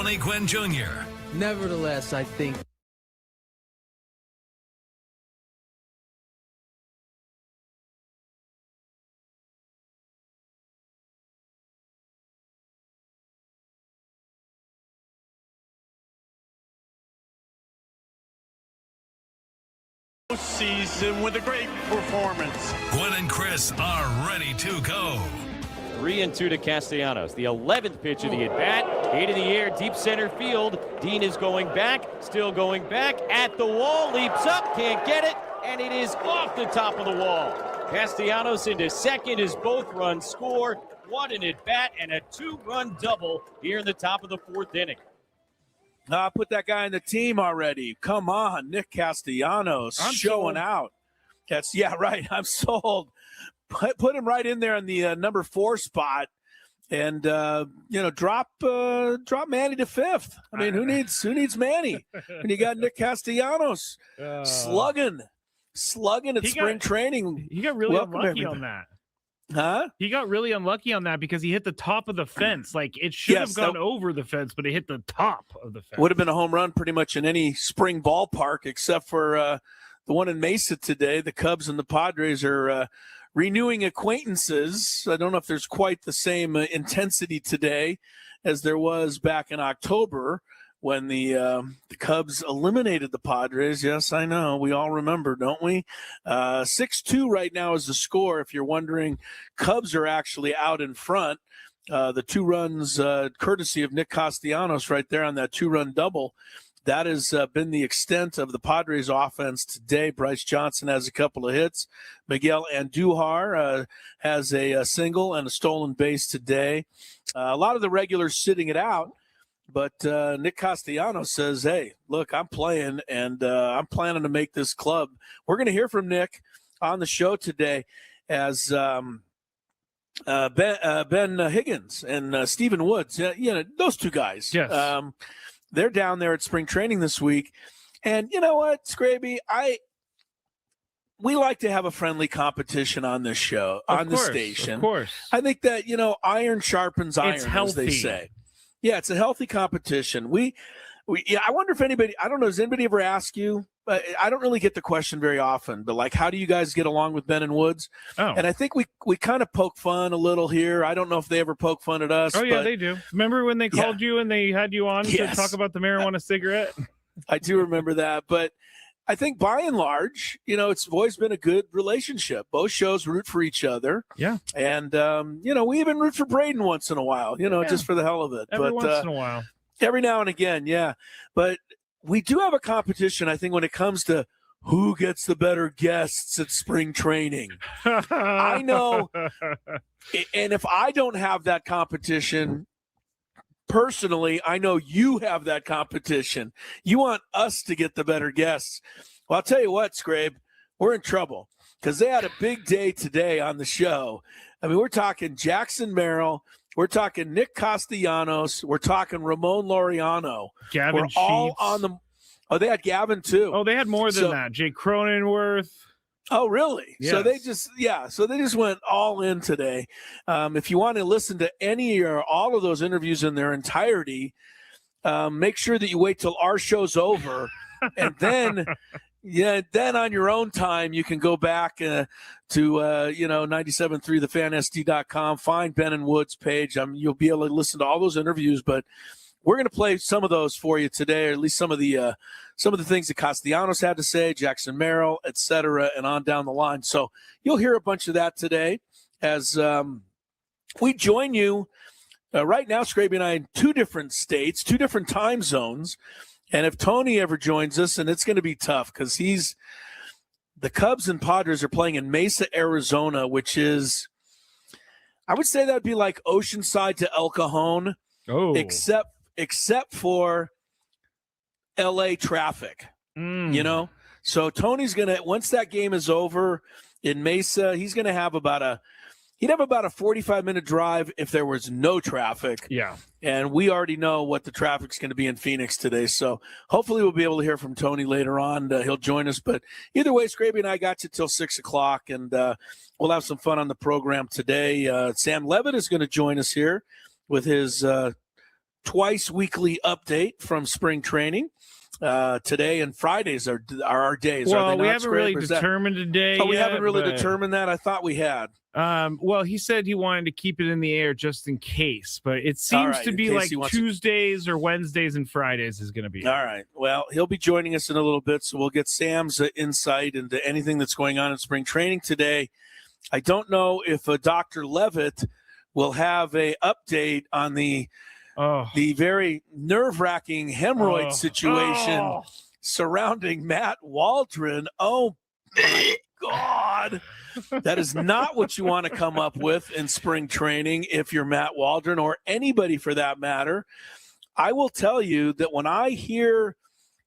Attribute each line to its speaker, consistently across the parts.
Speaker 1: Stanley Gwynn Jr.
Speaker 2: Nevertheless, I think
Speaker 3: season with a great performance.
Speaker 1: Gwynn and Chris are ready to go.
Speaker 4: 3-2 to Castellanos. The 11th pitch of the at-bat. 8 in the air, deep center field. Dean is going back, still going back. At the wall, leaps up, can't get it, and it is off the top of the wall. Castellanos into second as both runs score. What an at-bat and a 2-run double here in the top of the 4th inning.
Speaker 5: Put that guy in the team already. Come on, Nick Castellanos showing out. Yeah, right. I'm sold. Put him right in there in the number 4 spot, and drop Manny to 5th. I mean, who needs Manny? And you got Nick Castellanos slugging at spring training.
Speaker 6: He got really unlucky on that.
Speaker 5: Huh?
Speaker 6: He got really unlucky on that because he hit the top of the fence. Like, it should have gone over the fence, but it hit the top of the fence.
Speaker 5: Would have been a home run pretty much in any spring ballpark except for the one in Mesa today. The Cubs and the Padres are renewing acquaintances. I don't know if there's quite the same intensity today as there was back in October when the Cubs eliminated the Padres. Yes, I know. We all remember, don't we? 6-2 right now is the score. If you're wondering, Cubs are actually out in front. The 2 runs courtesy of Nick Castellanos right there on that 2-run double. That has been the extent of the Padres offense today. Bryce Johnson has a couple of hits. Miguel Andujar has a single and a stolen base today. A lot of the regulars sitting it out. But Nick Castellanos says, hey, look, I'm playing, and I'm planning to make this club. We're going to hear from Nick on the show today as Ben Higgins and Stephen Woods. Those 2 guys.
Speaker 6: Yes.
Speaker 5: They're down there at spring training this week. And you know what, Skraby? We like to have a friendly competition on this show, on the station.
Speaker 6: Of course.
Speaker 5: I think that, iron sharpens iron, as they say. Yeah, it's a healthy competition. I wonder if anybody, I don't know, does anybody ever ask you? I don't really get the question very often, but like, how do you guys get along with Ben and Woods?
Speaker 6: Oh.
Speaker 5: And I think we kind of poke fun a little here. I don't know if they ever poke fun at us.
Speaker 6: Oh, yeah, they do. Remember when they called you and they had you on to talk about the marijuana cigarette?
Speaker 5: I do remember that. But I think by and large, it's always been a good relationship. Both shows root for each other.
Speaker 6: Yeah.
Speaker 5: And, we even root for Braden once in a while, just for the hell of it.
Speaker 6: Every once in a while.
Speaker 5: Every now and again, yeah. But we do have a competition, I think, when it comes to who gets the better guests at spring training. I know. And if I don't have that competition, personally, I know you have that competition. You want us to get the better guests. Well, I'll tell you what, Scrabe, we're in trouble because they had a big day today on the show. I mean, we're talking Jackson Merrill. We're talking Nick Castellanos. We're talking Ramon Laureano.
Speaker 6: Gavin
Speaker 5: We're all on the – they had Gavin too.
Speaker 6: Oh, they had more than that. Jay Cronenworth.
Speaker 5: Oh, really?
Speaker 6: Yes.
Speaker 5: So they just went all in today. If you want to listen to any or all of those interviews in their entirety, make sure that you wait till our show's over, and then on your own time you can go back to 97.3thefansd.com, find Ben and Woods page. You'll be able to listen to all those interviews, but we're going to play some of those for you today, or at least some of the things that Castellanos had to say, Jackson Merrill, et cetera, and on down the line. So you'll hear a bunch of that today as we join you right now, Skraby and I, in 2 different states, 2 different time zones. And if Tony ever joins us, and it's going to be tough because the Cubs and Padres are playing in Mesa, Arizona, which is, I would say that would be like Oceanside to El Cajon, except for LA traffic, So Tony's going to, once that game is over in Mesa, he's going to have about a 45-minute drive if there was no traffic.
Speaker 6: Yeah.
Speaker 5: And we already know what the traffic's going to be in Phoenix today. So hopefully we'll be able to hear from Tony later on. He'll join us. But either way, Skraby and I got you till 6 o'clock, and we'll have some fun on the program today. Sam Levitt is going to join us here with his twice weekly update from spring training. Today and Fridays are our days.
Speaker 6: Well,
Speaker 5: are they
Speaker 6: we
Speaker 5: not,
Speaker 6: haven't
Speaker 5: Skraby?
Speaker 6: really
Speaker 5: Is that-
Speaker 6: determined today.
Speaker 5: Oh, we
Speaker 6: yet,
Speaker 5: haven't really
Speaker 6: but,
Speaker 5: determined that. I thought we had.
Speaker 6: Well, he said he wanted to keep it in the air just in case, but it seems
Speaker 5: right,
Speaker 6: to
Speaker 5: in
Speaker 6: be
Speaker 5: case
Speaker 6: like
Speaker 5: he wants to-
Speaker 6: Tuesdays or Wednesdays and Fridays is going to be.
Speaker 5: All right. Well, he'll be joining us in a little bit, so we'll get Sam's insight into anything that's going on in spring training today. I don't know if Dr. Levitt will have a update on the very nerve-wracking hemorrhoid situation surrounding Matt Waldron. Oh, my God. That is not what you want to come up with in spring training if you're Matt Waldron or anybody for that matter. I will tell you that when I hear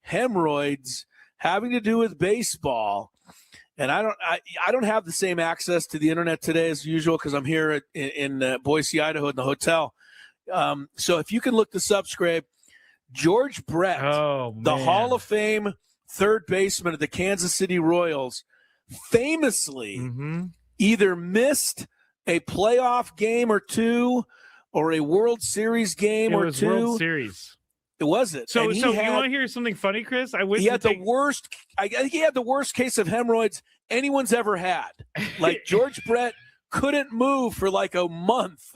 Speaker 5: hemorrhoids having to do with baseball, and I don't have the same access to the internet today as usual because I'm here in Boise, Idaho in the hotel. So if you can look this up, Skrabe, George Brett, the Hall of Fame third baseman of the Kansas City Royals, famously either missed a playoff game or two or a World Series game or two.
Speaker 6: World Series.
Speaker 5: It was it.
Speaker 6: So you want to hear something funny, Chris? I wish
Speaker 5: he had the worst. I think he had the worst case of hemorrhoids anyone's ever had. Like George Brett couldn't move for like a month.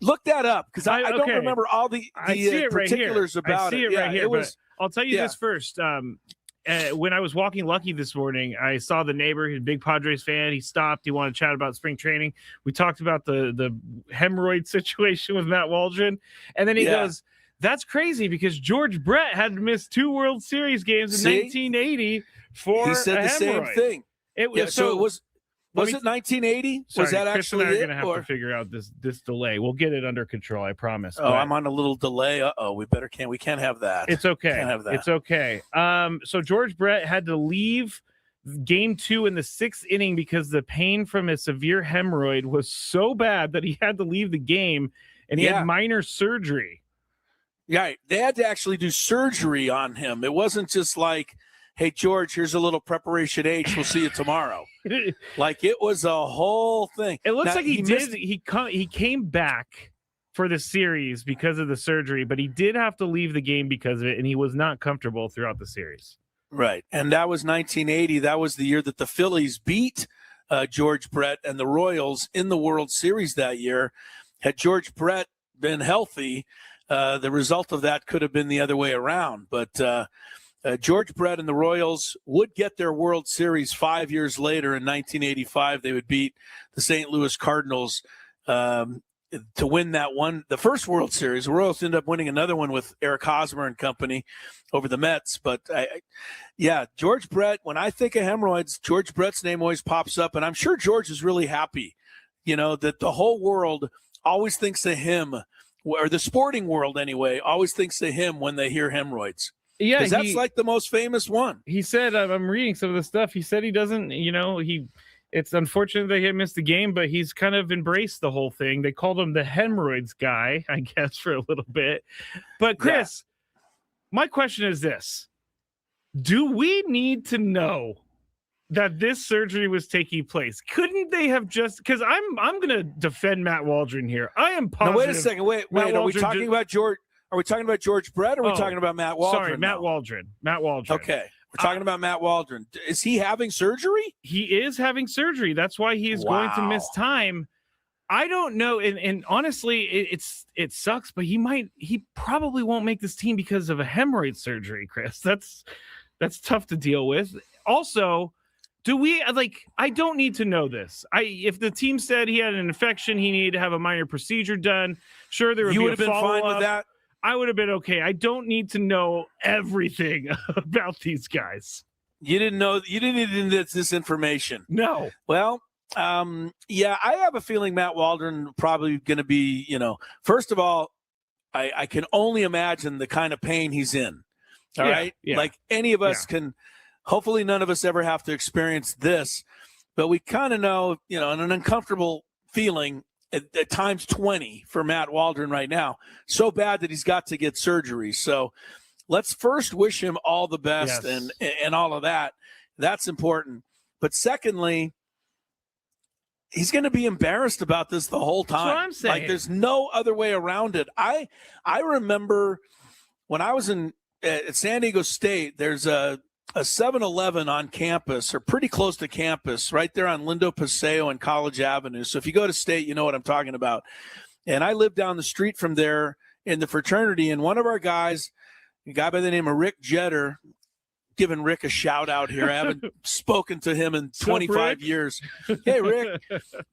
Speaker 5: Look that up because I don't remember all the particulars about it.
Speaker 6: I see it right here. It was. I'll tell you this first. When I was walking Lucky this morning, I saw the neighbor. He's a big Padres fan. He stopped. He wanted to chat about spring training. We talked about the hemorrhoid situation with Matt Waldron, and then he goes, "That's crazy because George Brett had to miss 2 World Series games in 1980 for
Speaker 5: he said
Speaker 6: a
Speaker 5: the
Speaker 6: hemorrhoid."
Speaker 5: same thing.
Speaker 6: It was
Speaker 5: so it was. Was it 1980?
Speaker 6: Sorry,
Speaker 5: was that
Speaker 6: Chris
Speaker 5: actually
Speaker 6: and I are
Speaker 5: it?
Speaker 6: going to have to figure out this delay. We'll get it under control, I promise.
Speaker 5: Oh, I'm on a little delay. We can't have that.
Speaker 6: It's okay.
Speaker 5: Can't have that.
Speaker 6: It's okay. So George Brett had to leave game 2 in the 6th inning because the pain from a severe hemorrhoid was so bad that he had to leave the game, and he had minor surgery.
Speaker 5: Yeah, they had to actually do surgery on him. It wasn't just like, hey, George, here's a little preparation H. We'll see you tomorrow. Like it was a whole thing.
Speaker 6: It looks like he came back for the series because of the surgery, but he did have to leave the game because of it, and he was not comfortable throughout the series.
Speaker 5: Right, and that was 1980. That was the year that the Phillies beat George Brett and the Royals in the World Series that year. Had George Brett been healthy, the result of that could have been the other way around, but George Brett and the Royals would get their World Series 5 years later in 1985. They would beat the St. Louis Cardinals to win the first World Series. The Royals ended up winning another one with Eric Hosmer and company over the Mets. But, George Brett, when I think of hemorrhoids, George Brett's name always pops up. And I'm sure George is really happy, that the whole world always thinks of him, or the sporting world anyway, always thinks of him when they hear hemorrhoids.
Speaker 6: Yeah,
Speaker 5: because that's like the most famous one.
Speaker 6: He said, I'm reading some of the stuff. He said he doesn't, it's unfortunate that he missed the game, but he's kind of embraced the whole thing. They called him the hemorrhoids guy, I guess, for a little bit. But Chris, my question is this. Do we need to know that this surgery was taking place? Couldn't they have just, because I'm going to defend Matt Waldron here. I am positive.
Speaker 5: Now, wait a second. Wait. Are we talking about George? Are we talking about George Brett, or are we talking about Matt Waldron?
Speaker 6: Sorry, Matt Waldron. Matt Waldron.
Speaker 5: Okay. We're talking about Matt Waldron. Is he having surgery?
Speaker 6: He is having surgery. That's why he is going to miss time. I don't know. And honestly, it sucks, but he probably won't make this team because of a hemorrhoid surgery, Chris. That's tough to deal with. Also, I don't need to know this. If the team said he had an infection, he needed to have a minor procedure done. Sure, there would be a follow-up. You would have been fine with that? I would have been okay. I don't need to know everything about these guys. You didn't need this information. No. Well, I have a feeling Matt Waldron probably going to be, first of all, I can only imagine the kind of pain he's in. All right. Yeah. Like any of us can, hopefully none of us ever have to experience this, but we kind of know, an uncomfortable feeling at times 20 for Matt Waldron right now. So bad that he's got to get surgery. So let's first wish him all the best and all of that. That's important. But secondly,
Speaker 5: he's going to be embarrassed about this the whole time.
Speaker 6: That's what I'm saying.
Speaker 5: Like, there's no other way around it. I remember when I was at San Diego State, there's a 7-Eleven on campus, or pretty close to campus, right there on Lindo Paseo and College Avenue. So if you go to State, you know what I'm talking about. And I lived down the street from there in the fraternity, and one of our guys, a guy by the name of Rick Jeter, giving Rick a shout out here. I haven't spoken to him in 25 years. Hey, Rick.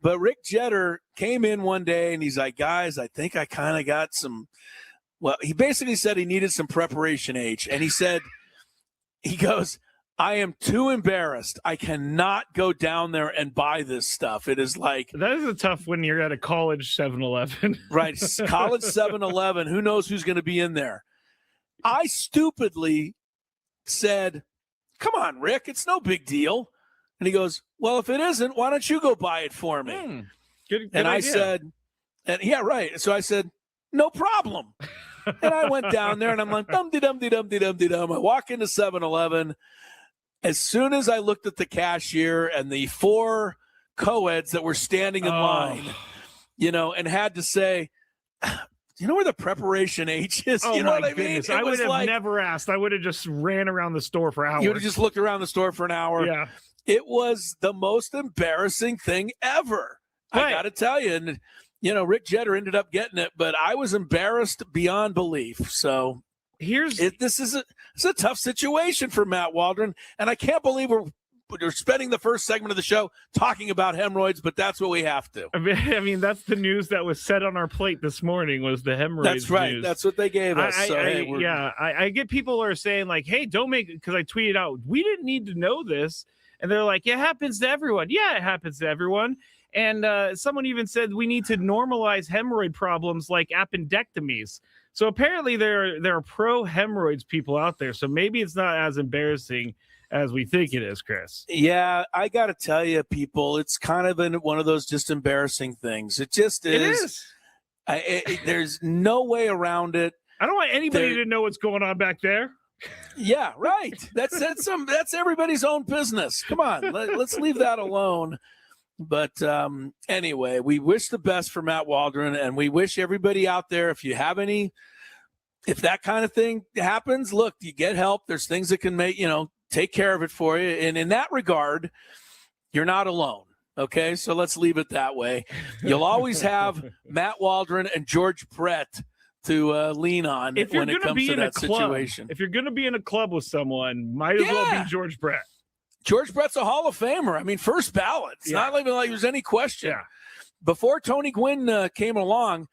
Speaker 5: But Rick Jeter came in one day and he's like, guys, I think I kind of got some. Well, he basically said he needed some preparation H. And he goes, I am too embarrassed. I cannot go down there and buy this stuff. It is like.
Speaker 6: That is a tough when you're at a college 7-Eleven.
Speaker 5: Right. College 7-Eleven. Who knows who's going to be in there? I stupidly said, come on, Rick, it's no big deal. And he goes, well, if it isn't, why don't you go buy it for me?
Speaker 6: Good
Speaker 5: and I
Speaker 6: idea.
Speaker 5: said, yeah, right. So I said, no problem. And I went down there and I'm like, dum-de-dum-de-dum-de-dum-de-dum. I walk into 7-Eleven. As soon as I looked at the cashier and the 4 co-eds that were standing in line, and had to say, you know where the preparation H is?
Speaker 6: Oh,
Speaker 5: you know
Speaker 6: my
Speaker 5: what I mean?
Speaker 6: goodness. I would have never asked. I would have just ran around the store for hours.
Speaker 5: You would have just looked around the store for an hour.
Speaker 6: Yeah.
Speaker 5: It was the most embarrassing thing ever.
Speaker 6: Right.
Speaker 5: I got to tell you. And, Rick Jeter ended up getting it, but I was embarrassed beyond belief. So this is a tough situation for Matt Waldron. And I can't believe we're spending the first segment of the show talking about hemorrhoids, but that's what we have to.
Speaker 6: I mean, that's the news that was set on our plate this morning was the hemorrhoids.
Speaker 5: That's right.
Speaker 6: News.
Speaker 5: That's what they gave us.
Speaker 6: I get people who are saying like, hey, don't make it, because I tweeted out, we didn't need to know this. And they're like, it happens to everyone. Yeah, it happens to everyone. And someone even said we need to normalize hemorrhoid problems like appendectomies. So apparently there are pro hemorrhoids people out there. So maybe it's not as embarrassing as we think it is, Chris.
Speaker 5: Yeah, I got to tell you, people, it's kind of one of those just embarrassing things. It just is. It is. There's no way around it.
Speaker 6: I don't want anybody to know what's going on back there.
Speaker 5: Yeah, right. That's everybody's own business. Come on, let's leave that alone. But anyway, we wish the best for Matt Waldron, and we wish everybody out there, if that kind of thing happens, look, you get help. There's things that can make, take care of it for you. And in that regard, you're not alone. Okay, so let's leave it that way. You'll always have Matt Waldron and George Brett to lean on when it comes to that situation.
Speaker 6: If you're going to be in a club with someone, might as well be George Brett.
Speaker 5: George Brett's a Hall of Famer. I mean, first ballot. It's not even like there's any question.
Speaker 6: Yeah.
Speaker 5: Before Tony Gwynn came along,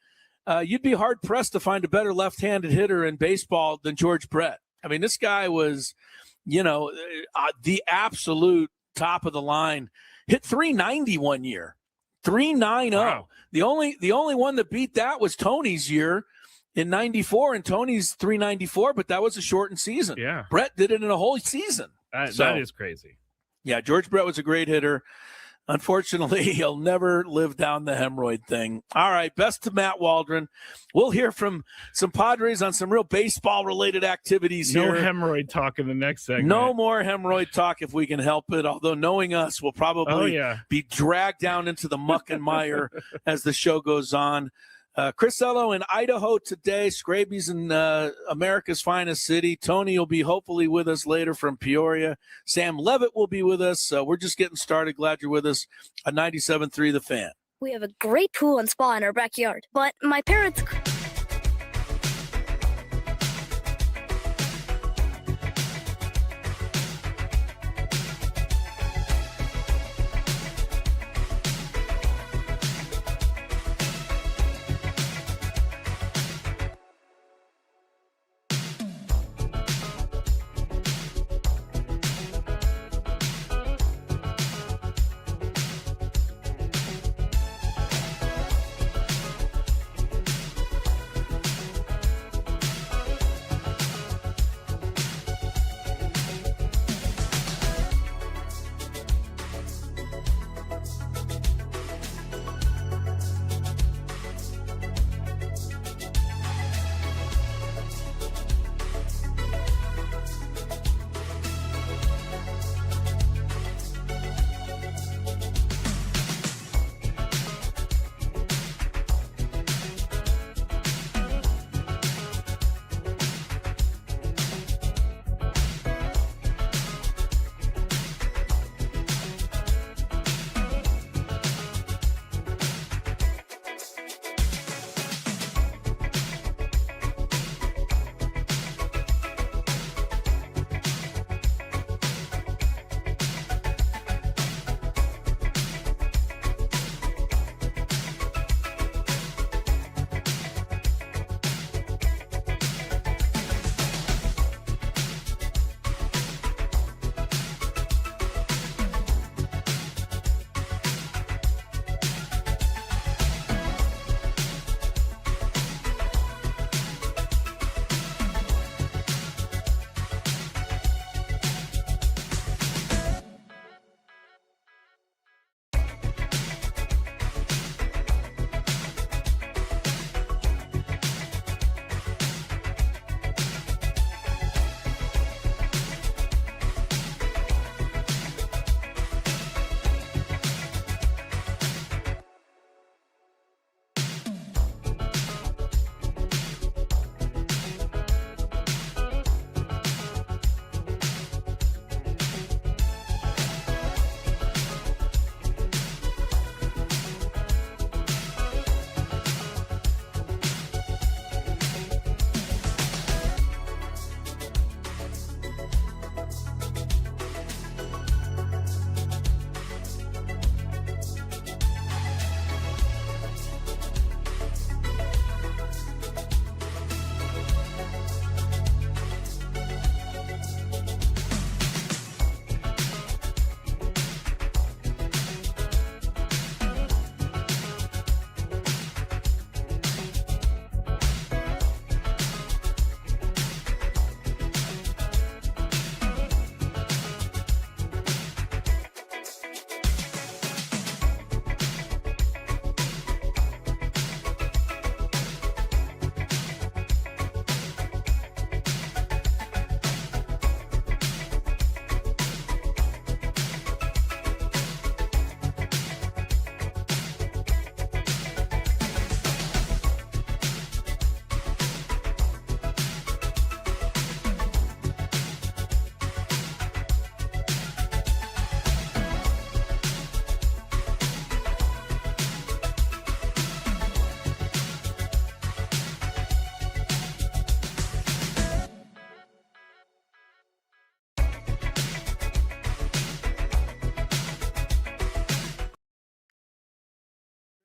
Speaker 5: you'd be hard-pressed to find a better left-handed hitter in baseball than George Brett. I mean, this guy was, the absolute top of the line. Hit 390 one year. 390. Wow. The only one that beat that was Tony's year in 94, and Tony's 394, but that was a shortened season.
Speaker 6: Yeah.
Speaker 5: Brett did it in a whole season.
Speaker 6: That is crazy.
Speaker 5: Yeah, George Brett was a great hitter. Unfortunately, he'll never live down the hemorrhoid thing. All right, best to Matt Waldron. We'll hear from some Padres on some real baseball-related activities here.
Speaker 6: No hemorrhoid talk in the next segment.
Speaker 5: No more hemorrhoid talk if we can help it, although knowing us, we'll probably be dragged down into the muck and mire as the show goes on. Chris Ello in Idaho today. Skraby's in America's finest city. Tony will be hopefully with us later from Peoria. Sam Levitt will be with us. We're just getting started. Glad you're with us on 97.3 The Fan.
Speaker 7: We have a great pool and spa in our backyard, but my parents...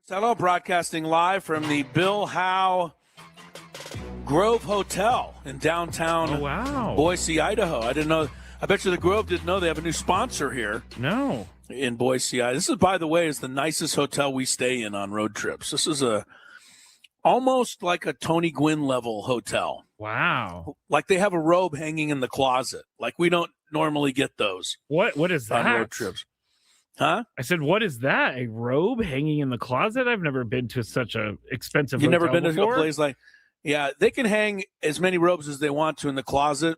Speaker 5: Hello, broadcasting live from the Bill Howe Grove Hotel in downtown Boise, Idaho. I didn't know. I bet you the Grove didn't know they have a new sponsor here.
Speaker 6: No.
Speaker 5: In Boise, Idaho. This is, by the way, is the nicest hotel we stay in on road trips. This is almost like a Tony Gwynn level hotel.
Speaker 6: Wow.
Speaker 5: Like they have a robe hanging in the closet. Like we don't normally get those.
Speaker 6: What is that?
Speaker 5: On road trips. Huh?
Speaker 6: I said, what is that? A robe hanging in the closet? I've never been to such a expensive
Speaker 5: You've
Speaker 6: hotel
Speaker 5: never been
Speaker 6: before?
Speaker 5: to a place like, yeah, they can hang as many robes as they want to in the closet.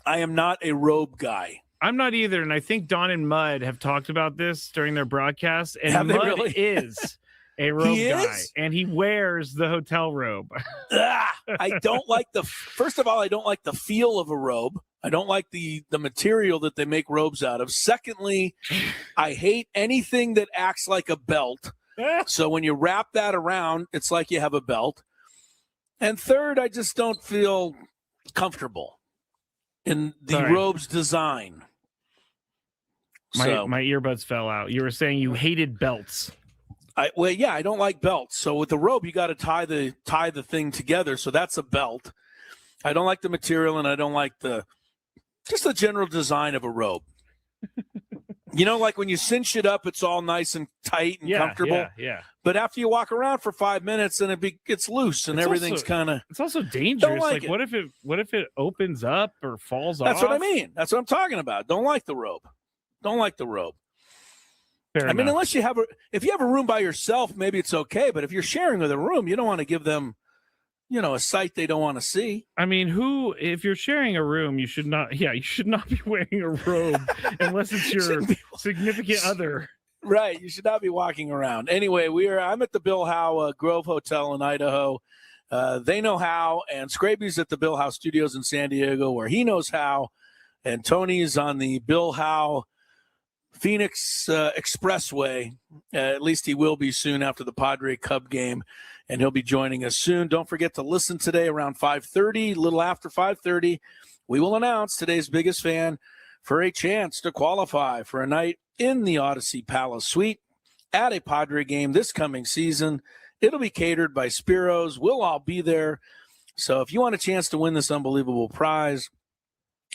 Speaker 5: I am not a robe guy.
Speaker 6: I'm not either. And I think Don and Mud have talked about this during their broadcast. And
Speaker 5: Have they
Speaker 6: Mud
Speaker 5: really?
Speaker 6: is a robe
Speaker 5: He
Speaker 6: guy.
Speaker 5: is?
Speaker 6: And he wears the hotel robe.
Speaker 5: I don't like first of all, I don't like the feel of a robe. I don't like the material that they make robes out of. Secondly, I hate anything that acts like a belt. So when you wrap that around, it's like you have a belt. And third, I just don't feel comfortable in the robe's design.
Speaker 6: My earbuds fell out. You were saying you hated belts.
Speaker 5: I don't like belts. So with the robe, you got to tie the thing together. So that's a belt. I don't like the material, and I don't like just the general design of a robe. You know, like when you cinch it up, it's all nice and tight and comfortable.
Speaker 6: Yeah.
Speaker 5: But after you walk around for 5 minutes, and it gets loose, and everything's kind of.
Speaker 6: It's also dangerous.
Speaker 5: Like
Speaker 6: what if it opens up or falls off?
Speaker 5: That's what I mean. That's what I'm talking about. Don't like the robe. Don't like the robe.
Speaker 6: Fair
Speaker 5: I mean,
Speaker 6: enough.
Speaker 5: unless you have if you have a room by yourself, maybe it's okay. But if you're sharing with a room, you don't want to give them, a sight they don't want to see.
Speaker 6: I mean, if you're sharing a room, you should not be wearing a robe unless it's your significant other.
Speaker 5: Right. You should not be walking around. Anyway, I'm at the Bill Howe Grove Hotel in Idaho. They know how, and Skraby's at the Bill Howe Studios in San Diego, where he knows how, and Tony's on the Bill Howe Phoenix Expressway. At least he will be soon after the Padre Cub game, and he'll be joining us soon. Don't forget to listen today around 5:30, a little after 5:30. We will announce today's biggest fan for a chance to qualify for a night in the Odyssey Palace Suite at a Padre game this coming season. It'll be catered by Spiro's. We'll all be there. So if you want a chance to win this unbelievable prize,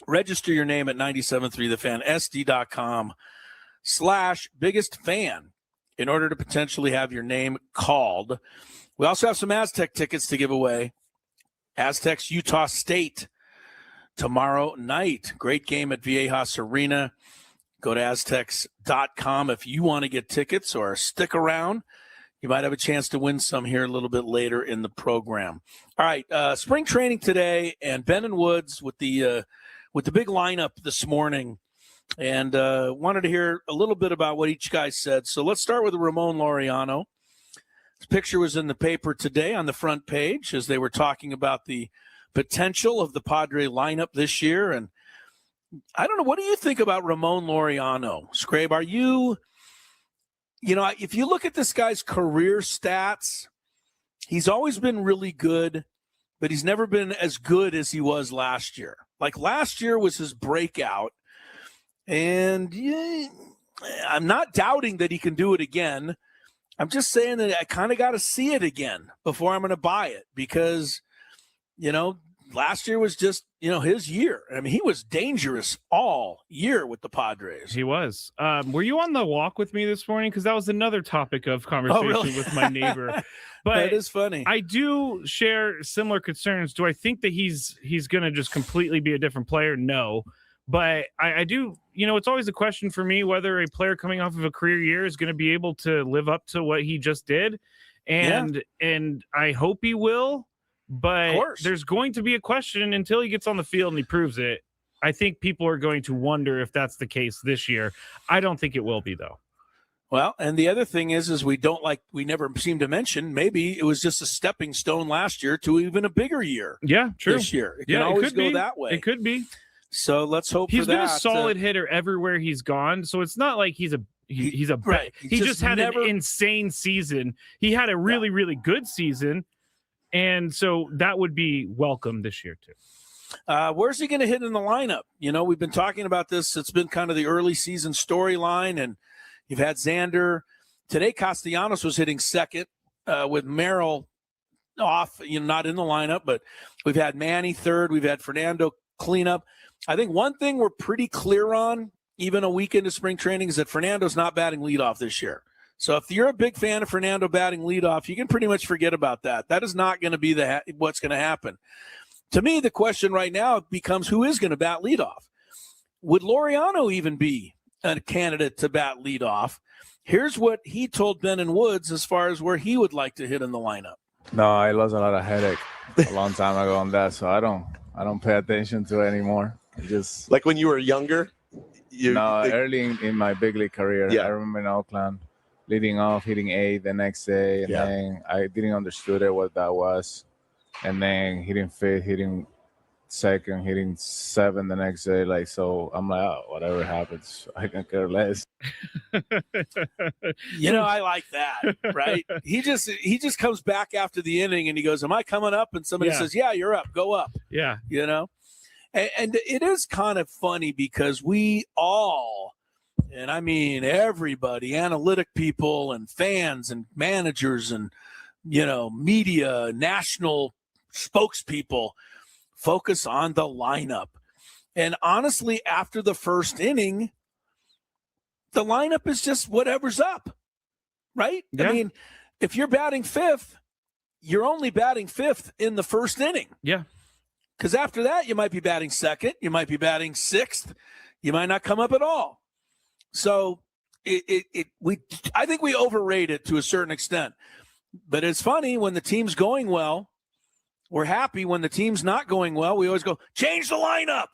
Speaker 5: register your name at 973thefansd.com/biggest fan in order to potentially have your name called. We also have some Aztec tickets to give away. Aztecs, Utah State tomorrow night. Great game at Viejas Arena. Go to Aztecs.com if you want to get tickets or stick around. You might have a chance to win some here a little bit later in the program. All right, spring training today, and Ben and Woods with the big lineup this morning, and wanted to hear a little bit about what each guy said. So let's start with Ramon Laureano. His picture was in the paper today on the front page as they were talking about the potential of the Padre lineup this year. And I don't know, what do you think about Ramon Laureano? Skrabe, are you, if you look at this guy's career stats, he's always been really good, but he's never been as good as he was last year. Like last year was his breakout, and I'm not doubting that he can do it again. I'm just saying that I kind of got to see it again before I'm going to buy it because, last year was just, his year. I mean, he was dangerous all year with the Padres.
Speaker 6: He was. Were you on the walk with me this morning? Because that was another topic of conversation with my neighbor. But
Speaker 5: that is funny.
Speaker 6: I do share similar concerns. Do I think that he's going to just completely be a different player? No. But I do, it's always a question for me whether a player coming off of a career year is going to be able to live up to what he just did. And I hope he will. But there's going to be a question until he gets on the field and he proves it. I think people are going to wonder if that's the case this year. I don't think it will be, though.
Speaker 5: Well, and the other thing is we never seem to mention, maybe it was just a stepping stone last year to even a bigger year.
Speaker 6: Yeah, true.
Speaker 5: This year. It can always go that way.
Speaker 6: It could be.
Speaker 5: So let's hope for that.
Speaker 6: He's been a solid hitter everywhere he's gone. So it's not like he's a
Speaker 5: right.
Speaker 6: He just had an insane season. He had a really, really good season. And so that would be welcome this year, too.
Speaker 5: Where's he going to hit in the lineup? We've been talking about this. It's been kind of the early season storyline, and you've had Xander Today, Castellanos was hitting second with Merrill off, not in the lineup, but we've had Manny third. We've had Fernando cleanup. I think one thing we're pretty clear on, even a week into spring training, is that Fernando's not batting leadoff this year. So if you're a big fan of Fernando batting leadoff, you can pretty much forget about that. That is not going to be what's going to happen. To me, the question right now becomes who is going to bat leadoff. Would Laureano even be a candidate to bat leadoff? Here's what he told Ben and Woods as far as where he would like to hit in the lineup.
Speaker 8: No, I lost a lot of headache a long time ago on that, so I don't pay attention to it anymore. Just
Speaker 9: like when you were younger.
Speaker 8: Early in my big league career.
Speaker 9: Yeah.
Speaker 8: I remember in Oakland, leading off, hitting 8 the next day, and then I didn't understood what that was, and then hitting 5th, hitting 2nd, hitting 7 the next day. Like, so I'm like, oh, whatever happens, I can care less.
Speaker 5: I like that, right? He just comes back after the inning and he goes, "Am I coming up?" And somebody says, "Yeah, you're up. Go up."
Speaker 6: Yeah,
Speaker 5: And it is kind of funny because we all, and I mean everybody, analytic people and fans and managers and, media, national spokespeople, focus on the lineup. And honestly, after the first inning, the lineup is just whatever's up, right?
Speaker 6: Yeah.
Speaker 5: I mean, if you're batting 5th, you're only batting 5th in the first inning.
Speaker 6: Yeah.
Speaker 5: Because after that, you might be batting 2nd, you might be batting 6th, you might not come up at all. So I think we overrate it to a certain extent. But it's funny when the team's going well, we're happy. When the team's not going well, we always go, change the lineup.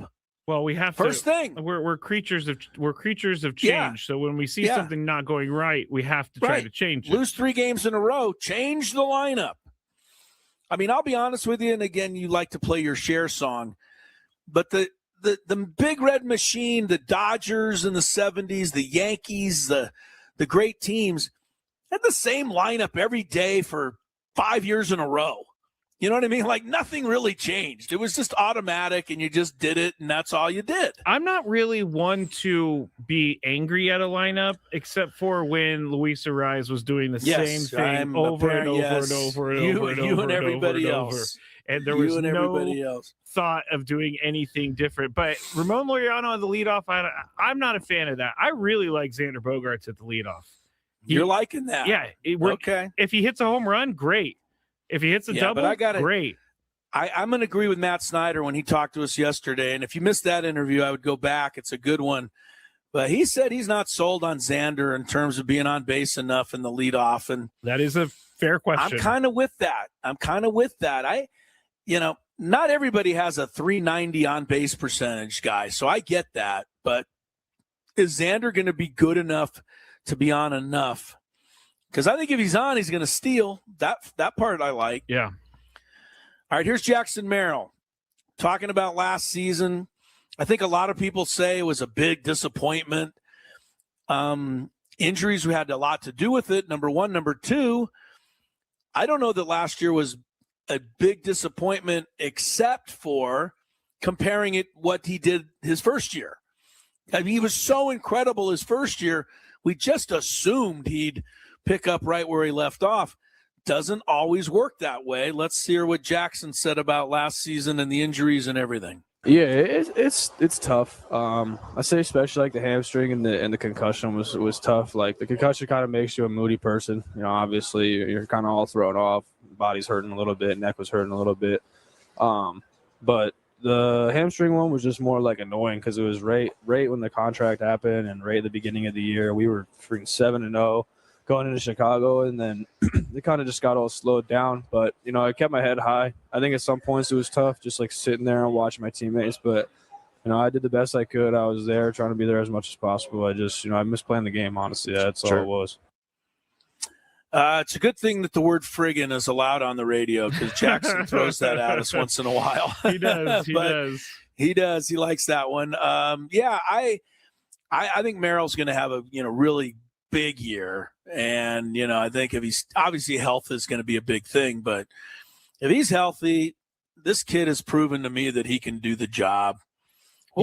Speaker 6: Well, we have
Speaker 5: first thing.
Speaker 6: We're creatures of change.
Speaker 5: Yeah.
Speaker 6: So when we see something not going right, we have to try to change it.
Speaker 5: Lose 3 games in a row, change the lineup. I mean, I'll be honest with you, and again, you like to play your Cher song, but the big red machine, the Dodgers in the 70s, the Yankees, the great teams, had the same lineup every day for 5 years in a row. You know what I mean? Like nothing really changed. It was just automatic, and you just did it, and that's all you did.
Speaker 6: I'm not really one to be angry at a lineup, except for when Luis Ariz was doing the same thing over and over and over and over and over.
Speaker 5: You and everybody else.
Speaker 6: And there was no thought of doing anything different. But Ramon Laureano at the leadoff, I'm not a fan of that. I really like Xander Bogaerts at the leadoff.
Speaker 5: You're liking that?
Speaker 6: Yeah.
Speaker 5: Okay.
Speaker 6: If he hits a home run, great. If he hits a double, great.
Speaker 5: I'm going to agree with Matt Snyder when he talked to us yesterday. And if you missed that interview, I would go back. It's a good one. But he said he's not sold on Xander in terms of being on base enough in the leadoff. And
Speaker 6: that is a fair question.
Speaker 5: I'm kind of with that. Not everybody has a 390 on base percentage guy. So I get that. But is Xander going to be good enough to be on enough? Because I think if he's on, he's going to steal. That part I like.
Speaker 6: Yeah.
Speaker 5: All right, here's Jackson Merrill talking about last season. I think a lot of people say it was a big disappointment. Injuries had a lot to do with it, number one. Number two, I don't know that last year was a big disappointment except for comparing it what he did his first year. I mean, he was so incredible his first year, we just assumed he'd pick up right where he left off. Doesn't always work that way. Let's hear what Jackson said about last season and the injuries and everything.
Speaker 2: Yeah, it's tough. I say especially like the hamstring and the concussion was tough. Like the concussion kind of makes you a moody person. Obviously you're kind of all thrown off. Body's hurting a little bit, neck was hurting a little bit. But the hamstring one was just more like annoying because it was right when the contract happened and right at the beginning of the year. We were freaking 7-0 going into Chicago, and then it kind of just got all slowed down. But, I kept my head high. I think at some points it was tough, just like sitting there and watching my teammates. But, I did the best I could. I was there trying to be there as much as possible. I just, I miss playing the game, honestly. That's all it was.
Speaker 5: It's a good thing that the word friggin' is allowed on the radio because Jackson throws that at us once in a while.
Speaker 6: He does.
Speaker 5: He does. He likes that one. I think Merrill's going to have a really big year, and I think if he's obviously health is going to be a big thing, but if he's healthy, this kid has proven to me that he can do the job.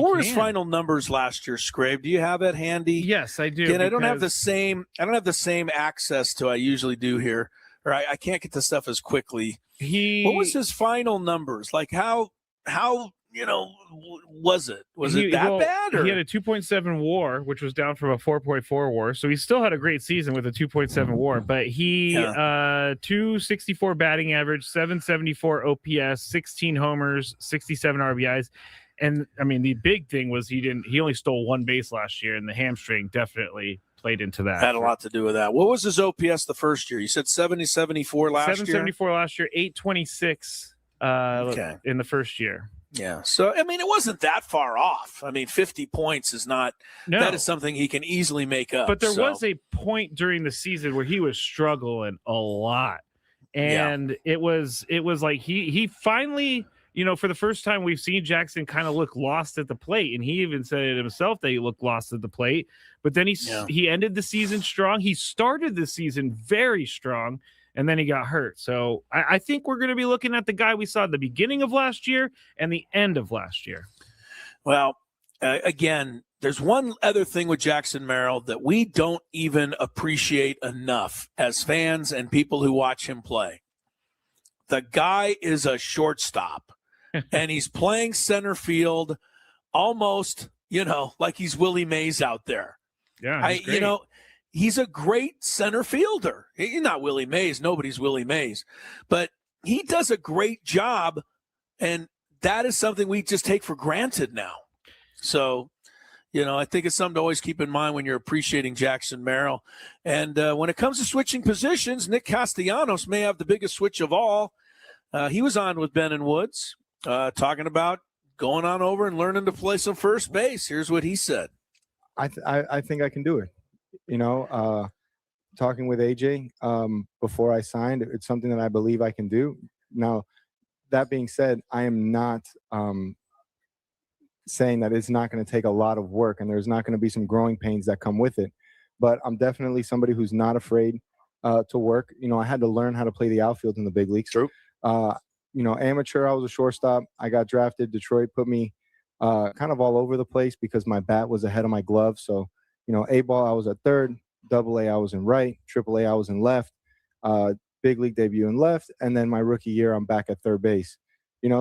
Speaker 5: What were his final numbers last year, Skrabe? Do you have that handy?
Speaker 6: Yes, I do.
Speaker 5: Again, I don't have the same access to I usually do here, or I can't get the stuff as quickly. What was his final numbers? Like how was it? Was it that bad? Or?
Speaker 6: He had a 2.7 WAR, which was down from a 4.4 WAR. So he still had a great season with a 2.7 WAR, but he 264 batting average, 774 OPS, 16 homers, 67 RBIs. And I mean, the big thing was he only stole one base last year, and the hamstring definitely played into that.
Speaker 5: Had a lot to do with that. What was his OPS the first year? You said 74 last year?
Speaker 6: 774 last year, 826 in the first year.
Speaker 5: Yeah. So, I mean, it wasn't that far off. I mean, 50 points is not – that is something he can easily make up.
Speaker 6: But there was a point during the season where he was struggling a lot. And it was like he finally – for the first time, we've seen Jackson kind of look lost at the plate, and he even said it himself that he looked lost at the plate. But then he ended the season strong. He started the season very strong, and then he got hurt. So I think we're going to be looking at the guy we saw at the beginning of last year and the end of last year.
Speaker 5: Well, again, there's one other thing with Jackson Merrill that we don't even appreciate enough as fans and people who watch him play. The guy is a shortstop. And he's playing center field almost, like he's Willie Mays out there.
Speaker 6: Yeah,
Speaker 5: he's a great center fielder. He's not Willie Mays. Nobody's Willie Mays. But he does a great job, and that is something we just take for granted now. So, I think it's something to always keep in mind when you're appreciating Jackson Merrill. And when it comes to switching positions, Nick Castellanos may have the biggest switch of all. He was on with Ben and Woods. Talking about going on over and learning to play some first base. Here's what he said.
Speaker 9: I think I can do it. Talking with AJ before I signed, it's something that I believe I can do. Now, that being said, I am not saying that it's not going to take a lot of work and there's not going to be some growing pains that come with it. But I'm definitely somebody who's not afraid to work. I had to learn how to play the outfield in the big leagues.
Speaker 5: True.
Speaker 9: Amateur, I was a shortstop. I got drafted. Detroit put me kind of all over the place because my bat was ahead of my glove. So, A-ball, I was at third. Double-A, I was in right. Triple-A, I was in left. Big league debut in left. And then my rookie year, I'm back at third base.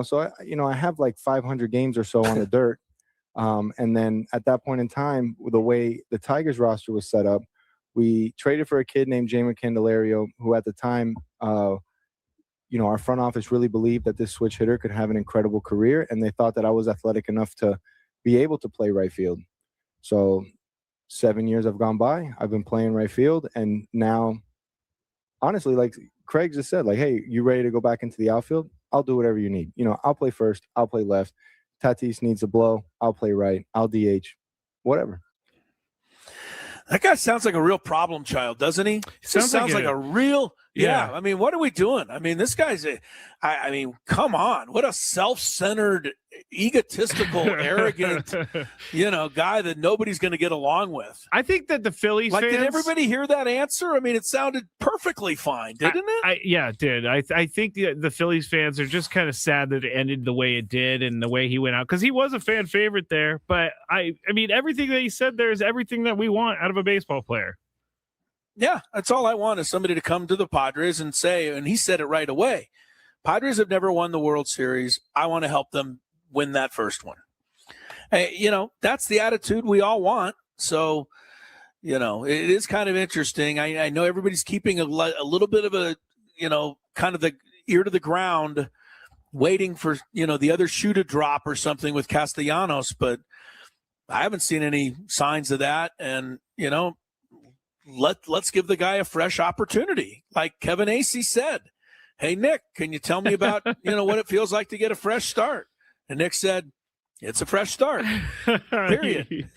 Speaker 9: So, I have like 500 games or so on the dirt. And then at that point in time, the way the Tigers roster was set up, we traded for a kid named Nick Castellanos, who at the time our front office really believed that this switch hitter could have an incredible career, and they thought that I was athletic enough to be able to play right field. So 7 years have gone by. I've been playing right field, and now, honestly, like Craig just said, like, hey, you ready to go back into the outfield? I'll do whatever you need. I'll play first. I'll play left. Tatis needs a blow. I'll play right. I'll DH. Whatever.
Speaker 5: That guy sounds like a real problem child, doesn't he? Sounds like a real – yeah. I mean, what are we doing? I mean, this guy's come on. What a self-centered, egotistical, arrogant, guy that nobody's going to get along with.
Speaker 6: I think that the Phillies fans –
Speaker 5: did everybody hear that answer? I mean, it sounded perfectly fine, didn't it?
Speaker 6: Yeah, it did. I think the Phillies fans are just kind of sad that it ended the way it did and the way he went out, because he was a fan favorite there. But, I mean, everything that he said there is everything that we want out of a baseball player.
Speaker 5: Yeah, that's all I want is somebody to come to the Padres and say, and he said it right away, Padres have never won the World Series. I want to help them win that first one. Hey, that's the attitude we all want. So, it is kind of interesting. I know everybody's keeping a little bit of a, kind of the ear to the ground, waiting for, the other shoe to drop or something with Castellanos, but I haven't seen any signs of that. And, let's give the guy a fresh opportunity. Like Kevin Acee said, hey, Nick, can you tell me about, what it feels like to get a fresh start? And Nick said, it's a fresh start, period.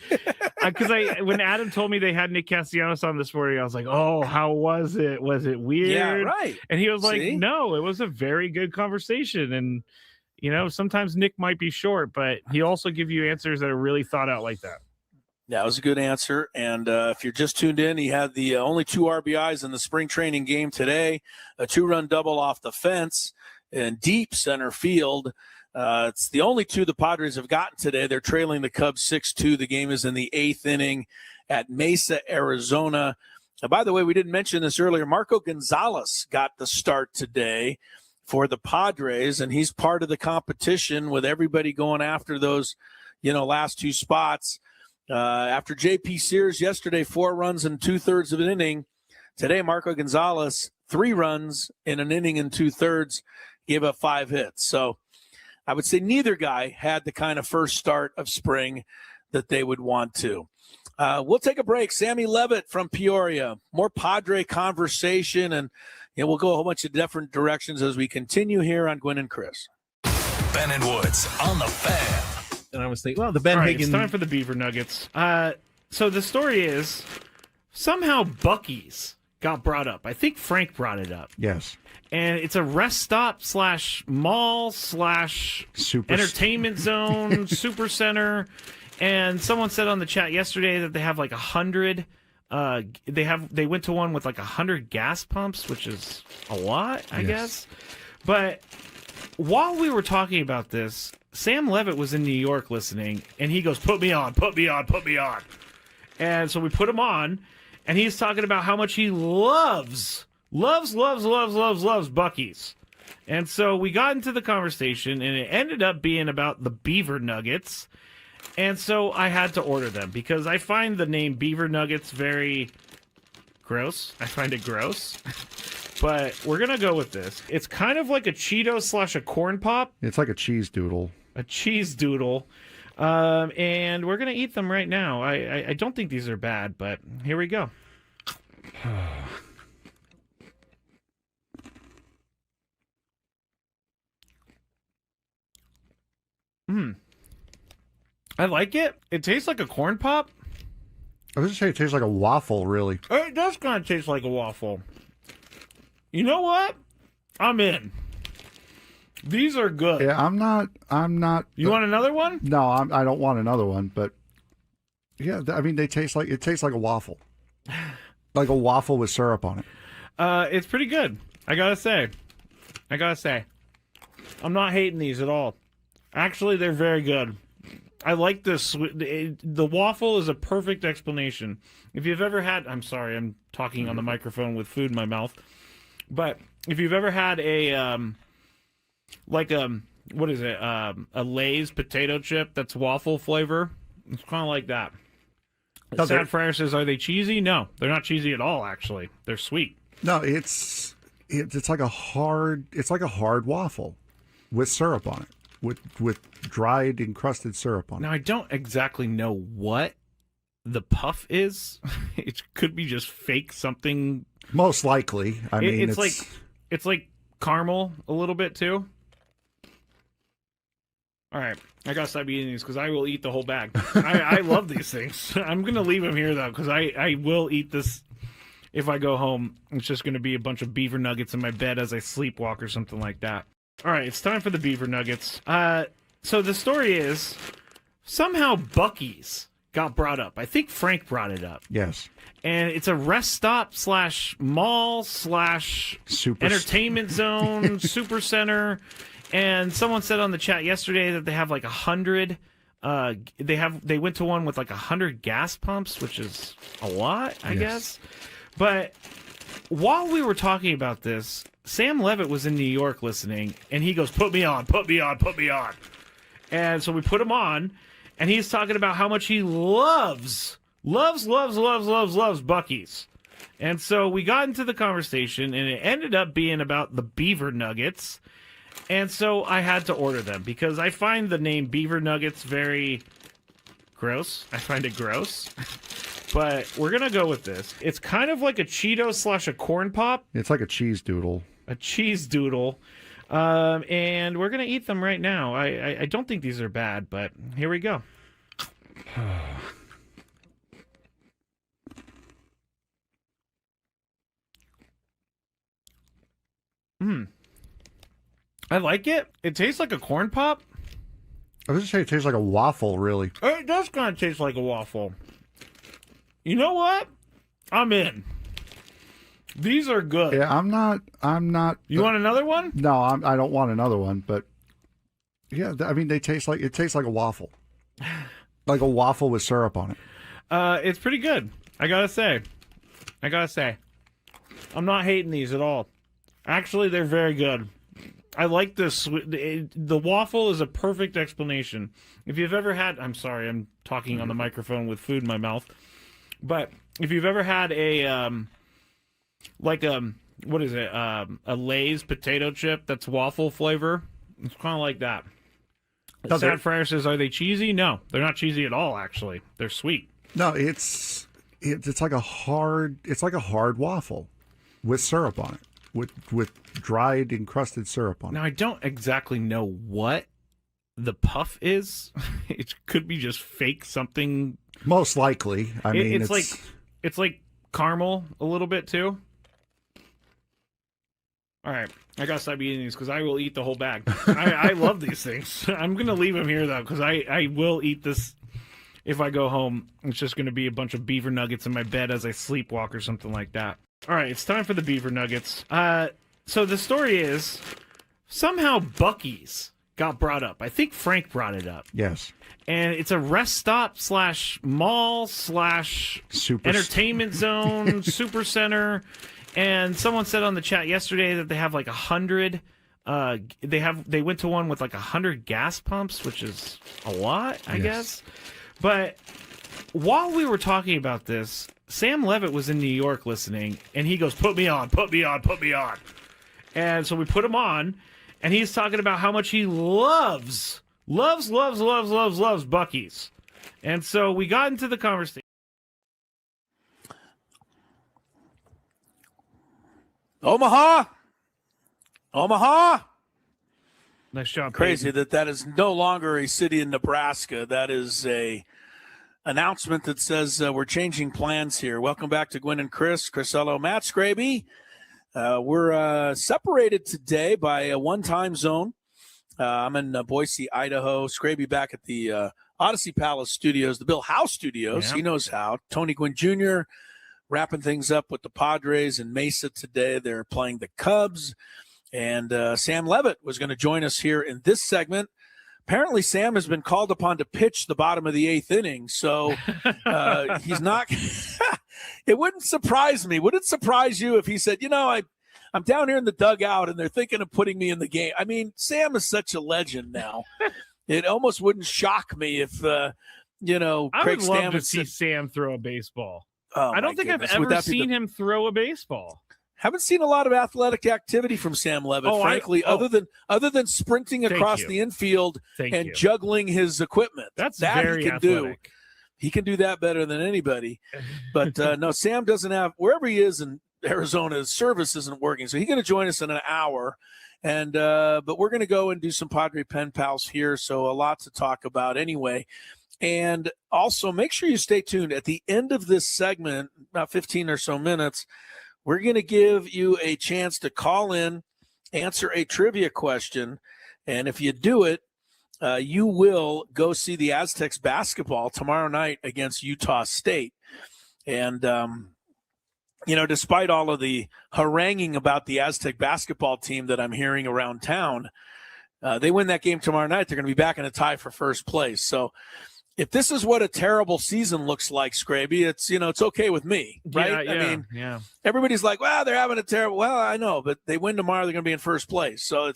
Speaker 6: Because when Adam told me they had Nick Castellanos on this morning, I was like, oh, how was it? Was it weird?
Speaker 5: Yeah, right.
Speaker 6: And he was like, no, it was a very good conversation. And, sometimes Nick might be short, but he also give you answers that are really thought out like that.
Speaker 5: That was a good answer. And if you're just tuned in, he had the only 2 RBIs in the spring training game today, a 2-run double off the fence in deep center field. It's the only two the Padres have gotten today. They're trailing the Cubs 6-2. The game is in the 8th inning at Mesa, Arizona. By the way, we didn't mention this earlier. Marco Gonzalez got the start today for the Padres, and he's part of the competition with everybody going after those, last two spots. After J.P. Sears yesterday, 4 runs in 2/3 of an inning. Today, Marco Gonzalez, 3 runs in an inning and 2/3, gave up 5 hits. So I would say neither guy had the kind of first start of spring that they would want to. We'll take a break. Sammy Levitt from Peoria. More Padre conversation, and we'll go a whole bunch of different directions as we continue here on Gwynn and Chris.
Speaker 1: Ben and Woods on the Fan.
Speaker 10: And I was thinking, well, the Ben
Speaker 6: All
Speaker 10: Higgins.
Speaker 6: It's time for the Beaver Nuggets. So the story is somehow Buc-ee's got brought up. I think Frank brought it up.
Speaker 10: Yes.
Speaker 6: And it's a rest stop / mall / entertainment zone, super center. And someone said on the chat yesterday that they have like 100. They went to one with like 100 gas pumps, which is a lot, I guess. But while we were talking about this, Sam Levitt was in New York listening, and he goes, "Put me on, put me on, put me on." And so we put him on, and he's talking about how much he loves Buc-ee's. And so we got into the conversation, and it ended up being about the Beaver Nuggets. And so I had to order them because I find the name Beaver Nuggets very gross. I find it gross. But we're going to go with this. It's kind of like a Cheeto / a corn pop.
Speaker 10: It's like a cheese doodle.
Speaker 6: A cheese doodle. And we're going to eat them right now. I don't think these are bad, but here we go. I like it. It tastes like a corn pop.
Speaker 10: I was just saying it tastes like a waffle, really.
Speaker 6: It does kind of taste like a waffle. You know what? I'm in. These are good.
Speaker 10: Yeah, I'm not.
Speaker 6: You want another one?
Speaker 10: No, I don't want another one. But yeah, I mean, it tastes like a waffle, like a waffle with syrup on it.
Speaker 6: It's pretty good. I gotta say, I'm not hating these at all. Actually, they're very good. I like this. The waffle is a perfect explanation. If you've ever had, I'm sorry, I'm talking on the microphone with food in my mouth. But if you've ever had a what is it? A Lay's potato chip that's waffle flavor. It's kind of like that. Sad Fryer says, "Are they cheesy?" No, they're not cheesy at all. Actually, they're sweet.
Speaker 10: No, it's like a hard waffle with syrup on it, with dried encrusted syrup on it.
Speaker 6: Now I don't exactly know what the puff is. It could be just fake something.
Speaker 10: Most likely. I mean,
Speaker 6: it's like caramel a little bit too. All right, I gotta stop eating these because I will eat the whole bag. I love these things. I'm gonna leave them here though because I will eat this if I go home. It's just gonna be a bunch of beaver nuggets in my bed as I sleepwalk or something like that. All right, it's time for the Beaver Nuggets. So the story is somehow Buc-ee's got brought up. I think Frank brought it up.
Speaker 10: Yes.
Speaker 6: And it's a rest stop / mall / entertainment zone, super center. And someone said on the chat yesterday that they have like 100. They went to one with like 100 gas pumps, which is a lot, I guess. But while we were talking about this, Sam Levitt was in New York listening, and he goes, "Put me on, put me on, put me on." And so we put him on, and he's talking about how much he loves Buc-ee's. And so we got into the conversation, and it ended up being about the Beaver Nuggets. And so I had to order them because I find the name Beaver Nuggets very gross. I find it gross. But we're going to go with this. It's kind of like a Cheeto / a corn pop.
Speaker 10: It's like a cheese doodle.
Speaker 6: A cheese doodle. And we're going to eat them right now. I don't think these are bad, but here we go. I like it. It tastes like a corn pop.
Speaker 10: I was just saying it tastes like a waffle, really.
Speaker 6: It does kind of taste like a waffle. You know what? I'm in. These are good.
Speaker 10: Yeah, I'm not.
Speaker 6: You want another one?
Speaker 10: No, I don't want another one. But Yeah, I mean it tastes like a waffle, like a waffle with syrup on it.
Speaker 6: It's pretty good. I gotta say, I'm not hating these at all. Actually, they're very good. I like this. The waffle is a perfect explanation. If you've ever had, I'm sorry, I'm talking on the microphone with food in my mouth, but if you've ever had a what is it? A Lay's potato chip that's waffle flavor. It's kind of like that. Sad Fryer says, "Are they cheesy?" No, they're not cheesy at all. Actually, they're sweet.
Speaker 10: No, it's like a hard waffle with syrup on it, with dried encrusted syrup on it.
Speaker 6: Now I don't exactly know what the puff is. It could be just fake something.
Speaker 10: Most likely. I mean,
Speaker 6: it's like caramel a little bit too. All right, I gotta stop eating these because I will eat the whole bag. I love these things. I'm gonna leave them here though because I will eat this if I go home. It's just gonna be a bunch of beaver nuggets in my bed as I sleepwalk or something like that. All right, it's time for the beaver nuggets. So the story is somehow Buc-ee's got brought up. I think Frank brought it up.
Speaker 10: Yes.
Speaker 6: And it's a rest stop / mall / entertainment zone, super center. And someone said on the chat yesterday that they have like 100. They went to one with like 100 gas pumps, which is a lot, I guess. But while we were talking about this, Sam Levitt was in New York listening, and he goes, "Put me on, put me on, put me on." And so we put him on, and he's talking about how much he loves Buc-ee's. And so we got into the conversation.
Speaker 5: Omaha.
Speaker 6: Nice job.
Speaker 5: Crazy that is no longer a city in Nebraska. That is a announcement that says we're changing plans here. Welcome back to Gwynn and Chris, Crisello, Matt Skraby. We're separated today by a one-time zone. I'm in Boise, Idaho. Skraby back at the Odyssey Palace Studios, the Bill House Studios.
Speaker 6: Yeah.
Speaker 5: He knows how. Tony Gwynn Jr. wrapping things up with the Padres in Mesa today. They're playing the Cubs. And Sam Levitt was going to join us here in this segment. Apparently, Sam has been called upon to pitch the bottom of the 8th inning. So he's not – it wouldn't surprise me. Would it surprise you if he said, I'm down here in the dugout and they're thinking of putting me in the game? I mean, Sam is such a legend now. It almost wouldn't shock me if,
Speaker 6: I
Speaker 5: Craig
Speaker 6: would love
Speaker 5: Stammen
Speaker 6: to see Sam throw a baseball. I don't think I've ever seen him throw a baseball.
Speaker 5: Haven't seen a lot of athletic activity from Sam Levitt, frankly, other than sprinting across the infield and juggling his equipment.
Speaker 6: That's
Speaker 5: that
Speaker 6: very
Speaker 5: he can
Speaker 6: athletic.
Speaker 5: do. He can do that better than anybody. But no, Sam doesn't have, wherever he is in Arizona, his service isn't working. So he's going to join us in an hour. And but we're going to go and do some Padres Pen Pals here. So a lot to talk about anyway. And also make sure you stay tuned. At the end of this segment, about 15 or so minutes, we're going to give you a chance to call in, answer a trivia question. And if you do it, you will go see the Aztecs basketball tomorrow night against Utah State. And, despite all of the haranguing about the Aztec basketball team that I'm hearing around town, they win that game tomorrow night. They're going to be back in a tie for first place. So if this is what a terrible season looks like, Skraby, it's, it's okay with me, right?
Speaker 6: Yeah,
Speaker 5: I mean,
Speaker 6: yeah.
Speaker 5: Everybody's like, well, they're having a terrible, well, I know, but they win tomorrow, they're going to be in first place. So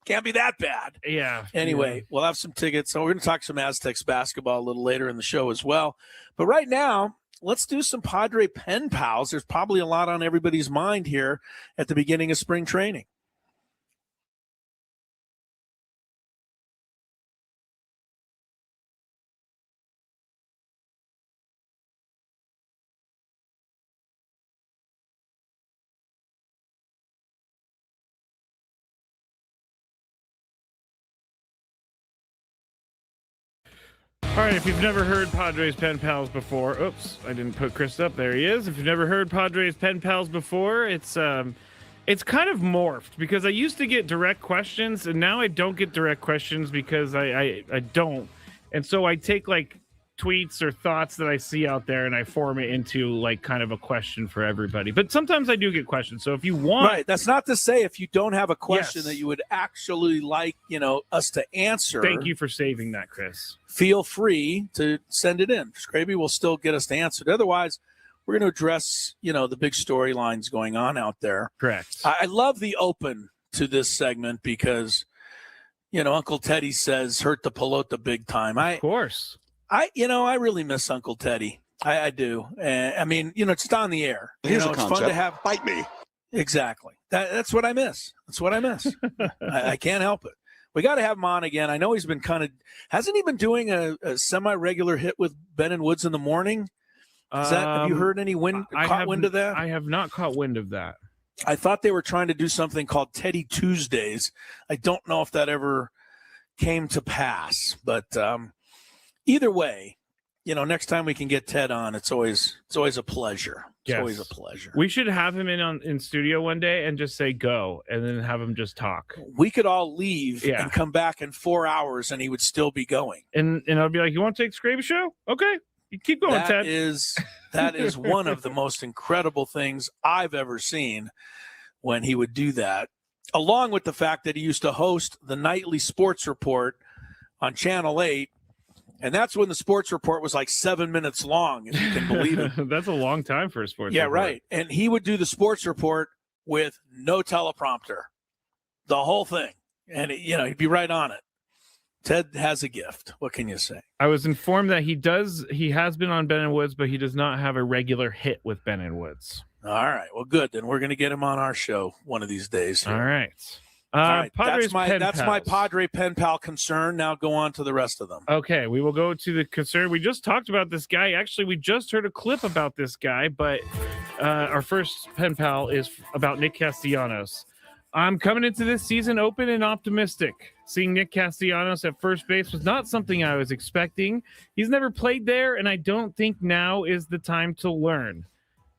Speaker 5: can't be that bad.
Speaker 6: Yeah.
Speaker 5: Anyway, we'll have some tickets. So we're going to talk some Aztecs basketball a little later in the show as well. But right now, let's do some Padre Pen Pals. There's probably a lot on everybody's mind here at the beginning of spring training.
Speaker 6: All right, if you've never heard Padres Pen Pals before, oops, I didn't put Chris up. There he is. If you've never heard Padres Pen Pals before, it's kind of morphed because I used to get direct questions, and now I don't get direct questions because I don't. And so I take like tweets or thoughts that I see out there, and I form it into like kind of a question for everybody. But sometimes I do get questions. So if you want,
Speaker 5: right, that's not to say if you don't have a question
Speaker 6: Yes.
Speaker 5: that you would actually like, us to answer.
Speaker 6: Thank you for saving that, Chris.
Speaker 5: Feel free to send it in. Skraby will still get us to answer it. Otherwise, we're going to address, the big storylines going on out there.
Speaker 6: Correct.
Speaker 5: I love the open to this segment because, Uncle Teddy says hurt the pelota big time.
Speaker 6: Of course.
Speaker 5: I really miss Uncle Teddy. I do. It's just on the air.
Speaker 11: Here's a
Speaker 5: it's
Speaker 11: concept.
Speaker 5: fun to have.
Speaker 11: Bite me.
Speaker 5: Exactly. That's what I miss. I can't help it. We got to have him on again. I know he's been hasn't he been doing a semi-regular hit with Ben and Woods in the morning? Have you heard any wind of that?
Speaker 6: I have not caught wind of that.
Speaker 5: I thought they were trying to do something called Teddy Tuesdays. I don't know if that ever came to pass, but either way, next time we can get Ted on, it's always a pleasure. It's
Speaker 6: Yes.
Speaker 5: always a pleasure.
Speaker 6: We should have him in studio one day and just say go, and then have him just talk.
Speaker 5: We could all leave
Speaker 6: Yeah.
Speaker 5: and come back in 4 hours, and he would still be going.
Speaker 6: And I'll be like, you want to take Skraby show? Okay, you keep going, Ted.
Speaker 5: That is one of the most incredible things I've ever seen when he would do that, along with the fact that he used to host the nightly sports report on Channel 8. And that's when the sports report was like 7 minutes long, if you can believe it.
Speaker 6: That's a long time for a sports
Speaker 5: Yeah,
Speaker 6: report.
Speaker 5: right. And he would do the sports report with no teleprompter, the whole thing. And, he'd be right on it. Ted has a gift. What can you say?
Speaker 6: I was informed that he has been on Ben and Woods, but he does not have a regular hit with Ben and Woods.
Speaker 5: All right. Well, good. Then we're going to get him on our show one of these days. Here.
Speaker 6: All right.
Speaker 5: All right.
Speaker 6: Padres
Speaker 5: That's my
Speaker 6: Pals.
Speaker 5: Padre Pen Pal concern. Now go on to the rest of them.
Speaker 6: Okay, we will go to the concern. We just talked about this guy. Actually, we just heard a clip about this guy, but our first pen pal is about Nick Castellanos. I'm coming into this season open and optimistic. Seeing Nick Castellanos at first base was not something I was expecting. He's never played there, and I don't think now is the time to learn.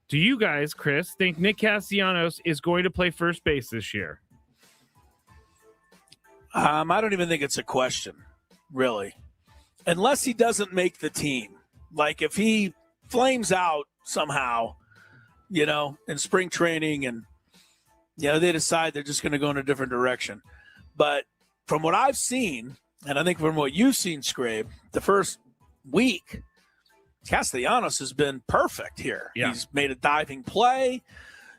Speaker 6: Do you guys, Chris, think Nick Castellanos is going to play first base this year?
Speaker 5: I don't even think it's a question, really, unless he doesn't make the team. Like if he flames out somehow, in spring training and, they decide they're just going to go in a different direction. But from what I've seen, and I think from what you've seen, Skrabe, the first week, Castellanos has been perfect here.
Speaker 6: Yeah.
Speaker 5: He's made a diving play.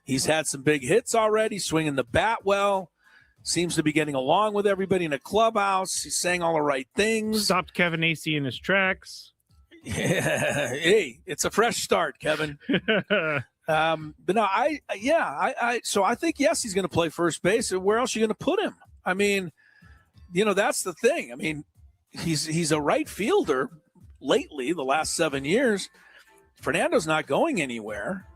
Speaker 5: He's had some big hits already, swinging the bat well. Seems to be getting along with everybody in the clubhouse. He's saying all the right things.
Speaker 6: Stopped Kevin Acee in his tracks.
Speaker 5: Hey, it's a fresh start, Kevin. But no, so I think, yes, he's going to play first base. Where else are you going to put him? I mean, that's the thing. I mean, he's a right fielder lately, the last 7 years. Fernando's not going anywhere.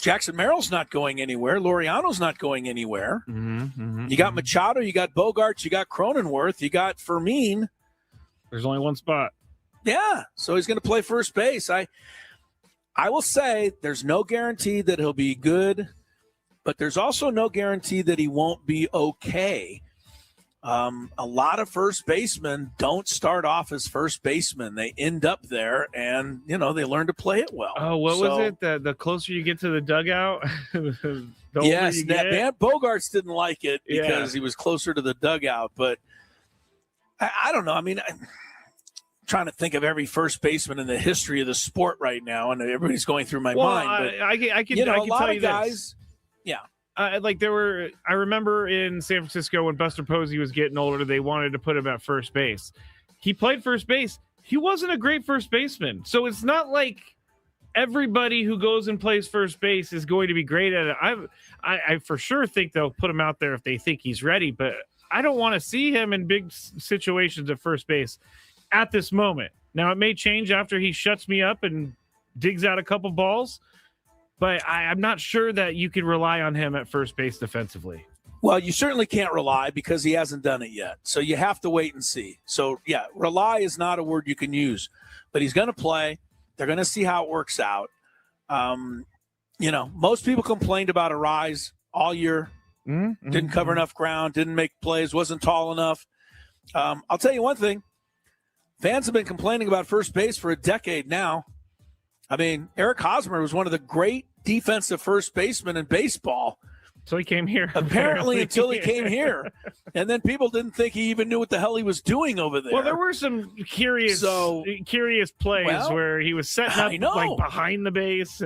Speaker 5: Jackson Merrill's not going anywhere. Laureano's not going anywhere. You got Machado, you got Bogarts, you got Cronenworth, you got Fermin.
Speaker 6: There's only one spot.
Speaker 5: Yeah, so he's going to play first base. I will say there's no guarantee that he'll be good, but there's also no guarantee that he won't be okay. A lot of first basemen don't start off as first basemen. They end up there, and they learn to play it well.
Speaker 6: Oh, what was it? The closer you get to the dugout, the
Speaker 5: yes,
Speaker 6: older you get?
Speaker 5: Bogarts didn't like it because he was closer to the dugout. But I don't know. I mean, I'm trying to think of every first baseman in the history of the sport right now, and everybody's going through my mind. But
Speaker 6: I can tell you
Speaker 5: guys,
Speaker 6: this.
Speaker 5: Yeah.
Speaker 6: I remember in San Francisco when Buster Posey was getting older, they wanted to put him at first base. He played first base. He wasn't a great first baseman. So it's not like everybody who goes and plays first base is going to be great at it. I for sure think they'll put him out there if they think he's ready, but I don't want to see him in big situations at first base at this moment. Now, it may change after he shuts me up and digs out a couple balls, but I'm not sure that you can rely on him at first base defensively.
Speaker 5: Well, you certainly can't rely because he hasn't done it yet. So you have to wait and see. So, yeah, rely is not a word you can use. But he's going to play. They're going to see how it works out. Most people complained about Arise all year. Didn't cover enough ground, didn't make plays, wasn't tall enough. I'll tell you one thing. Fans have been complaining about first base for a decade now. I mean, Eric Hosmer was one of the great defensive first basemen in baseball.
Speaker 6: So he came here.
Speaker 5: Apparently until he came here. And then people didn't think he even knew what the hell he was doing over there.
Speaker 6: Well, there were some curious plays where he was setting up like behind the base.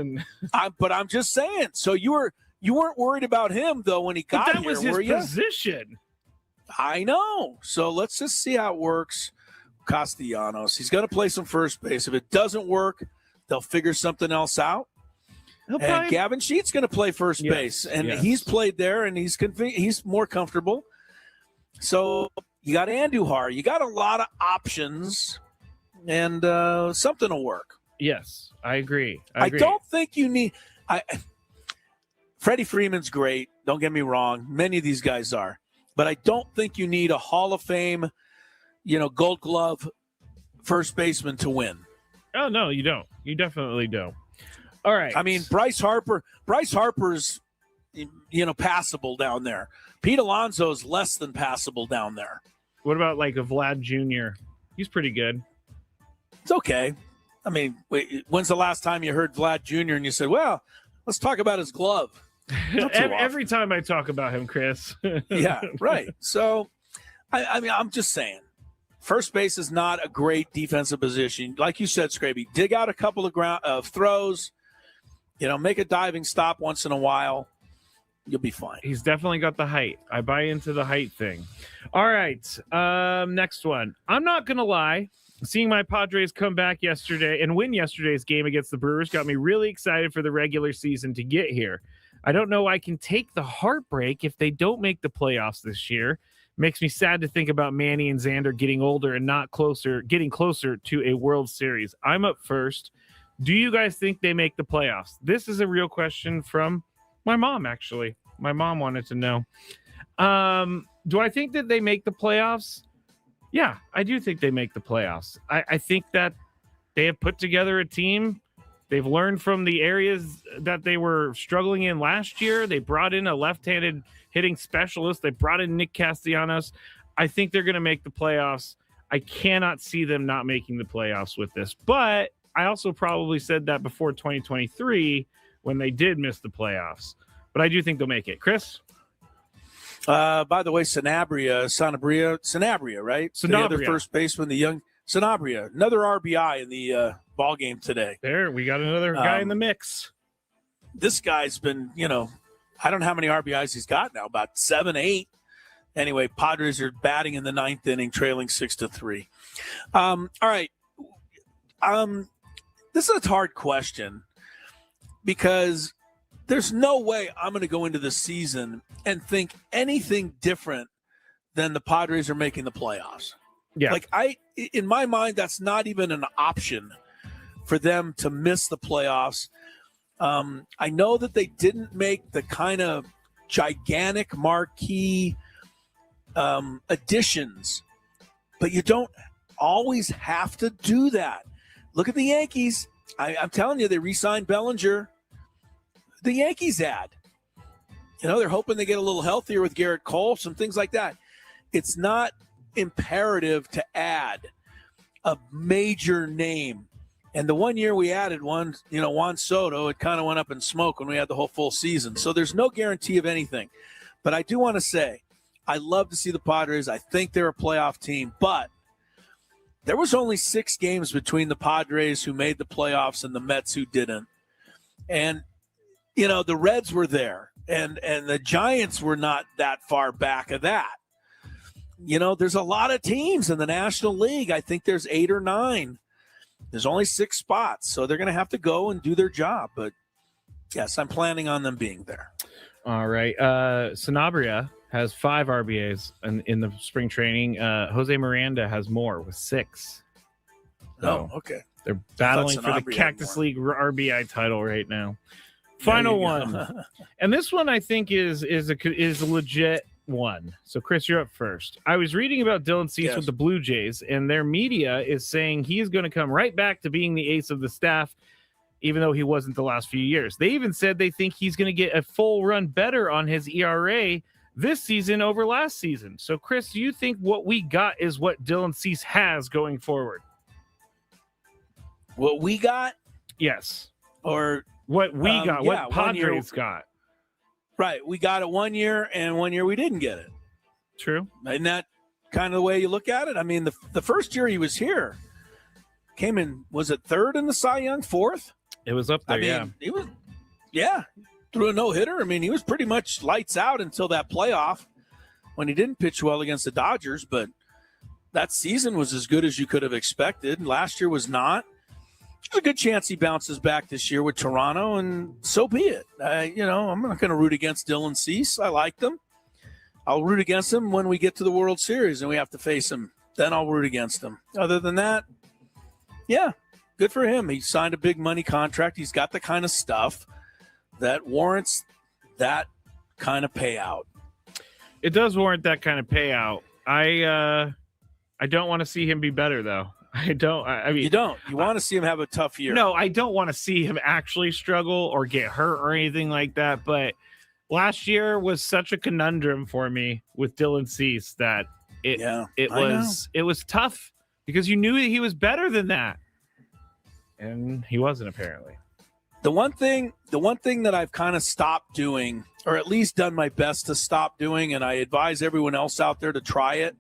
Speaker 5: But I'm just saying. So you weren't worried about him, though, when he got
Speaker 6: here, was his position.
Speaker 5: I know. So let's just see how it works. Castellanos. He's going to play some first base. If it doesn't work, they'll figure something else out. And Gavin Sheet's going to play first base, and he's played there, and he's more comfortable. So you got Andujar. You got a lot of options, and something will work.
Speaker 6: Yes, I agree.
Speaker 5: I don't think you need Freddie Freeman's great. Don't get me wrong. Many of these guys are. But I don't think you need a Hall of Fame, Gold Glove first baseman to win.
Speaker 6: Oh, no, you don't. You definitely don't. All right.
Speaker 5: I mean, Bryce Harper's, passable down there. Pete Alonso's less than passable down there.
Speaker 6: What about like a Vlad Jr.? He's pretty good.
Speaker 5: It's okay. I mean, when's the last time you heard Vlad Jr. and you said, well, let's talk about his glove?
Speaker 6: Every time I talk about him, Chris.
Speaker 5: Yeah, right. So, I mean, I'm just saying. First base is not a great defensive position. Like you said, Skraby, dig out a couple of throws. Make a diving stop once in a while. You'll be fine.
Speaker 6: He's definitely got the height. I buy into the height thing. All right. Next one. I'm not going to lie. Seeing my Padres come back yesterday and win yesterday's game against the Brewers got me really excited for the regular season to get here. I don't know I can take the heartbreak if they don't make the playoffs this year. Makes me sad to think about Manny and Xander getting older and getting closer to a World Series. I'm up first. Do you guys think they make the playoffs? This is a real question from my mom, actually. My mom wanted to know. Do I think that they make the playoffs? Yeah, I do think they make the playoffs. I think that they have put together a team. They've learned from the areas that they were struggling in last year. They brought in a left-handed hitting specialist. They brought in Nick Castellanos. I think they're going to make the playoffs. I cannot see them not making the playoffs with this. But I also probably said that before 2023 when they did miss the playoffs. But I do think they'll make it. Chris?
Speaker 5: By the way, Sanabria, right?
Speaker 6: Sanabria.
Speaker 5: The other first baseman, the young Sanabria. Another RBI in the ball game today.
Speaker 6: There, we got another guy in the mix.
Speaker 5: This guy's been, I don't know how many RBIs he's got now, about 7, 8. Anyway, Padres are batting in the 9th inning, trailing 6-3. All right. This is a hard question because there's no way I'm going to go into the season and think anything different than the Padres are making the playoffs.
Speaker 6: Yeah.
Speaker 5: Like in my mind, that's not even an option for them to miss the playoffs. I know that they didn't make the kind of gigantic marquee additions, but you don't always have to do that. Look at the Yankees. I'm telling you, they re-signed Bellinger. The Yankees add. They're hoping they get a little healthier with Garrett Cole, some things like that. It's not imperative to add a major name. And the one year we added one, Juan Soto, it kind of went up in smoke when we had the whole full season. So there's no guarantee of anything. But I do want to say, I love to see the Padres. I think they're a playoff team. But there was only 6 games between the Padres who made the playoffs and the Mets who didn't. And, the Reds were there. And the Giants were not that far back of that. There's a lot of teams in the National League. I think there's 8 or 9. There's only 6 spots, so they're going to have to go and do their job. But, yes, I'm planning on them being there.
Speaker 6: All right. Sanabria has 5 RBAs in the spring training. Jose Miranda has more with 6.
Speaker 5: So
Speaker 6: okay. They're battling for the Cactus League RBI title right now. Final one. And this one I think is a legit one. So, Chris, you're up first. I was reading about Dylan Cease with the Blue Jays, and their media is saying he's going to come right back to being the ace of the staff, even though he wasn't the last few years. They even said they think he's going to get a full run better on his ERA this season over last season. So, Chris, do you think what we got is what Dylan Cease has going forward?
Speaker 5: What we got?
Speaker 6: Yes.
Speaker 5: Or
Speaker 6: what we got?
Speaker 5: yeah,
Speaker 6: what Padres got?
Speaker 5: Right. We got it 1 year, and 1 year we didn't get it.
Speaker 6: True.
Speaker 5: Isn't that kind of the way you look at it? I mean, the first year he was here, came in, was it third in the Cy Young, fourth?
Speaker 6: It was up there,
Speaker 5: He was, threw a no-hitter. I mean, he was pretty much lights out until that playoff when he didn't pitch well against the Dodgers, but that season was as good as you could have expected. Last year was not. There's a good chance he bounces back this year with Toronto, and so be it. I'm not going to root against Dylan Cease. I like them. I'll root against him when we get to the World Series and we have to face him. Then I'll root against him. Other than that, yeah, good for him. He signed a big money contract. He's got the kind of stuff that warrants that kind of payout.
Speaker 6: It does warrant that kind of payout. I don't want to see him be better, though. I don't. I mean,
Speaker 5: you don't. You want to see him have a tough year.
Speaker 6: No, I don't want to see him actually struggle or get hurt or anything like that. But last year was such a conundrum for me with Dylan Cease that it was tough because you knew he was better than that, and he wasn't apparently.
Speaker 5: The one thing that I've kind of stopped doing, or at least done my best to stop doing, and I advise everyone else out there to try it.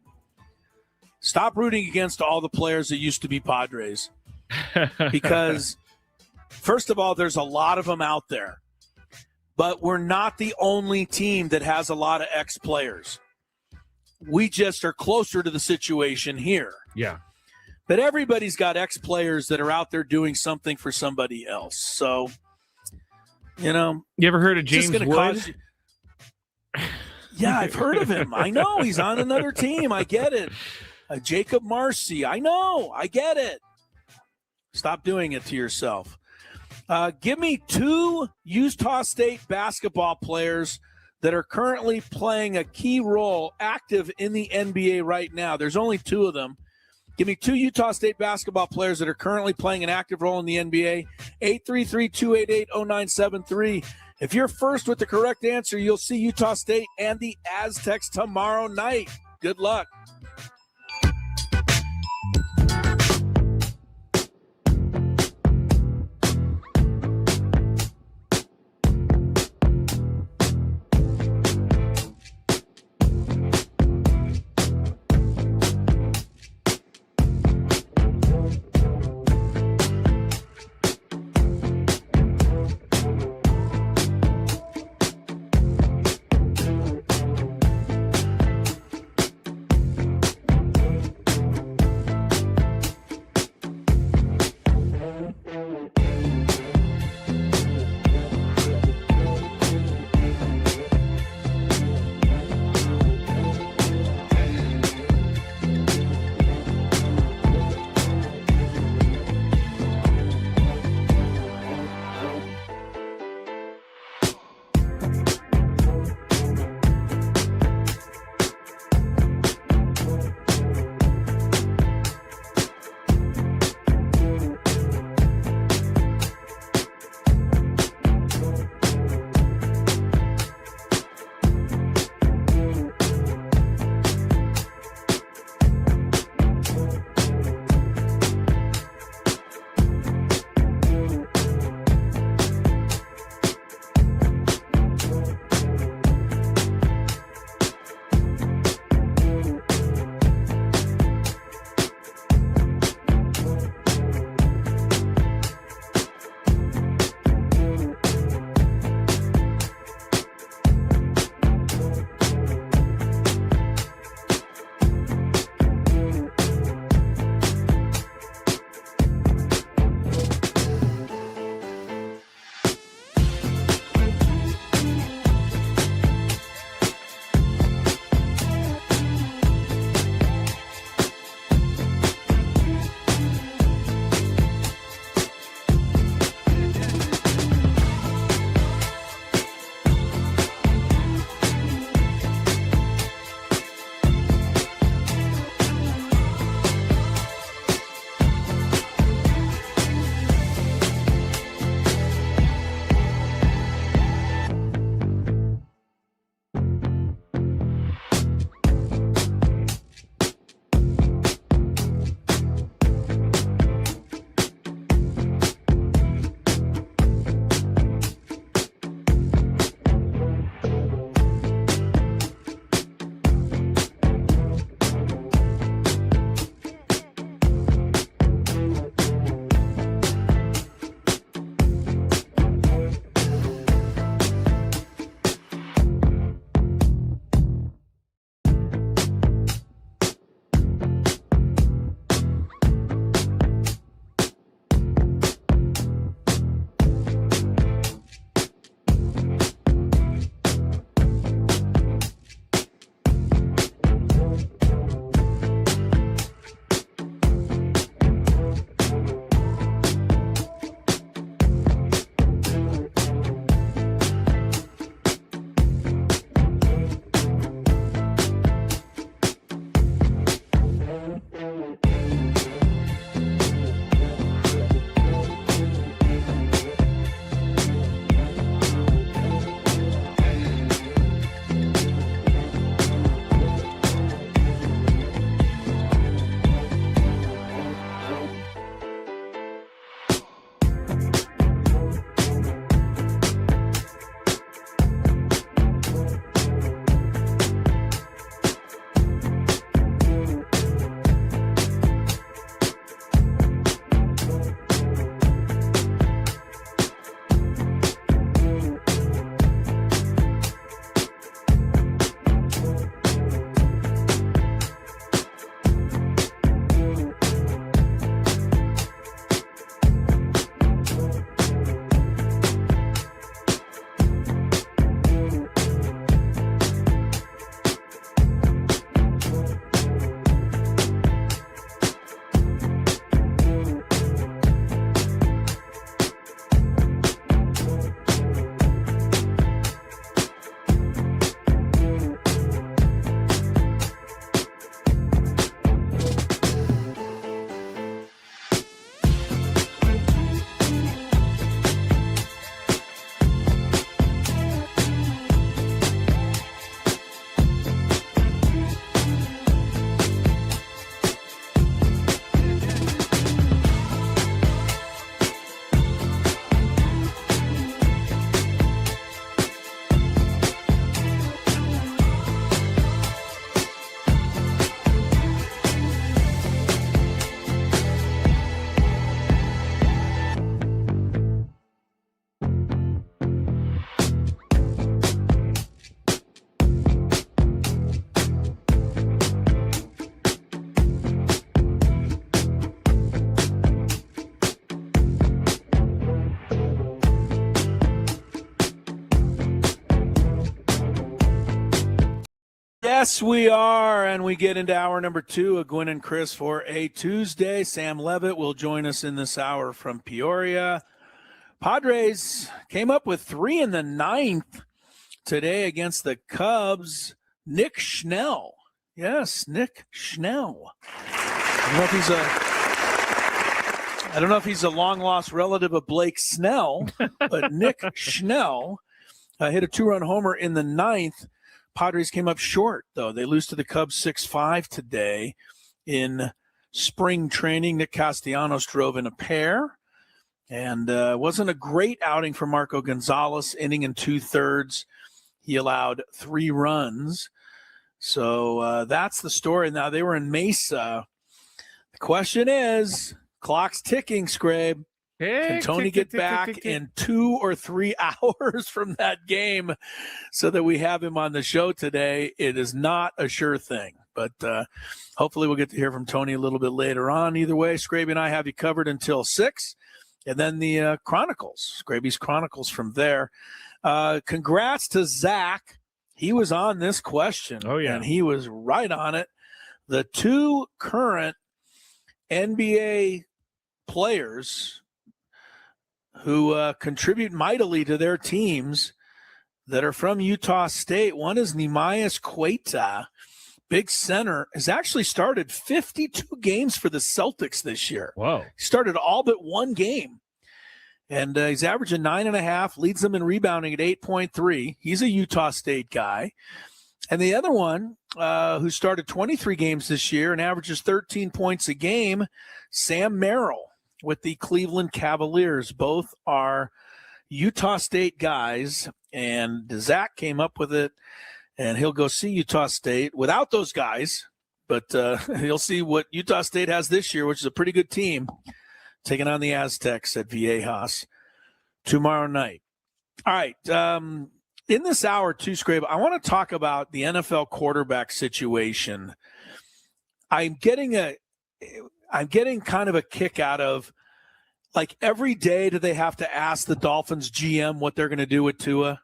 Speaker 5: Stop rooting against all the players that used to be Padres. Because, first of all, there's a lot of them out there. But we're not the only team that has a lot of ex-players. We just are closer to the situation here.
Speaker 6: Yeah.
Speaker 5: But everybody's got ex-players that are out there doing something for somebody else. So, you
Speaker 6: ever heard of James Wood?
Speaker 5: Yeah, I've heard of him. I know. He's on another team. I get it. Jacob Marcy. I know. I get it. Stop doing it to yourself. Give me 2 Utah State basketball players that are currently playing a key role active in the NBA right now. There's only 2 of them. Give me 2 Utah State basketball players that are currently playing an active role in the NBA. 833-288-0973. If you're first with the correct answer, you'll see Utah State and the Aztecs tomorrow night. Good luck. Yes, we are, and we get into hour number 2 of Gwynn and Chris for a Tuesday. Sam Levitt will join us in this hour from Peoria. Padres came up with 3 in the 9th today against the Cubs. Nick Schnell. Yes, Nick Schnell. I don't know if he's a long-lost relative of Blake Snell, but Nick Schnell hit a 2-run homer in the 9th. Padres came up short, though. They lose to the Cubs 6-5 today in spring training. Nick Castellanos drove in a pair, and wasn't a great outing for Marco Gonzalez, inning in 2/3. He allowed 3 runs. So that's the story. Now, they were in Mesa. The question is, clock's ticking, Skrabe. Can Tony get back in 2 or 3 hours from that game so that we have him on the show today? It is not a sure thing, but hopefully we'll get to hear from Tony a little bit later on. Either way, Skraby and I have you covered until 6, and then the Chronicles, Skraby's Chronicles from there. Congrats to Zach. He was on this question.
Speaker 6: Oh, yeah.
Speaker 5: And he was right on it. The 2 current NBA players who contribute mightily to their teams that are from Utah State. One is Neemias Queta, big center, has actually started 52 games for the Celtics this year.
Speaker 6: Whoa.
Speaker 5: He started all but 1 game. And he's averaging 9.5, leads them in rebounding at 8.3. He's a Utah State guy. And the other one, who started 23 games this year and averages 13 points a game, Sam Merrill with the Cleveland Cavaliers. Both are Utah State guys, and Zach came up with it, and he'll go see Utah State without those guys, but he'll see what Utah State has this year, which is a pretty good team, taking on the Aztecs at Viejas tomorrow night. All right, in this hour too, Scrape, I want to talk about the NFL quarterback situation. I'm getting kind of a kick out of, like, every day do they have to ask the Dolphins GM what they're going to do with Tua?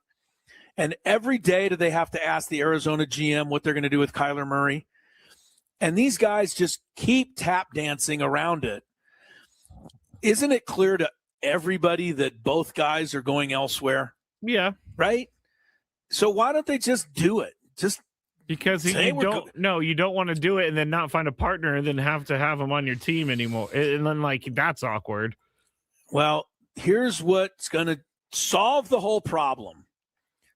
Speaker 5: And every day do they have to ask the Arizona GM what they're going to do with Kyler Murray? And these guys just keep tap dancing around it. Isn't it clear to everybody that both guys are going elsewhere?
Speaker 6: Yeah.
Speaker 5: Right? So why don't they just do it? Just
Speaker 6: because you don't want to do it and then not find a partner and then have to have them on your team anymore. And then, like, that's awkward.
Speaker 5: Well, here's what's going to solve the whole problem.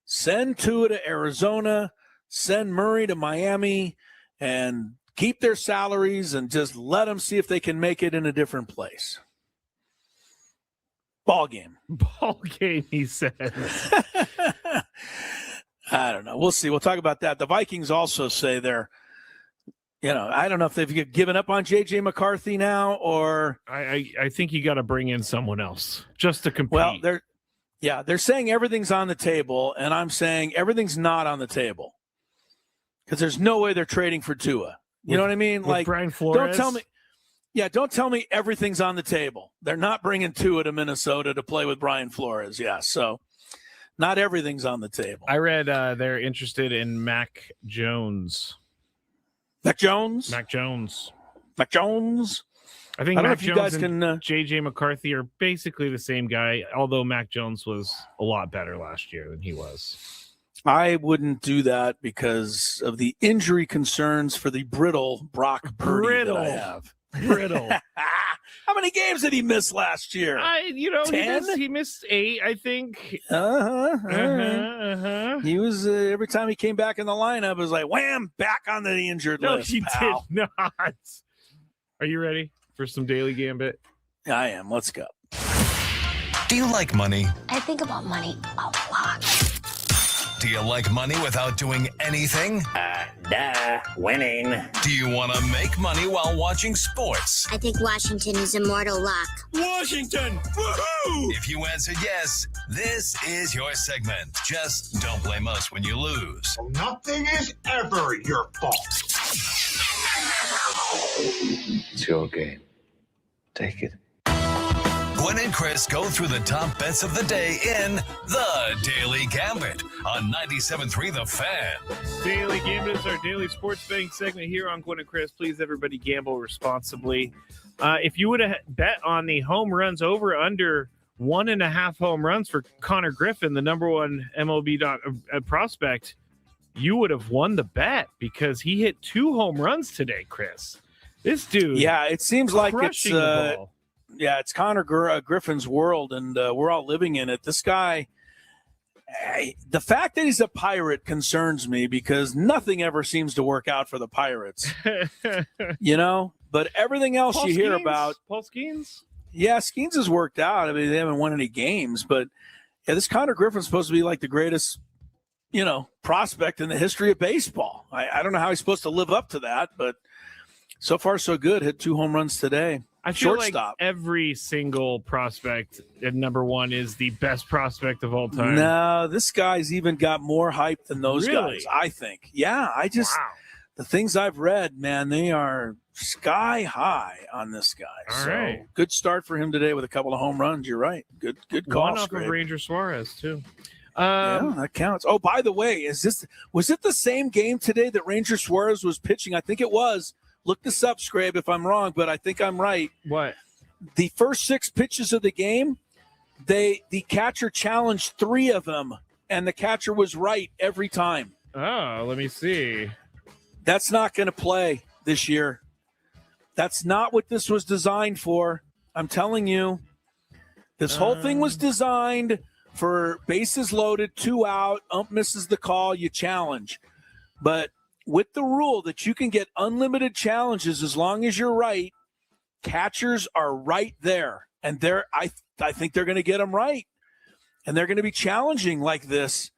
Speaker 5: Send Tua to Arizona, send Murray to Miami, and keep their salaries and just let them see if they can make it in a different place. Ball game,
Speaker 6: he says.
Speaker 5: I don't know. We'll see. We'll talk about that. The Vikings also say they're, I don't know if they've given up on J.J. McCarthy now, or
Speaker 6: I think you got to bring in someone else just to compete.
Speaker 5: Well, they're saying everything's on the table, and I'm saying everything's not on the table because there's no way they're trading for Tua. You know what I mean? Like,
Speaker 6: Brian Flores.
Speaker 5: Don't tell me everything's on the table. They're not bringing Tua to Minnesota to play with Brian Flores. Yeah, so not everything's on the table.
Speaker 6: I read they're interested in Mac Jones.
Speaker 5: Mac Jones?
Speaker 6: Mac Jones.
Speaker 5: Mac Jones?
Speaker 6: I think Mac Jones and
Speaker 5: J.J.
Speaker 6: McCarthy are basically the same guy, although Mac Jones was a lot better last year than he was.
Speaker 5: I wouldn't do that because of the injury concerns for the brittle Brock Purdy that I have.
Speaker 6: Brittle.
Speaker 5: How many games did he miss last year? 10?
Speaker 6: He missed 8, I think.
Speaker 5: He was every time he came back in the lineup, it was like, wham, back on the injured list.
Speaker 6: No, he did not. Are you ready for some Daily Gambit?
Speaker 5: I am. Let's go.
Speaker 1: Do you like money?
Speaker 7: I think about money a lot.
Speaker 1: Do you like money without doing anything?
Speaker 3: Winning.
Speaker 1: Do you want to make money while watching sports?
Speaker 7: I think Washington is immortal luck.
Speaker 1: Washington! Woohoo! If you answered yes, this is your segment. Just don't blame us when you lose.
Speaker 11: Nothing is ever your fault.
Speaker 12: It's your game. Take it.
Speaker 1: Gwynn and Chris go through the top bets of the day in The Daily Gambit on 97.3 The Fan.
Speaker 6: Daily Gambit is our daily sports betting segment here on Gwynn and Chris. Please, everybody, gamble responsibly. If you would have bet on the home runs over under 1.5 home runs for Connor Griffin, the number one MLB prospect, you would have won the bet because he hit 2 home runs today, Chris. This dude,
Speaker 5: it seems like it's
Speaker 6: the ball.
Speaker 5: It's Connor Griffin's world, and we're all living in it. This guy, the fact that he's a Pirate concerns me because nothing ever seems to work out for the Pirates. But everything else you hear about,
Speaker 6: Paul Skeens.
Speaker 5: Yeah, Skeens has worked out. I mean, they haven't won any games, but this Connor Griffin's supposed to be like the greatest, prospect in the history of baseball. I don't know how he's supposed to live up to that, but so far so good. Hit 2 home runs today.
Speaker 6: I feel
Speaker 5: Shortstop.
Speaker 6: like every single prospect at number one is the best prospect of all time.
Speaker 5: No, this guy's even got more hype than those guys, I think. Yeah, the things I've read, man, they are sky high on this guy.
Speaker 6: All right.
Speaker 5: Good start for him today with a couple of home runs. You're right. Good call.
Speaker 6: One off of Ranger Suarez, too.
Speaker 5: Yeah, that counts. Oh, by the way, was it the same game today that Ranger Suarez was pitching? I think it was. Look this up, Skraby, if I'm wrong, but I think I'm right.
Speaker 6: What?
Speaker 5: The first 6 pitches of the game, the catcher challenged 3 of them, and the catcher was right every time.
Speaker 6: Oh, let me see.
Speaker 5: That's not going to play this year. That's not what this was designed for. I'm telling you, this whole thing was designed for bases loaded, 2 out, ump misses the call, you challenge. But with the rule that you can get unlimited challenges as long as you're right, catchers are right there. And I think they're going to get them right. And they're going to be challenging like this.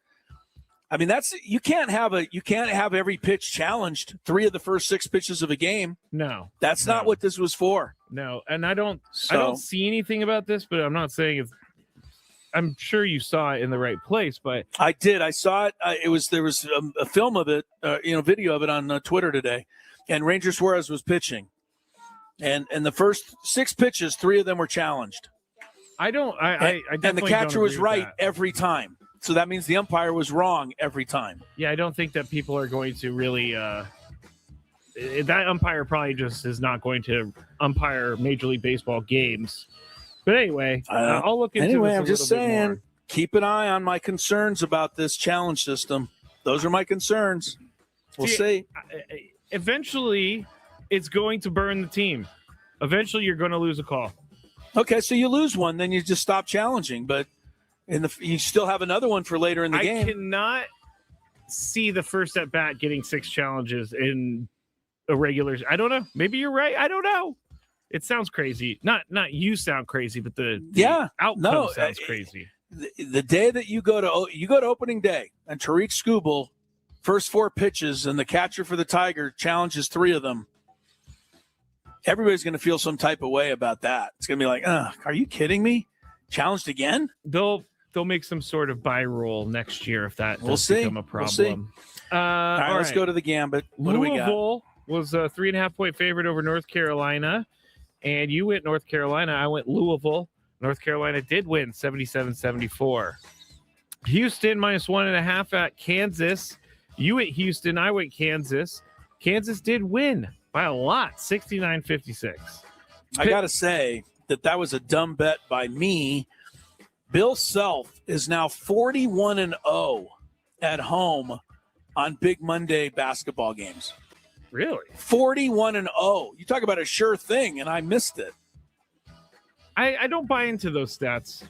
Speaker 5: I mean, you can't have every pitch challenged 3 of the first 6 pitches of a game.
Speaker 6: No.
Speaker 5: That's not what this was for.
Speaker 6: No. And I don't see anything about this, but I'm not saying I'm sure you saw it in the right place, but
Speaker 5: I did. I saw it. There was a film of it, video of it on Twitter today, and Ranger Suarez was pitching, and the first 6 pitches, 3 of them were challenged.
Speaker 6: And
Speaker 5: the catcher was right every time. So that means the umpire was wrong every time.
Speaker 6: Yeah, I don't think that people are going to really. That umpire probably just is not going to umpire Major League Baseball games. But anyway, I'll look into this
Speaker 5: I'm just saying, keep an eye on my concerns about this challenge system. Those are my concerns. We'll see.
Speaker 6: Eventually, it's going to burn the team. Eventually, you're going to lose a call.
Speaker 5: Okay, so you lose one, then you just stop challenging. But you still have another one for later in the game.
Speaker 6: I cannot see the first at bat getting 6 challenges in a regular. I don't know. Maybe you're right. I don't know. It sounds crazy. Not you sound crazy, but the outcome sounds crazy.
Speaker 5: The day that you go to opening day and Tariq Skubal, first 4 pitches, and the catcher for the Tiger challenges 3 of them, everybody's going to feel some type of way about that. It's going to be like, are you kidding me? Challenged again?
Speaker 6: They'll make some sort of buy rule next year if that does become a problem.
Speaker 5: We'll see. All right, let's go to the Gambit. What do we got?
Speaker 6: Louisville was a 3.5-point favorite over North Carolina. And you went North Carolina. I went Louisville. North Carolina did win 77-74. Houston -1.5 at Kansas. You went Houston. I went Kansas. Kansas did win by a lot, 69-56.
Speaker 5: I got to say that was a dumb bet by me. Bill Self is now 41-0 at home on Big Monday basketball games.
Speaker 6: Really?
Speaker 5: 41-0. You talk about a sure thing, and I missed it.
Speaker 6: I don't buy into those stats.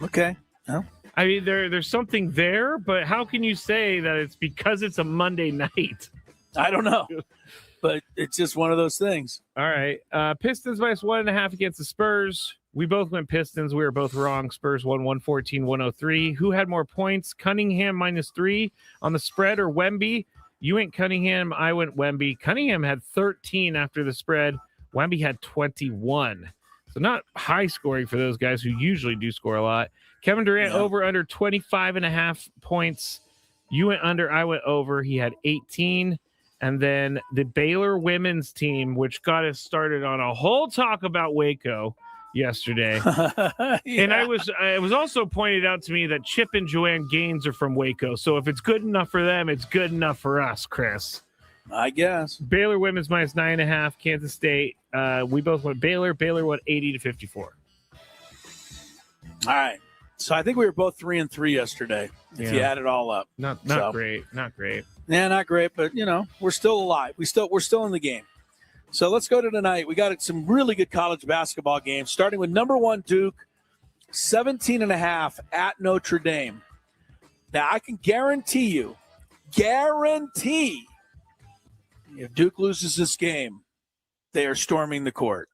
Speaker 5: Okay. No.
Speaker 6: I mean, there's something there, but how can you say that it's because it's a Monday night?
Speaker 5: I don't know, but it's just one of those things.
Speaker 6: All right. Pistons -1.5 against the Spurs. We both went Pistons. We were both wrong. Spurs won 114-103. Who had more points? Cunningham -3 on the spread or Wemby? You went Cunningham. I went Wemby. Cunningham had 13 after the spread. Wemby had 21. So not high scoring for those guys who usually do score a lot. Kevin Durant over under 25.5 points. You went under. I went over. He had 18. And then the Baylor women's team, which got us started on a whole talk about Waco. yesterday.
Speaker 5: Yeah.
Speaker 6: And it was also pointed out to me that Chip and Joanne Gaines are from Waco. So if it's good enough for them, it's good enough for us, Chris.
Speaker 5: I guess.
Speaker 6: Baylor women's minus 9.5. Kansas State. We both went Baylor. Baylor went 80-54.
Speaker 5: All right. So I think we were both 3-3 yesterday. If you add it all up.
Speaker 6: Not great. Not great.
Speaker 5: Yeah, not great, but we're still alive. We're still in the game. So let's go to tonight. We got some really good college basketball games, starting with number 1 Duke, 17.5 at Notre Dame. Now I can guarantee, if Duke loses this game, they are storming the court.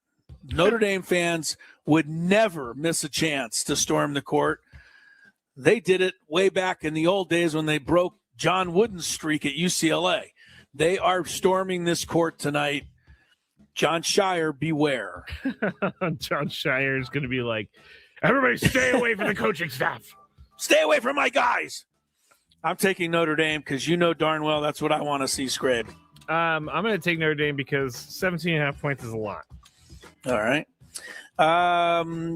Speaker 5: Notre Dame fans would never miss a chance to storm the court. They did it way back in the old days when they broke John Wooden's streak at UCLA. They are storming this court tonight. John Shire, beware.
Speaker 6: John Shire is going to be like, everybody stay away from the coaching staff.
Speaker 5: Stay away from my guys. I'm taking Notre Dame because darn well that's what I want to see, Skrabe.
Speaker 6: I'm going to take Notre Dame because 17.5 points is a lot.
Speaker 5: All right.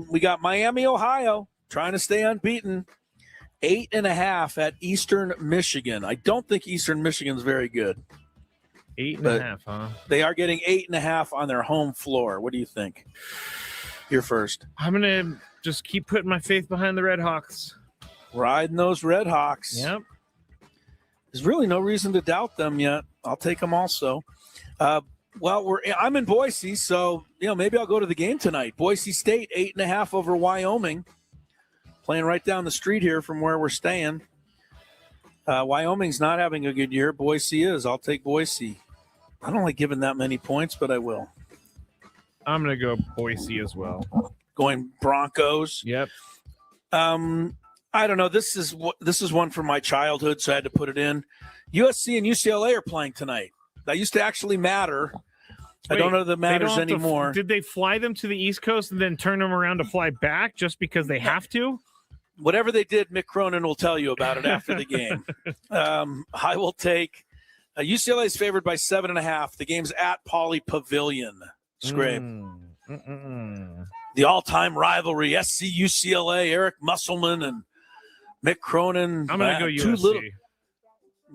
Speaker 5: We got Miami, Ohio, trying to stay unbeaten. 8.5 at Eastern Michigan. I don't think Eastern Michigan's very good.
Speaker 6: 8.5, huh?
Speaker 5: They are getting 8.5 on their home floor. What do you think? You're first.
Speaker 6: I'm going to just keep putting my faith behind the Red Hawks.
Speaker 5: Riding those Red Hawks.
Speaker 6: Yep.
Speaker 5: There's really no reason to doubt them yet. I'll take them also. I'm in Boise, so maybe I'll go to the game tonight. Boise State 8.5 over Wyoming, playing right down the street here from where we're staying. Wyoming's not having a good year. Boise is. I'll take Boise. I don't like giving that many points, but I will.
Speaker 6: I'm going to go Boise as well.
Speaker 5: Going Broncos.
Speaker 6: Yep.
Speaker 5: I don't know. This is one from my childhood, so I had to put it in. USC and UCLA are playing tonight. That used to actually matter. I don't know if that matters anymore.
Speaker 6: Did they fly them to the East Coast and then turn them around to fly back just because they have to?
Speaker 5: Whatever they did, Mick Cronin will tell you about it after the game. I will take UCLA is favored by 7.5. The game's at Pauley Pavilion. Scrape. The all-time rivalry, SC UCLA, Eric Musselman and Mick Cronin.
Speaker 6: I'm going to go USC.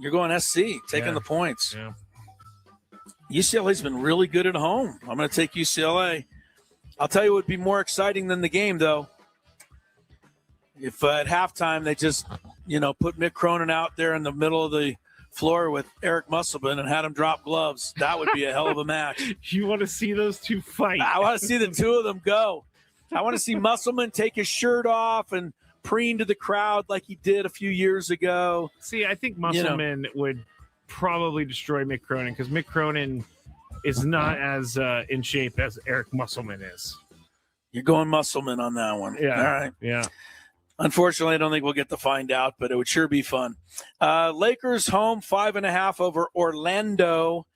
Speaker 5: You're going SC, taking the points.
Speaker 6: Yeah.
Speaker 5: UCLA's been really good at home. I'm going to take UCLA. I'll tell you what would be more exciting than the game, though. If at halftime they just, put Mick Cronin out there in the middle of the floor with Eric Musselman and had him drop gloves, that would be a hell of a match.
Speaker 6: You want to see those two fight?
Speaker 5: I want to see the two of them go. I want to see Musselman take his shirt off and preen to the crowd like he did a few years ago.
Speaker 6: See, I think Musselman would probably destroy Mick Cronin because Mick Cronin is not as in shape as Eric Musselman is.
Speaker 5: You're going Musselman on that one.
Speaker 6: Yeah.
Speaker 5: All right.
Speaker 6: Yeah.
Speaker 5: Unfortunately, I don't think we'll get to find out, but it would sure be fun. Lakers home 5.5 over Orlando.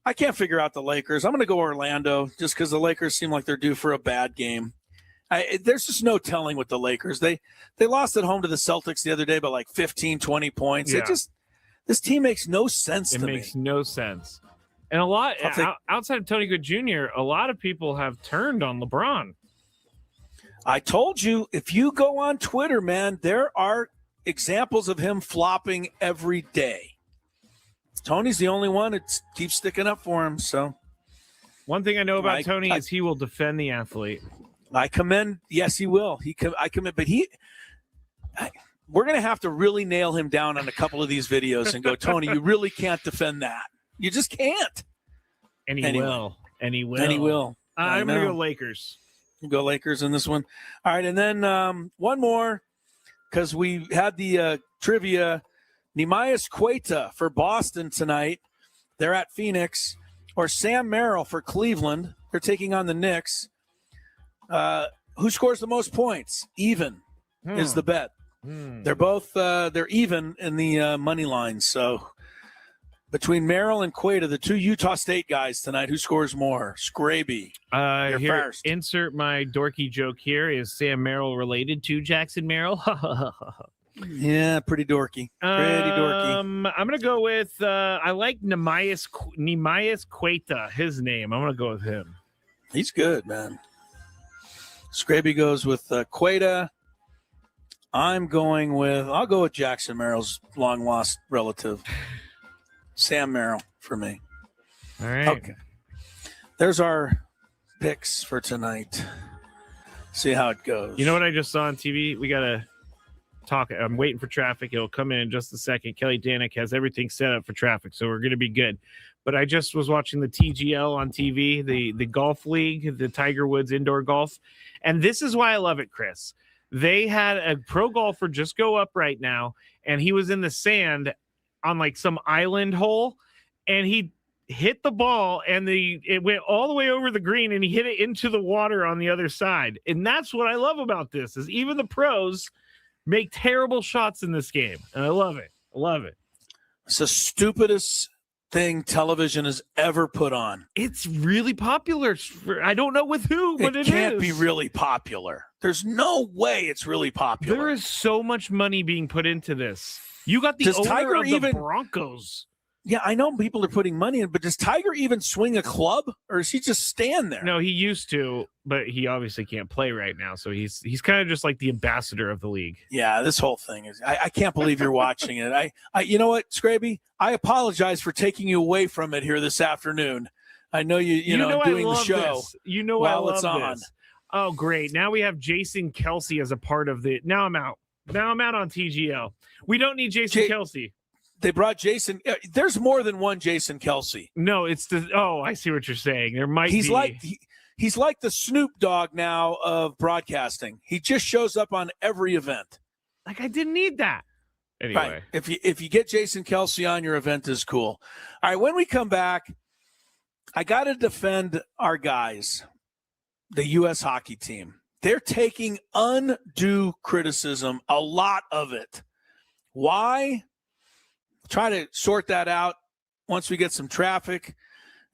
Speaker 5: I can't figure out the Lakers. I'm going to go Orlando just because the Lakers seem like they're due for a bad game. There's just no telling with the Lakers. They lost at home to the Celtics the other day by like 15, 20 points.
Speaker 6: Yeah.
Speaker 5: This team makes no sense to me.
Speaker 6: It makes no sense. And a lot outside of Tony Good Jr., a lot of people have turned on LeBron.
Speaker 5: I told you, if you go on Twitter, man, there are examples of him flopping every day. Tony's the only one that keeps sticking up for him. So,
Speaker 6: one thing I know about Tony is he will defend the athlete.
Speaker 5: I commend. Yes, he will. I commend, but we're going to have to really nail him down on a couple of these videos and go, Tony, you really can't defend that. You just can't.
Speaker 6: And he will.
Speaker 5: And he will.
Speaker 6: I'm going to go Lakers.
Speaker 5: Go Lakers in this one. All right, and then one more because we had the trivia. Nehemias Queta for Boston tonight. They're at Phoenix. Or Sam Merrill for Cleveland. They're taking on the Knicks. Who scores the most points? Even is the bet. They're both they're even in the money line. So between Merrill and Queta, the two Utah State guys tonight, who scores more? Skraby.
Speaker 6: You're
Speaker 5: here, first.
Speaker 6: Insert my dorky joke here. Is Sam Merrill related to Jackson Merrill?
Speaker 5: Yeah, pretty dorky. Pretty dorky.
Speaker 6: I'm going to go with, I like Nehemias Queta, his name. I'm going to go with him.
Speaker 5: He's good, man. Skraby goes with Cueta. I'll go with Jackson Merrill's long lost relative, Sam Merrill, for me.
Speaker 6: All right.
Speaker 5: Okay. There's our picks for tonight. See how it goes.
Speaker 6: You know what I just saw on TV? We got to talk. I'm waiting for traffic. It'll come in just a second. Kelly Danick has everything set up for traffic, so we're going to be good. But I just was watching the TGL on TV, the golf league, the Tiger Woods indoor golf. And this is why I love it, Chris. They had a pro golfer just go up right now, and he was in the sand on like some island hole, and he hit the ball, and it went all the way over the green, and he hit it into the water on the other side. And that's what I love about this, is even the pros make terrible shots in this game. And I love it. I love it.
Speaker 5: It's the stupidest thing television has ever put on.
Speaker 6: It's really popular. I don't know with who, but it
Speaker 5: can't
Speaker 6: is.
Speaker 5: be really popular. There's no way it's really popular.
Speaker 6: There is so much money being put into this. You got the owner of the Broncos.
Speaker 5: Yeah, I know people are putting money in, but does Tiger even swing a club, or does he just stand there?
Speaker 6: No, he used to, but he obviously can't play right now. So he's kind of just like the ambassador of the league.
Speaker 5: Yeah, this whole thing is. I can't believe you're watching it. I you know what, Skraby? I apologize for taking you away from it here this afternoon. I know you know doing the show.
Speaker 6: This. You know
Speaker 5: while
Speaker 6: I
Speaker 5: it's
Speaker 6: love
Speaker 5: on.
Speaker 6: This. Oh, great! Now we have Jason Kelsey as a part of the. Now I'm out. Now I'm out on TGL. We don't need Jason Kelsey.
Speaker 5: They brought Jason. There's more than one Jason Kelsey.
Speaker 6: No, it's the. Oh, I see what you're saying. There might.
Speaker 5: He's like the Snoop Dogg now of broadcasting. He just shows up on every event.
Speaker 6: Like, I didn't need that. Anyway,
Speaker 5: right. If you get Jason Kelsey on, your event is cool. All right, when we come back, I got to defend our guys, the U.S. hockey team. They're taking undue criticism, a lot of it. Why? Try to sort that out once we get some traffic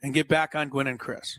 Speaker 5: and get back on Gwynn and Chris.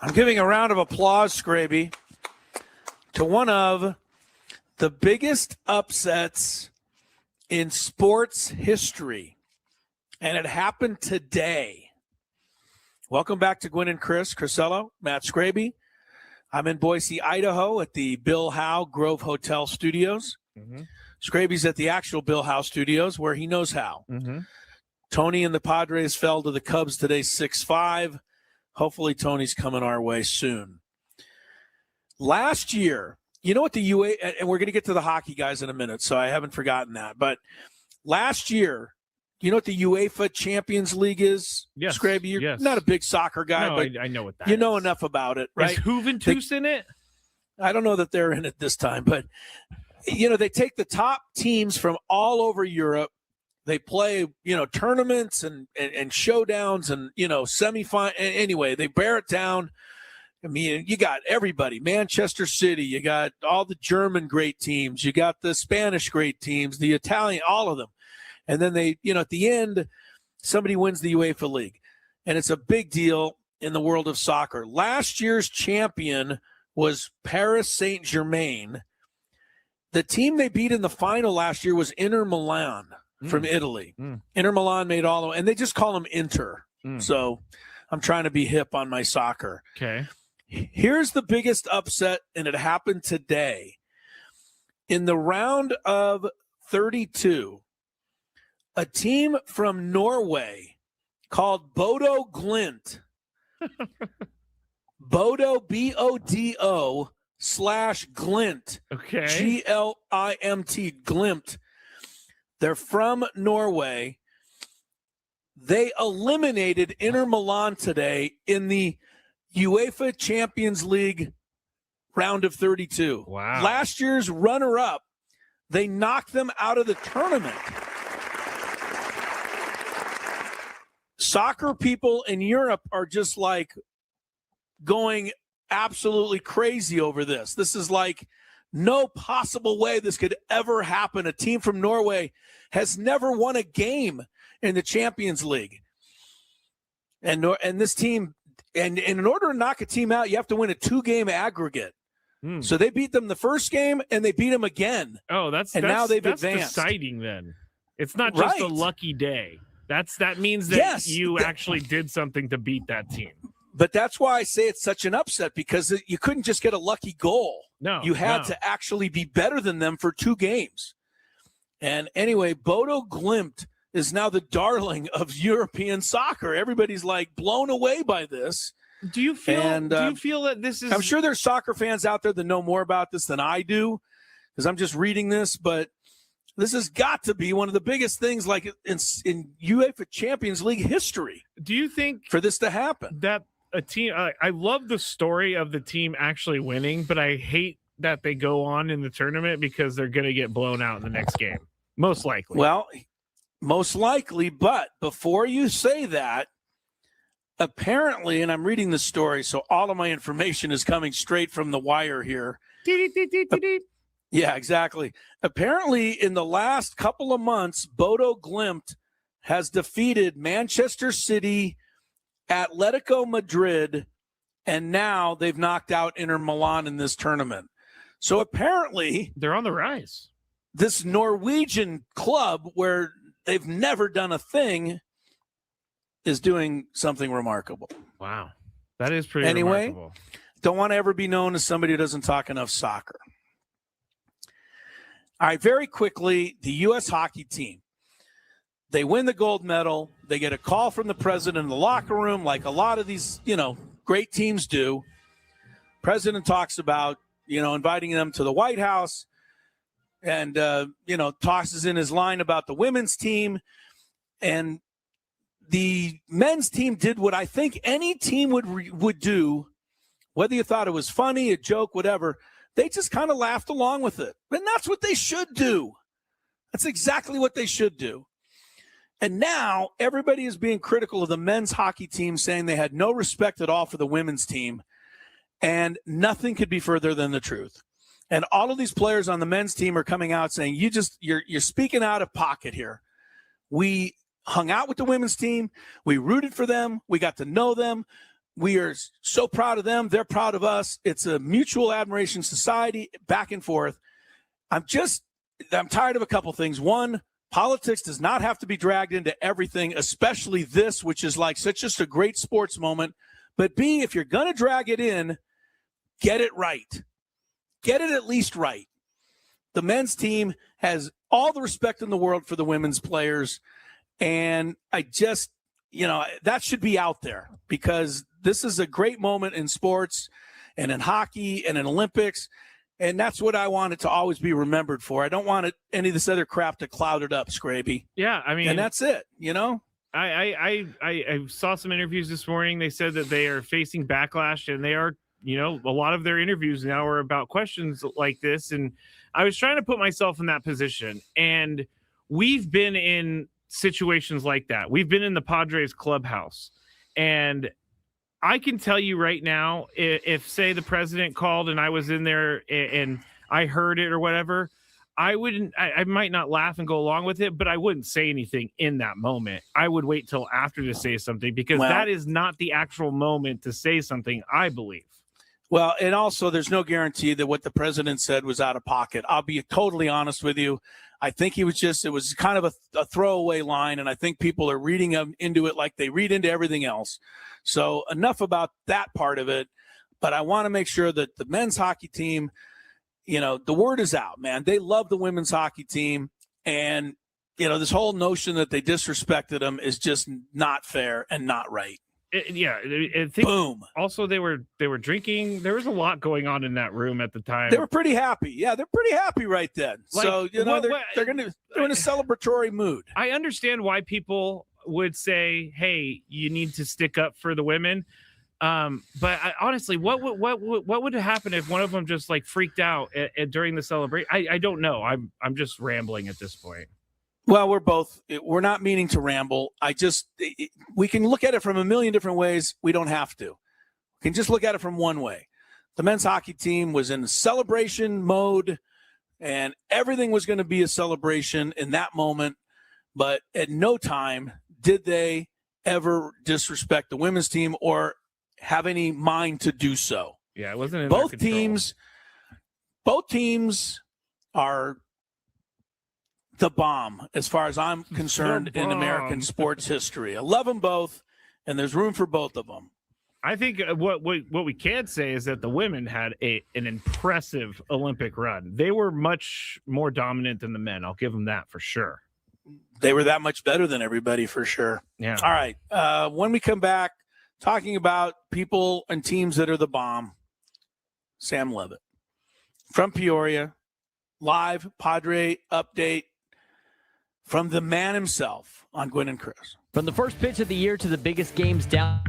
Speaker 5: I'm giving a round of applause, Skraby, to one of the biggest upsets in sports history. And it happened today. Welcome back to Gwynn and Chris. Crisello, Matt Skraby. I'm in Boise, Idaho at the Bill Howe Grove Hotel Studios. Skraby's at the actual Bill Howe Studios where he knows how. Tony and the Padres fell to the Cubs today 6-5. Hopefully Tony's coming our way soon. Last year, you know what the UA, and we're going to get to the hockey guys in a minute, so I haven't forgotten that. But last year, you know what the UEFA Champions League is?
Speaker 6: Yes.
Speaker 5: Skraby, you're not a big soccer guy,
Speaker 6: No,
Speaker 5: but
Speaker 6: I know what that
Speaker 5: you know
Speaker 6: is.
Speaker 5: enough about it, right?
Speaker 6: Is Juventus in it?
Speaker 5: I don't know that they're in it this time, but you know, they take the top teams from all over Europe. They play, you know, tournaments and showdowns and, you know, semifinal. Anyway, they bear it down. I mean, you got everybody, Manchester City, you got all the German great teams, you got the Spanish great teams, the Italian, all of them. And then they, you know, at the end, somebody wins the UEFA League. And it's a big deal in the world of soccer. Last year's champion was Paris Saint-Germain. The team they beat in the final last year was Inter Milan from Italy. Inter Milan made all of them, and they just call them Inter. So I'm trying to be hip on my soccer.
Speaker 6: Okay.
Speaker 5: Here's the biggest upset, and it happened today. In the round of 32, a team from Norway called Bodo Glimt, Bodo, B-O-D-O /Glint,
Speaker 6: Okay.
Speaker 5: G-L-I-M-T, Glimt. They're from Norway. They eliminated Inter Milan today in the UEFA Champions League round of 32.
Speaker 6: Wow.
Speaker 5: Last year's runner-up, they knocked them out of the tournament. Soccer people in Europe are just like going absolutely crazy over this. This is like no possible way this could ever happen. A team from Norway has never won a game in the Champions League. And this team, and in order to knock a team out, you have to win a 2-game aggregate. So they beat them the first game, and they beat them again.
Speaker 6: Oh, that's
Speaker 5: now they've
Speaker 6: that's
Speaker 5: advanced.
Speaker 6: deciding then. It's not just a
Speaker 5: Right.
Speaker 6: lucky day. That means that
Speaker 5: Yes,
Speaker 6: you actually did something to beat that team.
Speaker 5: But that's why I say it's such an upset, because you couldn't just get a lucky goal.
Speaker 6: No,
Speaker 5: you had
Speaker 6: no.
Speaker 5: to actually be better than them for 2 games. And anyway, Bodo Glimt is now the darling of European soccer. Everybody's like blown away by this.
Speaker 6: Do you feel?
Speaker 5: And,
Speaker 6: do you feel that this is?
Speaker 5: I'm sure there's soccer fans out there that know more about this than I do, because I'm just reading this. But this has got to be one of the biggest things, like in UEFA Champions League history.
Speaker 6: Do you think
Speaker 5: for this to happen?
Speaker 6: That a team? I love the story of the team actually winning, but I hate that they go on in the tournament because they're going to get blown out in the next game. Most likely.
Speaker 5: Well, most likely. But before you say that, apparently, and I'm reading the story, so all of my information is coming straight from the wire here. Yeah, exactly. Apparently, in the last couple of months, Bodo Glimt has defeated Manchester City, Atletico Madrid, and now they've knocked out Inter Milan in this tournament. So apparently,
Speaker 6: they're on the rise.
Speaker 5: This Norwegian club, where they've never done a thing, is doing something remarkable.
Speaker 6: Wow. That is pretty
Speaker 5: anyway,
Speaker 6: remarkable.
Speaker 5: Don't want to ever be known as somebody who doesn't talk enough soccer. All right, very quickly, the U.S. hockey team. They win the gold medal. They get a call from the president in the locker room, like a lot of these, great teams do. President talks about, inviting them to the White House and, tosses in his line about the women's team. And the men's team did what I think any team would do, whether you thought it was funny, a joke, whatever. They just kind of laughed along with it. And that's what they should do. That's exactly what they should do. And now everybody is being critical of the men's hockey team, saying they had no respect at all for the women's team. And nothing could be further than the truth. And all of these players on the men's team are coming out saying, you're speaking out of pocket here. We hung out with the women's team. We rooted for them. We got to know them. We are so proud of them. They're proud of us. It's a mutual admiration society, back and forth. I'm tired of a couple things. One, politics does not have to be dragged into everything, especially this, which is like such just a great sports moment. But B, if you're going to drag it in, get it right. Get it at least right. The men's team has all the respect in the world for the women's players. And I just, that should be out there, because this is a great moment in sports and in hockey and in Olympics. And that's what I want it to always be remembered for. I don't want any of this other crap to cloud it up, Skraby.
Speaker 6: Yeah, I mean,
Speaker 5: and that's it,
Speaker 6: I saw some interviews this morning. They said that they are facing backlash, and they are, a lot of their interviews now are about questions like this. And I was trying to put myself in that position, and we've been in situations like that. We've been in the Padres clubhouse, and I can tell you right now, if say the president called and I was in there and I heard it or whatever, I might not laugh and go along with it, but I wouldn't say anything in that moment. I would wait till after to say something, because that is not the actual moment to say something, I believe.
Speaker 5: Well, and also there's no guarantee that what the president said was out of pocket. I'll be totally honest with you. I think it was kind of a throwaway line, and I think people are reading into it like they read into everything else. So enough about that part of it. But I want to make sure that the men's hockey team, the word is out, man. They love the women's hockey team. And, this whole notion that they disrespected them is just not fair and not right.
Speaker 6: Boom. Also, they were drinking. There was a lot going on in that room at the time.
Speaker 5: They were pretty happy. Yeah, they're pretty happy right then. So they're in a celebratory mood.
Speaker 6: I understand why people would say, "Hey, you need to stick up for the women." But honestly, what would happen if one of them just freaked out during the celebration? I don't know. I'm just rambling at this point.
Speaker 5: Well, we're not meaning to ramble. We can look at it from a million different ways. We don't have to. We can just look at it from one way. The men's hockey team was in celebration mode, and everything was going to be a celebration in that moment. But at no time did they ever disrespect the women's team or have any mind to do so.
Speaker 6: Yeah, it wasn't in
Speaker 5: both
Speaker 6: their control.
Speaker 5: Both teams are the bomb, as far as I'm concerned, in American sports history. I love them both, and there's room for both of them.
Speaker 6: I think what we can say is that the women had an impressive Olympic run. They were much more dominant than the men. I'll give them that for sure.
Speaker 5: They were that much better than everybody for sure.
Speaker 6: Yeah.
Speaker 5: All right. When we come back, talking about people and teams that are the bomb, Sam Levitt from Peoria, live Padre update from the man himself on Gwynn and Chris.
Speaker 12: From the first pitch of the year to the biggest games down.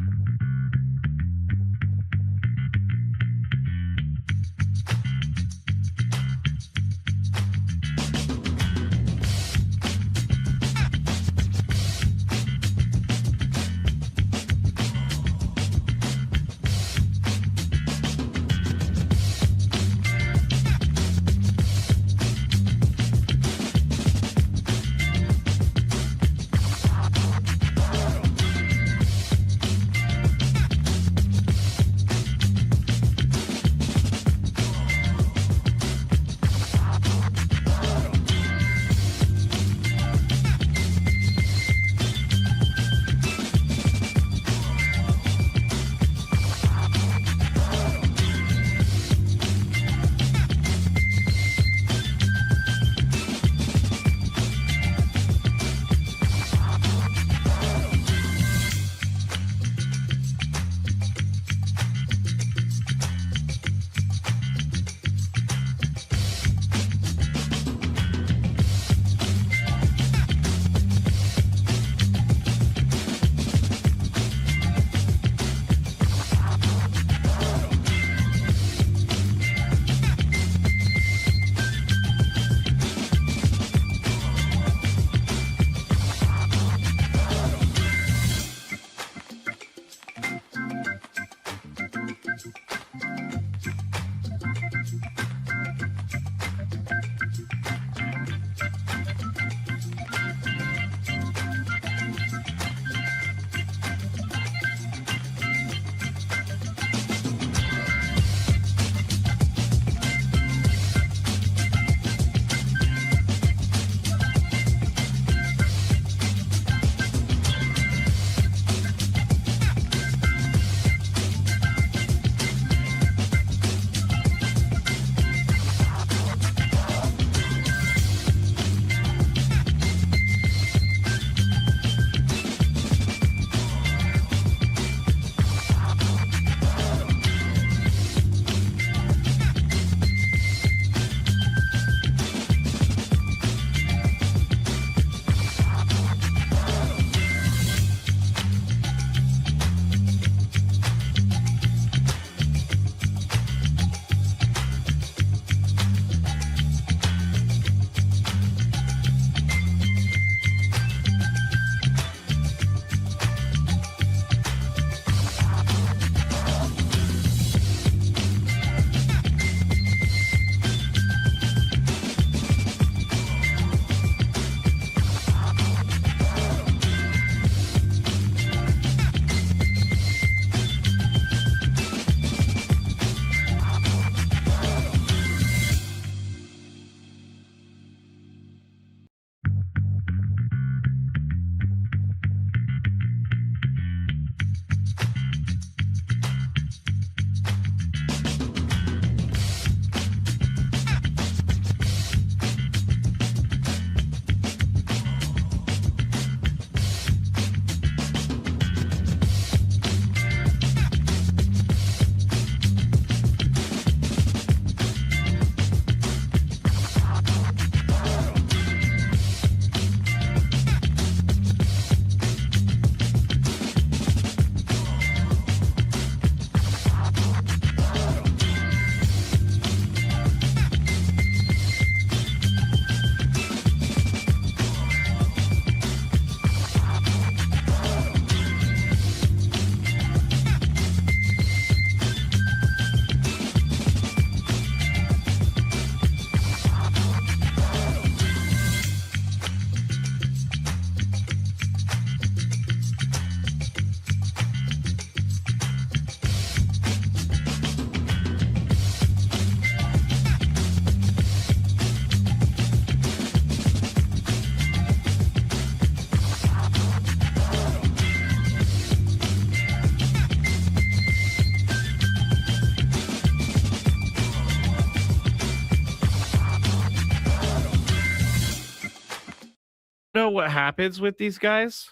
Speaker 6: know what happens with these guys,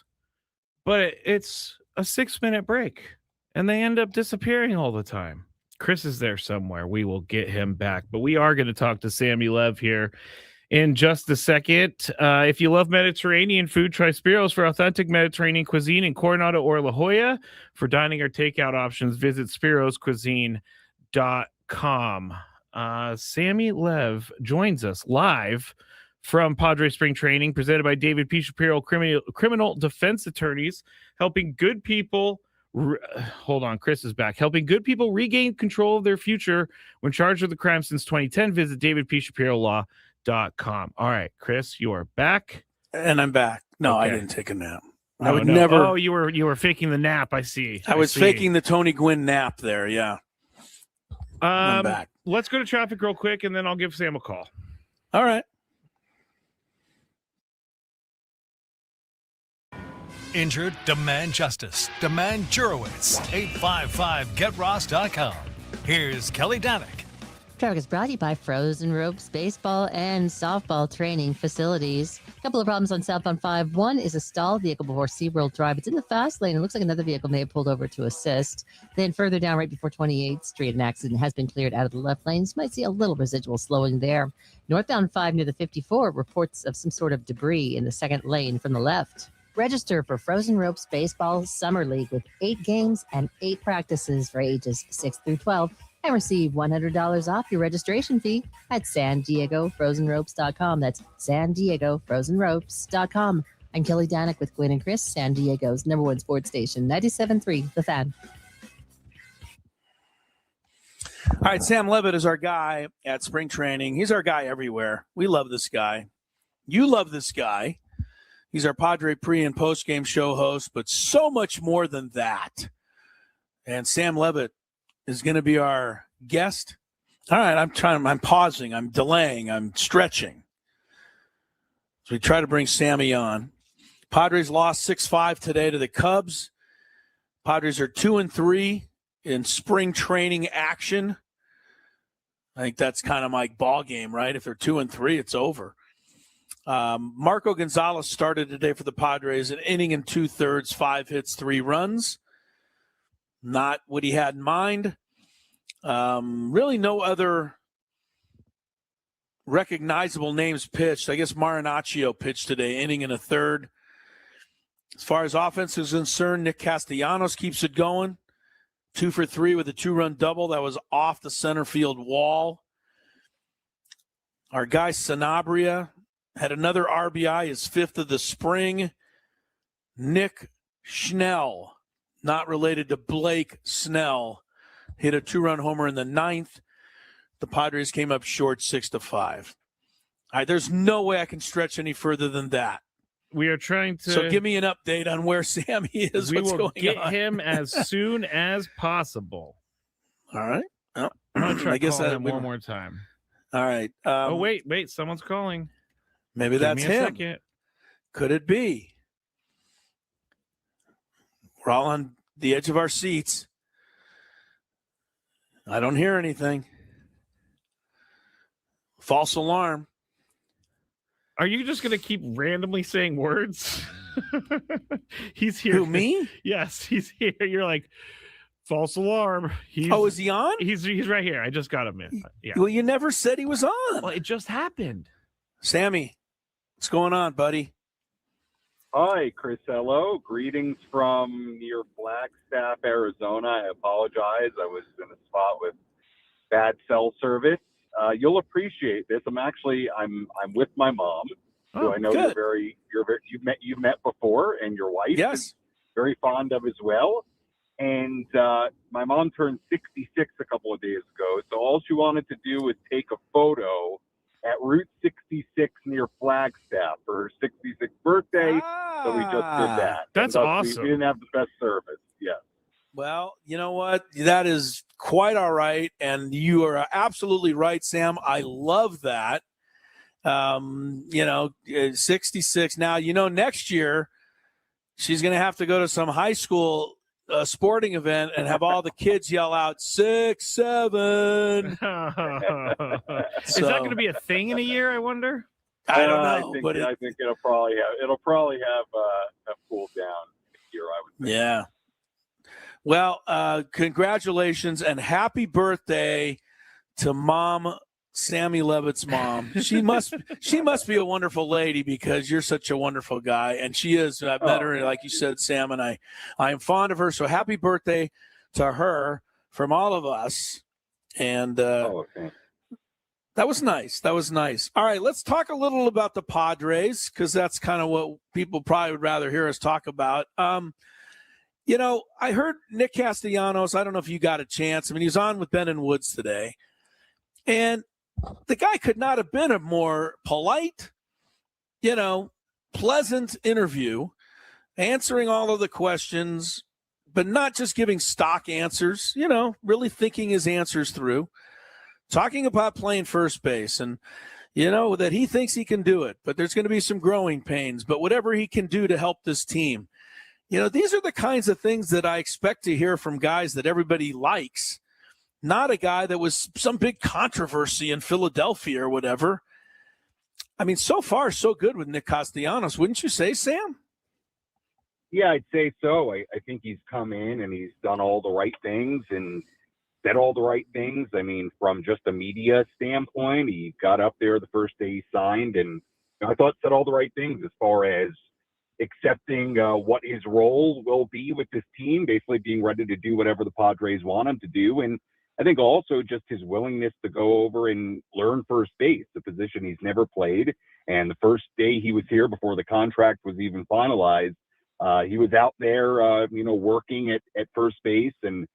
Speaker 6: but it's a 6-minute break and they end up disappearing all the time. Chris is there somewhere. We will get him back, but we are going to talk to Sammy Lev here in just a second. If you love Mediterranean food, try Spiro's for authentic Mediterranean cuisine in Coronado or La Jolla. For dining or takeout options, visit spiroscuisine.com. Sammy Lev joins us live from Padres Spring Training, presented by David P. Shapiro, criminal defense attorneys, helping good people. Hold on, Chris is back. Helping good people regain control of their future when charged with a crime since 2010. Visit davidpshapirolaw.com. All right, Chris, you are back.
Speaker 5: And I'm back. No,
Speaker 6: Okay.
Speaker 5: I didn't take a nap.
Speaker 6: No,
Speaker 5: I would
Speaker 6: no.
Speaker 5: never.
Speaker 6: Oh, you were faking the nap. I see.
Speaker 5: I was faking the Tony Gwynn nap there. Yeah. I'm back.
Speaker 6: Let's go to traffic real quick, and then I'll give Sam a call.
Speaker 5: All right.
Speaker 1: Injured? Demand justice. Demand Jurowitz. 855-GetRoss.com. Here's Kelly Danick.
Speaker 13: Traffic is brought to you by Frozen Ropes baseball and softball training facilities. A couple of problems on southbound 5. One is a stalled vehicle before SeaWorld Drive. It's in the fast lane. It looks like another vehicle may have pulled over to assist. Then further down right before 28th Street, an accident has been cleared out of the left lane. You might see a little residual slowing there. Northbound 5 near the 54, reports of some sort of debris in the second lane from the left. Register for Frozen Ropes Baseball Summer League with 8 games and 8 practices for ages 6 through 12 and receive $100 off your registration fee at SanDiegoFrozenRopes.com. That's SanDiegoFrozenRopes.com. I'm Kelly Danick with Gwynn and Chris, San Diego's #1 sports station, 97.3 The Fan.
Speaker 5: All right, Sam Levitt is our guy at spring training. He's our guy everywhere. We love this guy. You love this guy. He's our Padre pre- and post-game show host, but so much more than that. And Sam Levitt is going to be our guest. All right, I'm pausing, I'm delaying, I'm stretching. So we try to bring Sammy on. Padres lost 6-5 today to the Cubs. Padres are 2-3 in spring training action. I think that's kind of my ball game, right? If they're 2-3, it's over. Marco Gonzalez started today for the Padres, an inning and 2/3, 5 hits, 3 runs. Not what he had in mind. Really no other recognizable names pitched. I guess Marinaccio pitched today, inning and a third. As far as offense is concerned, Nick Castellanos keeps it going. 2 for 3 with a 2-run double that was off the center field wall. Our guy Sanabria had another RBI, his 5th of the spring. Nick Schnell, not related to Blake Snell, hit a 2-run homer in the 9th. The Padres came up short 6-5. All right, there's no way I can stretch any further than that.
Speaker 6: We are trying to.
Speaker 5: So give me an update on where Sammy is.
Speaker 6: We
Speaker 5: what's
Speaker 6: will
Speaker 5: going
Speaker 6: get
Speaker 5: on.
Speaker 6: him as soon as possible.
Speaker 5: All right. Well,
Speaker 6: I'm going to try
Speaker 5: I guess
Speaker 6: to call
Speaker 5: that
Speaker 6: him one more time.
Speaker 5: All right.
Speaker 6: Oh, wait. Someone's calling.
Speaker 5: Maybe
Speaker 6: Give
Speaker 5: that's
Speaker 6: me a
Speaker 5: him.
Speaker 6: second.
Speaker 5: Could it be? We're all on the edge of our seats. I don't hear anything. False alarm.
Speaker 6: Are you just going to keep randomly saying words? He's here.
Speaker 5: Who, me?
Speaker 6: Yes, he's here. You're like, false alarm.
Speaker 5: Is he on?
Speaker 6: He's right here. I just got him in. Yeah.
Speaker 5: Well, you never said he was on.
Speaker 6: Well, it just happened.
Speaker 5: Sammy, what's going on, buddy?
Speaker 14: Hi, Chris. Hello. Greetings from near Flagstaff, Arizona. I apologize. I was in a spot with bad cell service. You'll appreciate this. I'm with my mom, who I know
Speaker 5: good.
Speaker 14: you've met before, and your wife.
Speaker 5: Yes.
Speaker 14: Very fond of as well. And my mom turned 66 a couple of days ago, so all she wanted to do was take a photo at Route 66 near Flagstaff for her 66th birthday. So we just did that.
Speaker 6: That's awesome.
Speaker 14: We didn't have the best service. Yes.
Speaker 5: Well, you know what? That is quite all right. And you are absolutely right, Sam. I love that. 66. Now, next year she's going to have to go to some high school sporting event and have all the kids yell out 6-7.
Speaker 6: Is that going to be a thing in a year, I wonder?
Speaker 5: I don't know,
Speaker 14: I think it'll probably have cooled down here. I would think.
Speaker 5: Yeah. Well, congratulations and happy birthday to Mom, Sammy Levitt's mom. She must be a wonderful lady because you're such a wonderful guy, and she is. I've met her, like you said, Sam, and I am fond of her. So happy birthday to her from all of us. And that was nice. That was nice. All right, let's talk a little about the Padres because that's kind of what people probably would rather hear us talk about. You know, I heard Nick Castellanos. I don't know if you got a chance. I mean, he was on with Ben and Woods today, and the guy could not have been a more polite, pleasant interview, answering all of the questions, but not just giving stock answers, really thinking his answers through, talking about playing first base and, that he thinks he can do it, but there's going to be some growing pains, but whatever he can do to help this team. These are the kinds of things that I expect to hear from guys that everybody likes. Not a guy that was some big controversy in Philadelphia or whatever. I mean, so far, so good with Nick Castellanos. Wouldn't you say, Sam?
Speaker 14: Yeah, I'd say so. I think he's come in and he's done all the right things and said all the right things. I mean, from just a media standpoint, he got up there the first day he signed and I thought said all the right things as far as accepting what his role will be with this team, basically being ready to do whatever the Padres want him to do. And I think also just his willingness to go over and learn first base, a position he's never played. And the first day he was here before the contract was even finalized, he was out there, working at first base and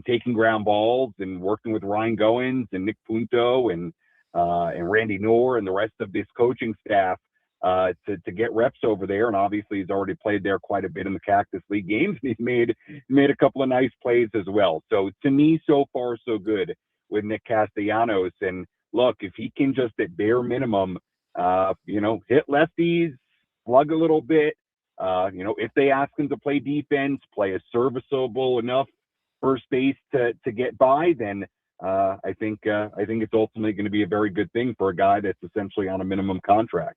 Speaker 14: taking ground balls and working with Ryan Goins and Nick Punto and Randy Knorr and the rest of this coaching staff to get reps over there. And obviously he's already played there quite a bit in the Cactus League games. And he's made a couple of nice plays as well. So to me, so far, so good with Nick Castellanos. And look, if he can just at bare minimum, hit lefties, slug a little bit, if they ask him to play defense, play a serviceable enough first base to get by, then I think it's ultimately going to be a very good thing for a guy that's essentially on a minimum contract.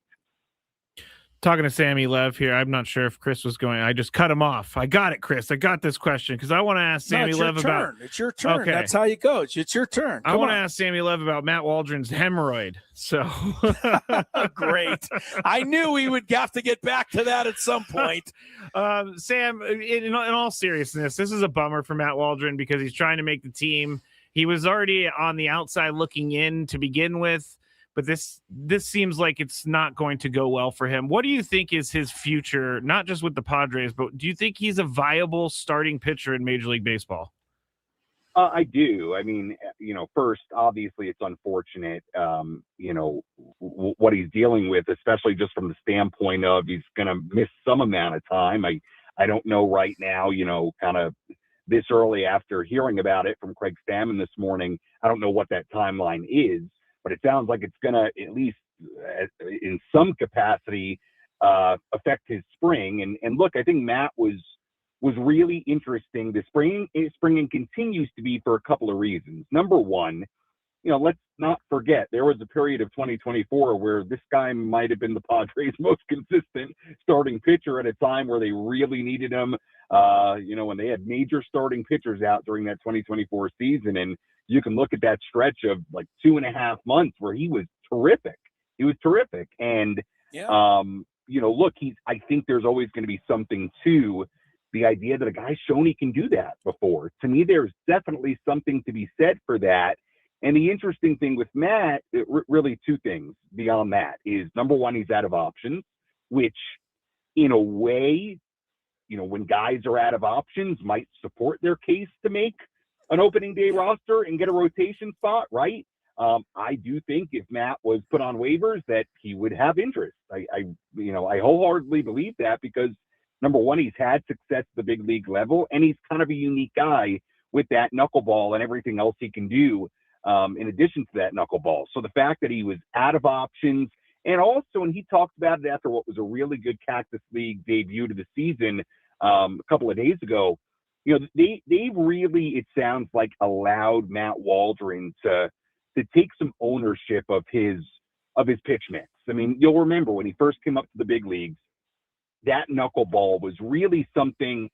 Speaker 6: Talking to Sammy Lev here. I'm not sure if Chris was going. I just cut him off. I got it, Chris. I got this question because I want to ask Sammy Lev about.
Speaker 5: It's your turn.
Speaker 6: Okay.
Speaker 5: That's how you go. It's your turn.
Speaker 6: I want to ask Sammy Lev about Matt Waldron's hemorrhoid. So
Speaker 5: great. I knew we would have to get back to that at some point.
Speaker 6: Sam, in all seriousness, this is a bummer for Matt Waldron because he's trying to make the team. He was already on the outside looking in to begin with. But this seems like it's not going to go well for him. What do you think is his future, not just with the Padres, but do you think he's a viable starting pitcher in Major League Baseball?
Speaker 14: I do. I mean, first, obviously it's unfortunate, what he's dealing with, especially just from the standpoint of he's going to miss some amount of time. I don't know right now, kind of this early after hearing about it from Craig Stammen this morning. I don't know what that timeline is. But it sounds like it's going to, at least in some capacity, affect his spring. And look, I think Matt was really interesting this spring and continues to be for a couple of reasons. Number one, let's not forget there was a period of 2024 where this guy might have been the Padres' most consistent starting pitcher at a time where they really needed him. When they had major starting pitchers out during that 2024 season. And you can look at that stretch of like 2.5 months where he was terrific. And, look, I think there's always going to be something to the idea that a guy's shown he can do that before. To me, there's definitely something to be said for that. And the interesting thing with Matt, really two things beyond that is, number one, he's out of options, which in a way, when guys are out of options might support their case to make an opening day roster and get a rotation spot, right? I do think if Matt was put on waivers that he would have interest. I wholeheartedly believe that because number one, he's had success at the big league level and he's kind of a unique guy with that knuckleball and everything else he can do in addition to that knuckleball. So the fact that he was out of options and also, and he talked about it after what was a really good Cactus League debut to the season a couple of days ago, they really, it sounds like, allowed Matt Waldron to take some ownership of his pitch mix. I mean, you'll remember when he first came up to the big leagues, that knuckleball was really something,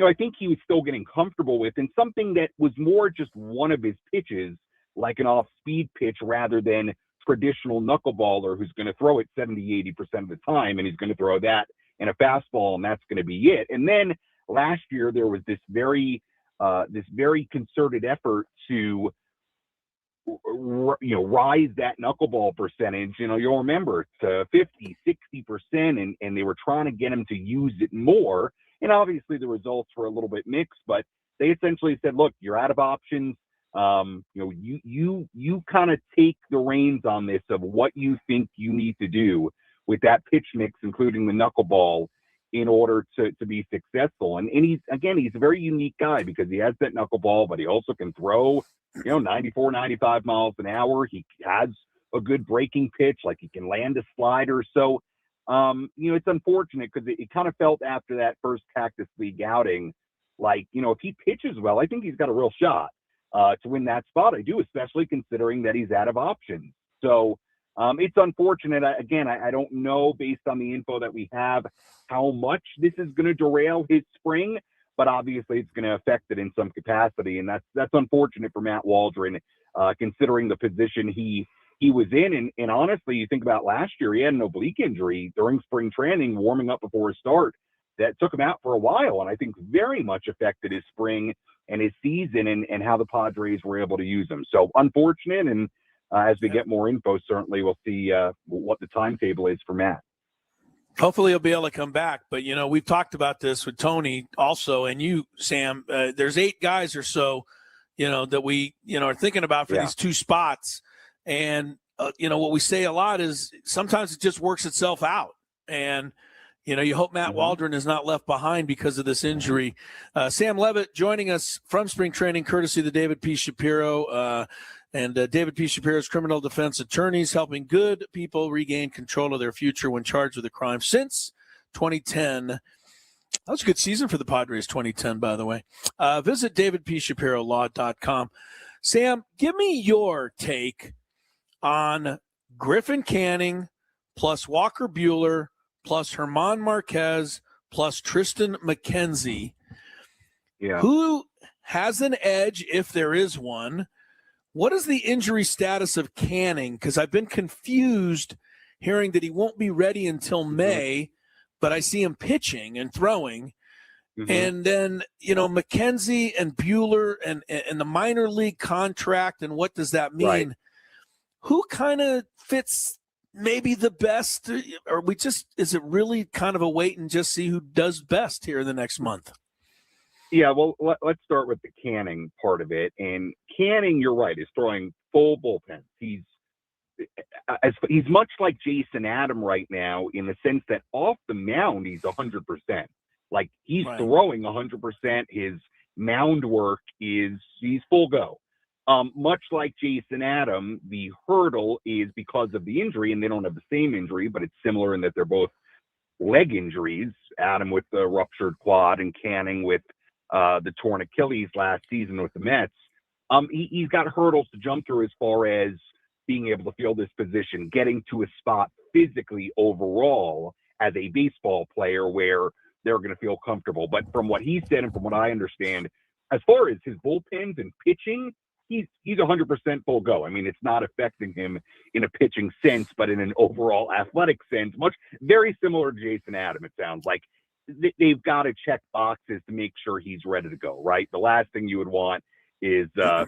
Speaker 14: I think he was still getting comfortable with, and something that was more just one of his pitches, like an off-speed pitch rather than traditional knuckleballer who's going to throw it 70, 80% of the time, and he's going to throw that in a fastball, and that's going to be it. And then last year there was this very concerted effort to rise that knuckleball percentage. You'll remember, to 50, 60%, and they were trying to get him to use it more. And obviously the results were a little bit mixed, but they essentially said, look, you're out of options. You kind of take the reins on this of what you think you need to do with that pitch mix, including the knuckleball, in order to be successful. And he's a very unique guy because he has that knuckleball, but he also can throw, 94, 95 miles an hour. He has a good breaking pitch, like he can land a slider. So, it's unfortunate because it kind of felt after that first Cactus League outing, like, if he pitches well, I think he's got a real shot to win that spot. I do, especially considering that he's out of options. So, it's unfortunate. I don't know, based on the info that we have, how much this is going to derail his spring, but obviously it's going to affect it in some capacity, and that's unfortunate for Matt Waldron, considering the position he was in. And honestly, you think about last year, he had an oblique injury during spring training, warming up before his start, that took him out for a while, and I think very much affected his spring and his season and how the Padres were able to use him. So unfortunate, and as we get more info, certainly we'll see what the timetable is for Matt.
Speaker 5: Hopefully he'll be able to come back. But, we've talked about this with Tony also, and you, Sam. There's 8 guys or so, that we, are thinking about for these 2 spots. And, what we say a lot is sometimes it just works itself out. And, you hope Matt Waldron is not left behind because of this injury. Sam Levitt joining us from spring training, courtesy of the David P. Shapiro. And David P. Shapiro's criminal defense attorneys, helping good people regain control of their future when charged with a crime since 2010. That was a good season for the Padres, 2010, by the way. Visit davidpshapirolaw.com. Sam, give me your take on Griffin Canning plus Walker Buehler plus Herman Marquez plus Tristan McKenzie.
Speaker 14: Yeah.
Speaker 5: Who has an edge, if there is one? What is the injury status of Canning? Because I've been confused hearing that he won't be ready until May, but I see him pitching and throwing. And then, McKenzie and Buehler and the minor league contract, and what does that mean?
Speaker 14: Right.
Speaker 5: Who kind of fits maybe the best? Or is it really kind of a wait and just see who does best here in the next month?
Speaker 14: Yeah, well, let's start with the Canning part of it. And Canning, you're right, is throwing full bullpen. He's much like Jason Adam right now, in the sense that off the mound, he's 100%. Like, he's throwing 100%. His mound work he's full go. Much like Jason Adam, the hurdle is because of the injury, and they don't have the same injury, but it's similar in that they're both leg injuries. Adam with the ruptured quad, and Canning with the torn Achilles last season with the Mets. He's got hurdles to jump through as far as being able to fill this position, getting to a spot physically overall as a baseball player where they're going to feel comfortable. But from what he said and from what I understand, as far as his bullpens and pitching, he's 100% full go. I mean, it's not affecting him in a pitching sense, but in an overall athletic sense, very similar to Jason Adam, it sounds like. They've got to check boxes to make sure he's ready to go, right? The last thing you would want is for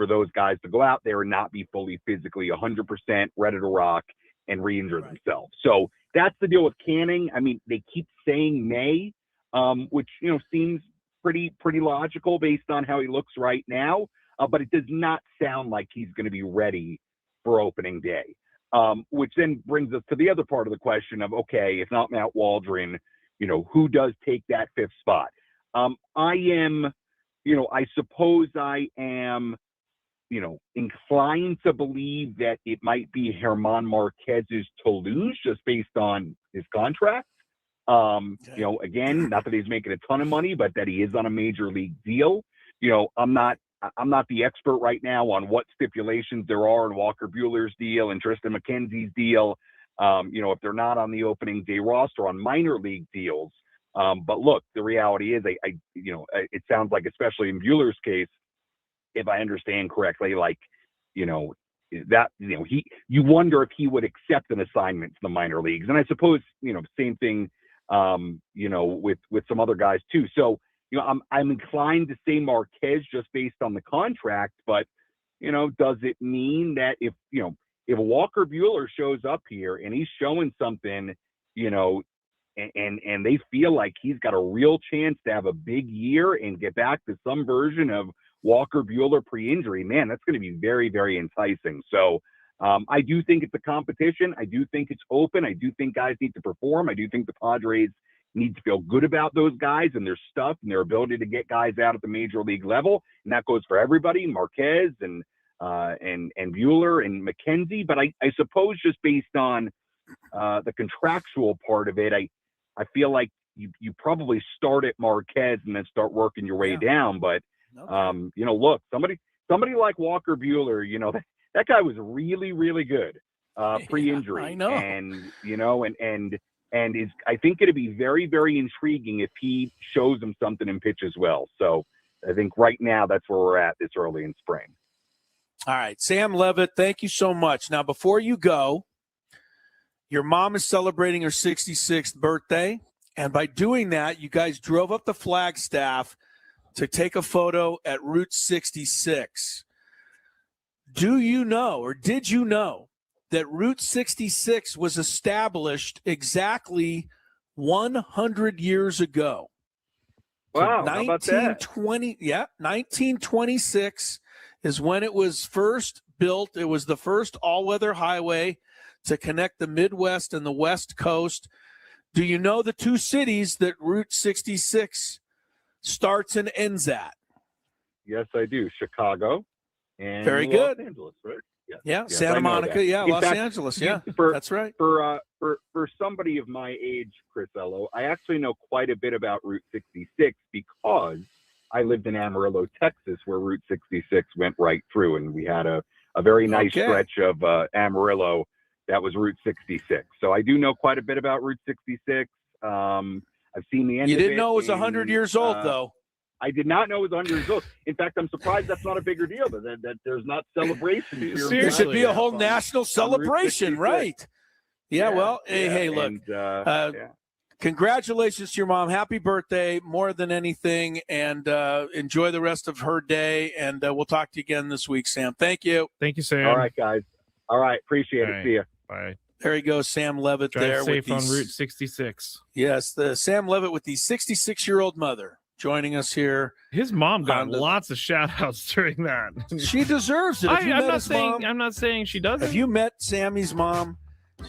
Speaker 14: those guys to go out there and not be fully physically 100% ready to rock and re-injure themselves. So that's the deal with Canning. I mean, they keep saying May, which, seems pretty logical based on how he looks right now. But it does not sound like he's going to be ready for opening day, which then brings us to the other part of the question of, okay, if not Matt Waldron, who does take that 5th spot? I suppose I am, inclined to believe that it might be Herman Marquez's Toulouse, just based on his contract. Again, not that he's making a ton of money, but that he is on a major league deal. I'm not the expert right now on what stipulations there are in Walker Buehler's deal and Tristan McKenzie's deal. if they're not on the opening day roster on minor league deals. But look, the reality is, it sounds like, especially in Buehler's case, if I understand correctly, you wonder if he would accept an assignment to the minor leagues. And I suppose, same thing, with some other guys too. So, I'm inclined to say Marquez just based on the contract, but, does it mean that if Walker Buehler shows up here and he's showing something, and they feel like he's got a real chance to have a big year and get back to some version of Walker Buehler pre-injury, man, that's going to be very, very enticing. So I do think it's a competition. I do think it's open. I do think guys need to perform. I do think the Padres need to feel good about those guys and their stuff and their ability to get guys out at the major league level. And that goes for everybody, Marquez and Buehler and McKenzie. But I suppose just based on the contractual part of it, I feel like you probably start at Marquez and then start working your way down. But, look, somebody like Walker Buehler, that guy was really, really good pre-injury.
Speaker 5: I know.
Speaker 14: And is, I think, going to be very, very intriguing if he shows him something and pitches well. So I think right now that's where we're at this early in spring.
Speaker 5: All right, Sam Levitt, thank you so much. Now, before you go, your mom is celebrating her 66th birthday, and by doing that, you guys drove up the Flagstaff to take a photo at Route 66. Do you know, or did you know, that Route 66 was established exactly 100 years ago?
Speaker 14: Wow, how about that?
Speaker 5: 1926 is when it was first built. It was the first all-weather highway to connect the Midwest and the West Coast. Do you know the two cities that Route 66 starts and ends at?
Speaker 14: Yes, I do. Chicago and
Speaker 5: Very
Speaker 14: Los
Speaker 5: good.
Speaker 14: Angeles, right?
Speaker 5: Yeah,
Speaker 14: Yes,
Speaker 5: Santa
Speaker 14: I know
Speaker 5: Monica,
Speaker 14: that. In
Speaker 5: Los
Speaker 14: fact,
Speaker 5: Angeles, that's right.
Speaker 14: For somebody of my age, Chris Ello, I actually know quite a bit about Route 66 because I lived in Amarillo, Texas, where Route 66 went right through, and we had a very nice stretch of Amarillo that was Route 66. So I do know quite a bit about Route 66. I've seen the end of it.
Speaker 5: You didn't know it was 100 years old, though.
Speaker 14: I did not know it was 100 years old. In fact, I'm surprised that's not a bigger deal, that there's not celebration.
Speaker 5: There should be a whole national celebration, right? Yeah, well, hey, look, congratulations to your mom. Happy birthday, more than anything, and enjoy the rest of her day, and we'll talk to you again this week, Sam. Thank you.
Speaker 6: Thank you, Sam.
Speaker 14: All right, guys. All right, appreciate it. See you.
Speaker 6: Bye.
Speaker 5: There he goes, Sam Levitt.
Speaker 6: Drive
Speaker 5: there
Speaker 6: safe
Speaker 5: with
Speaker 6: on Route 66.
Speaker 5: Yes, the Sam Levitt with the 66-year-old mother joining us here.
Speaker 6: His mom got lots of shout-outs during that.
Speaker 5: She deserves it.
Speaker 6: I'm not saying she doesn't.
Speaker 5: Have you met Sammy's mom?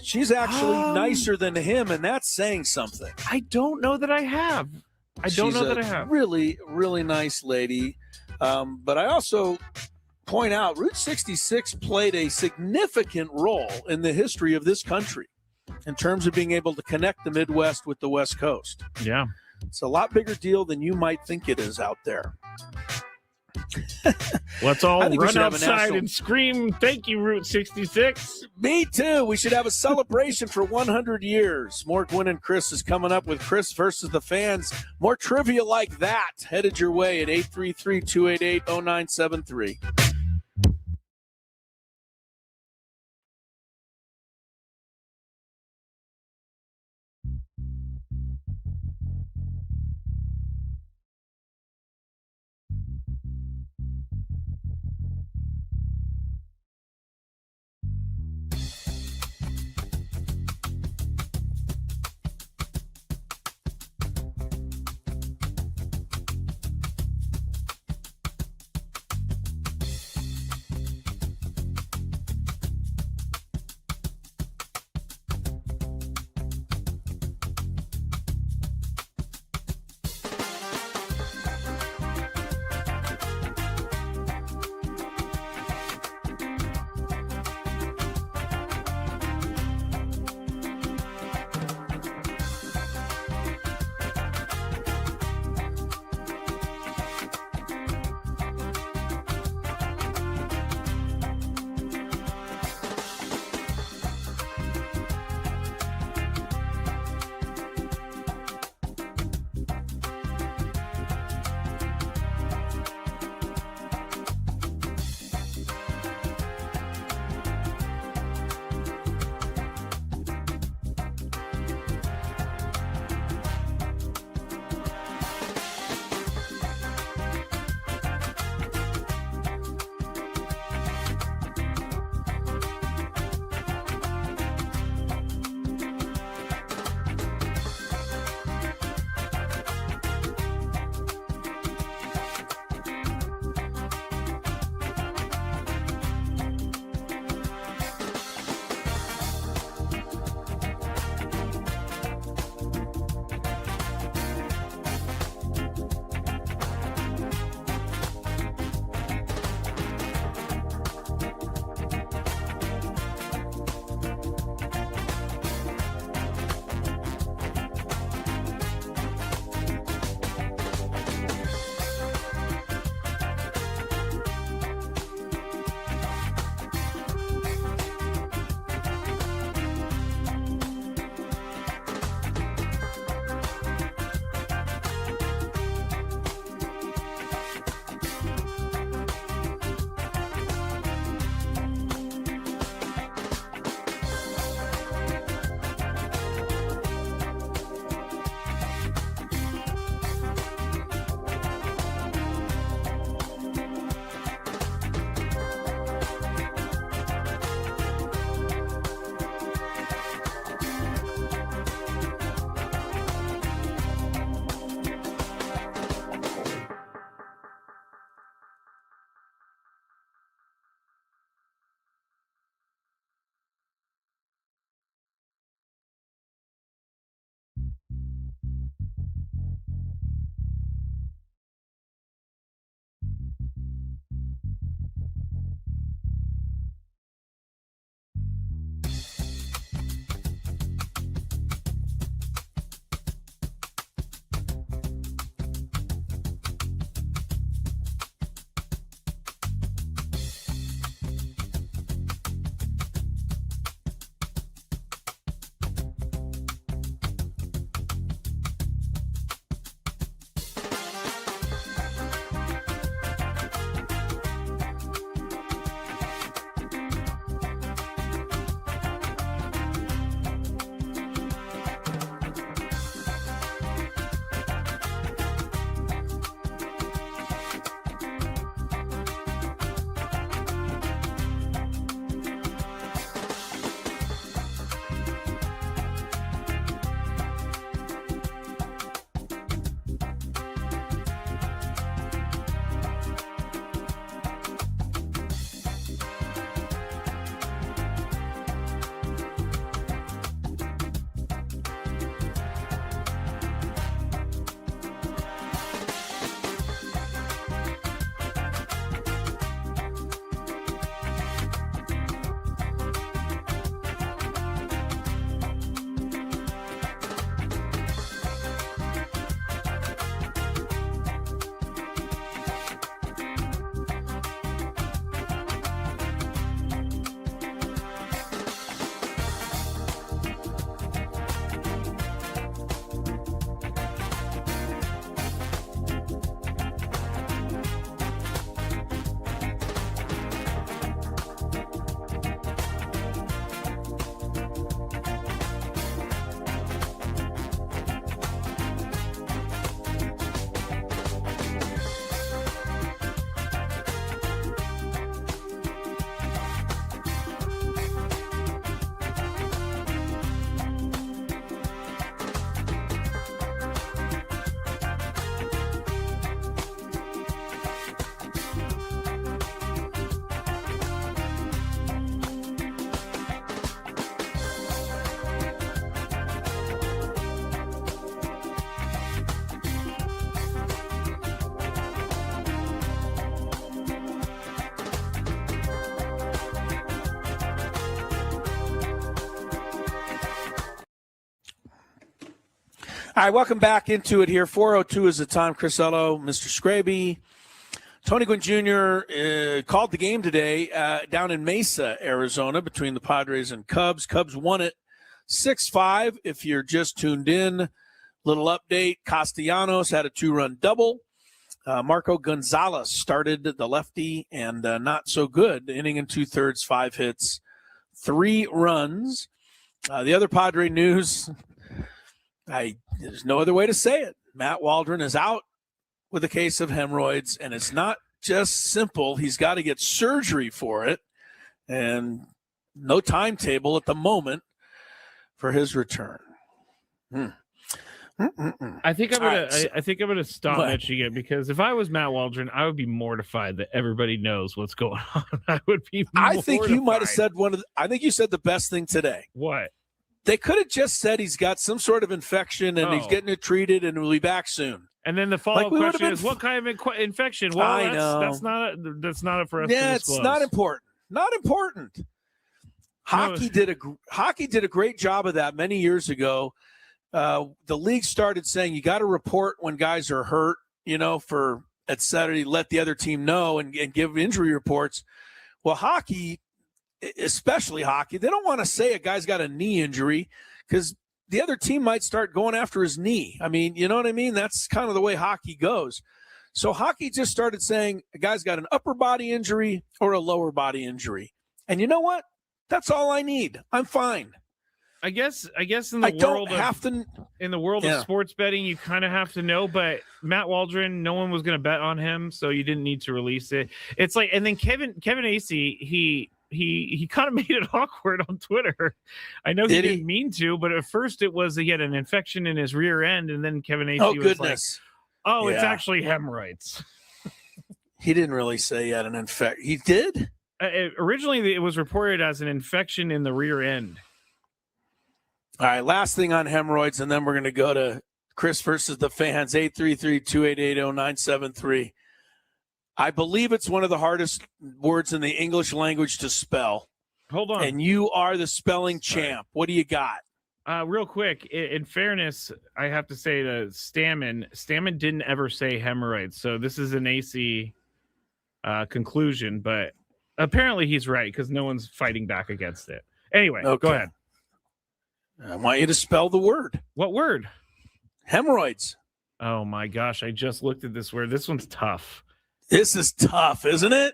Speaker 5: She's actually nicer than him, and that's saying something.
Speaker 6: I don't know that I have.
Speaker 5: She's a really, really nice lady. But I also point out Route 66 played a significant role in the history of this country in terms of being able to connect the Midwest with the West Coast.
Speaker 6: Yeah.
Speaker 5: It's a lot bigger deal than you might think it is out there.
Speaker 6: Let's all run outside and scream, thank you, Route 66.
Speaker 5: Me too. We should have a celebration for 100 years. More Gwynn and Chris is coming up with Chris versus the fans. More trivia like that headed your way at 833-288-0973. All right, welcome back into it here. 4:02 is the time. Crisello, Mr. Skraby. Tony Gwynn Jr. Called the game today down in Mesa, Arizona, between the Padres and Cubs. Cubs won it 6-5. If you're just tuned in, little update. Castellanos had a 2-run double. Marco Gonzalez started the lefty and not so good. Inning and 2/3, 5 hits, 3 runs. The other Padre news, there's no other way to say it. Matt Waldron is out with a case of hemorrhoids, and it's not just simple. He's got to get surgery for it, and no timetable at the moment for his return.
Speaker 6: I think I'm gonna stop mentioning it, because if I was Matt Waldron, I would be mortified that everybody knows what's going on. I would be.
Speaker 5: I think you might have said I think you said the best thing today.
Speaker 6: What?
Speaker 5: They could have just said he's got some sort of infection and he's getting it treated and will be back soon.
Speaker 6: And then the follow-up question is, what kind of infection? Well,
Speaker 5: I know.
Speaker 6: That's not for us to
Speaker 5: Yeah,
Speaker 6: disclose.
Speaker 5: it's not important. Not important. Hockey did a great job of that many years ago. The league started saying you got to report when guys are hurt, for et cetera, let the other team know and give injury reports. Well, hockey, especially hockey, they don't want to say a guy's got a knee injury because the other team might start going after his knee. I mean, you know what I mean? That's kind of the way hockey goes. So hockey just started saying a guy's got an upper body injury or a lower body injury. And you know what? That's all I need. I'm fine.
Speaker 6: I guess in the world of sports betting, you kind of have to know, but Matt Waldron, no one was going to bet on him, so you didn't need to release it. It's like, and then Kevin Acee, he kind of made it awkward on Twitter. I know he didn't mean to, but at first it was he had an infection in his rear end, and then Kevin Acee was like, it's actually hemorrhoids.
Speaker 5: He didn't really say he had an infection. He did?
Speaker 6: Originally, it was reported as an infection in the rear end.
Speaker 5: All right, last thing on hemorrhoids, and then we're going to go to Chris versus the fans, 833-288-0973. I believe it's one of the hardest words in the English language to spell.
Speaker 6: Hold on.
Speaker 5: And you are the spelling champ. What do you got?
Speaker 6: Real quick, in fairness, I have to say to Stammen didn't ever say hemorrhoids, so this is an AC conclusion, but apparently he's right because no one's fighting back against it. Anyway, Go ahead.
Speaker 5: I want you to spell the word.
Speaker 6: What word?
Speaker 5: Hemorrhoids.
Speaker 6: Oh, my gosh. I just looked at this word. This one's tough.
Speaker 5: This is tough, isn't it?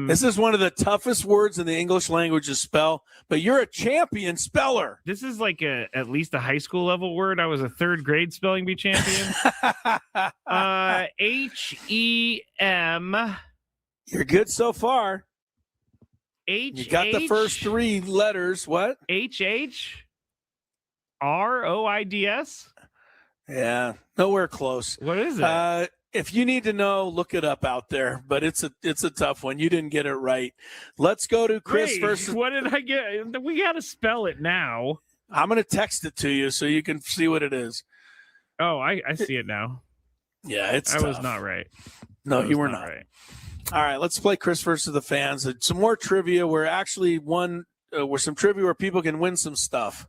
Speaker 5: This is one of the toughest words in the English language to spell, but you're a champion speller.
Speaker 6: This is like at least a high school level word. I was a 3rd grade spelling bee champion. H-E-M.
Speaker 5: You're good so far.
Speaker 6: H.
Speaker 5: You got the first 3 letters. What?
Speaker 6: H-H. R-O-I-D-S?
Speaker 5: Yeah, nowhere close.
Speaker 6: What is it?
Speaker 5: If you need to know, look it up out there. But it's a tough one. You didn't get it right. Let's go to Chris versus.
Speaker 6: What did I get? We got to spell it now.
Speaker 5: I'm going to text it to you so you can see what it is.
Speaker 6: Oh, I see it now.
Speaker 5: Yeah, it's tough.
Speaker 6: I was not right.
Speaker 5: No, you were not.
Speaker 6: Right.
Speaker 5: All right, let's play Chris versus the fans. Some more trivia. We're actually we're some trivia where people can win some stuff.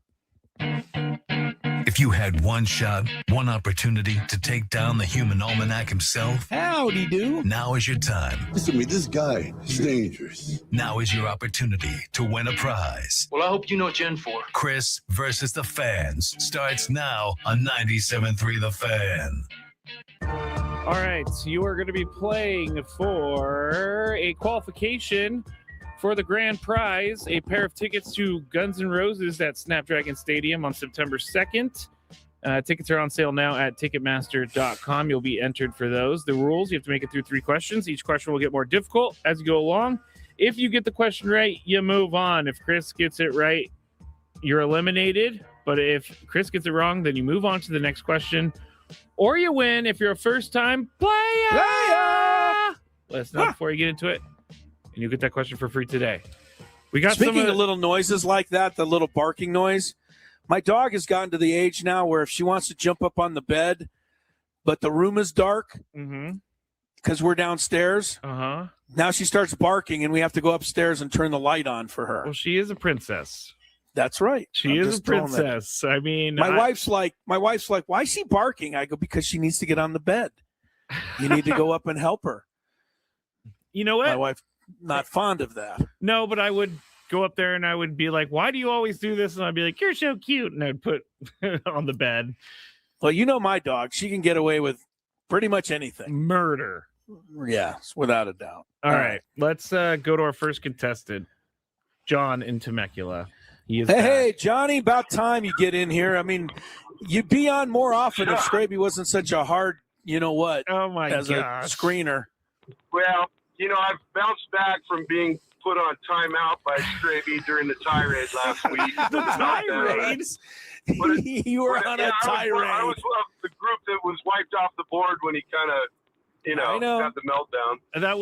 Speaker 1: If you had one shot, one opportunity to take down the human almanac himself,
Speaker 11: howdy do.
Speaker 1: Now is your time.
Speaker 11: Listen to me, this guy is dangerous.
Speaker 1: Now is your opportunity to win a prize.
Speaker 15: Well, I hope you know what you're in for.
Speaker 1: Chris versus the fans starts now on 97.3 The Fan.
Speaker 6: All right, so you are going to be playing for a qualification for the grand prize, a pair of tickets to Guns N' Roses at Snapdragon Stadium on September 2nd. Tickets are on sale now at Ticketmaster.com. You'll be entered for those. The rules, you have to make it through 3 questions. Each question will get more difficult as you go along. If you get the question right, you move on. If Chris gets it right, you're eliminated. But if Chris gets it wrong, then you move on to the next question. Or you win if you're a first-time player. Let us know before you get into it. And you get that question for free today. We got
Speaker 5: Speaking of little noises like that, the little barking noise, my dog has gotten to the age now where if she wants to jump up on the bed, but the room is dark because we're downstairs, now she starts barking and we have to go upstairs and turn the light on for her.
Speaker 6: Well, she is a princess.
Speaker 5: That's right.
Speaker 6: She is a princess. I mean,
Speaker 5: my wife's like, why is she barking? I go, because she needs to get on the bed. You need to go up and help her.
Speaker 6: You know what?
Speaker 5: My wife's not fond of that.
Speaker 6: No, but I would go up there and I would be like, why do you always do this? And I'd be like, you're so cute. And I'd put on the bed.
Speaker 5: Well, you know my dog. She can get away with pretty much anything.
Speaker 6: Murder.
Speaker 5: Yeah, without a doubt.
Speaker 6: All right. Let's go to our first contestant, John in Temecula. He is
Speaker 5: Hey, Johnny, about time you get in here. I mean, you'd be on more often if Skraby wasn't such a hard, you know what,
Speaker 6: oh my
Speaker 5: as
Speaker 6: gosh.
Speaker 5: a screener.
Speaker 15: Well, you know, I've bounced back from being put on timeout by Skraby during the tirade last week.
Speaker 5: The tirades? You were on a tirade.
Speaker 15: I was of the group that was wiped off the board when he kind of, you know, got the meltdown.
Speaker 6: That